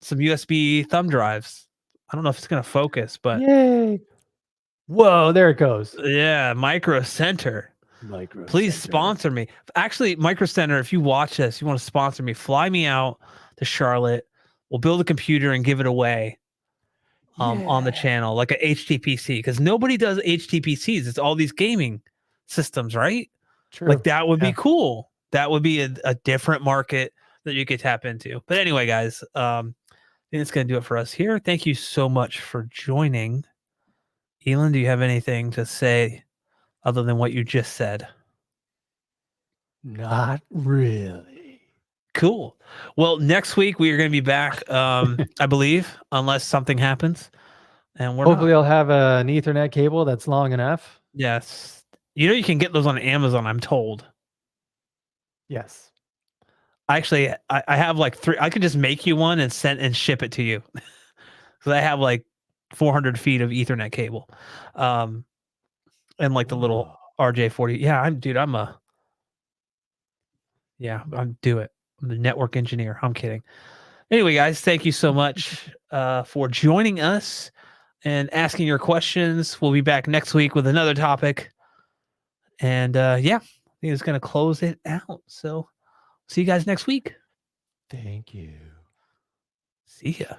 Speaker 1: USB thumb drives. I don't know if it's going to focus, but
Speaker 2: Yay! Whoa, there it goes.
Speaker 1: yeah, micro center.
Speaker 2: Micro
Speaker 1: Please
Speaker 2: Center.
Speaker 1: sponsor me. Actually, Micro Center, if you watch this, you want to sponsor me, fly me out to Charlotte. We'll build a computer and give it away on the
Speaker 2: Yeah.
Speaker 1: channel, like a HTPC, because nobody does HTPCs. It's all these gaming systems, right? Like
Speaker 2: True.
Speaker 1: that would be
Speaker 2: Yeah.
Speaker 1: cool. That would be a different market that you could tap into. But anyway, guys, I think it's going to do it for us here. Thank you so much for joining. Elon, do you have anything to say other than what you just said?
Speaker 2: Not really.
Speaker 1: Cool. Well, next week we are going to be back, I believe, unless something happens, and we're
Speaker 2: Hopefully,
Speaker 1: not.
Speaker 2: I'll have an Ethernet cable that's long enough.
Speaker 1: Yes, you know you can get those on Amazon. I'm told.
Speaker 2: Yes.
Speaker 1: Actually, I have like 3. I could just make you one and send and ship it to you. So I have like 400 feet of Ethernet cable, um, and like the little
Speaker 2: Whoa.
Speaker 1: RJ40. Yeah, I'm do it. I'm the network engineer. I'm kidding. Anyway, guys, thank you so much for joining us and asking your questions. We'll be back next week with another topic. And yeah, I think it's going to close it out. So see you guys next week.
Speaker 2: Thank you.
Speaker 1: See ya.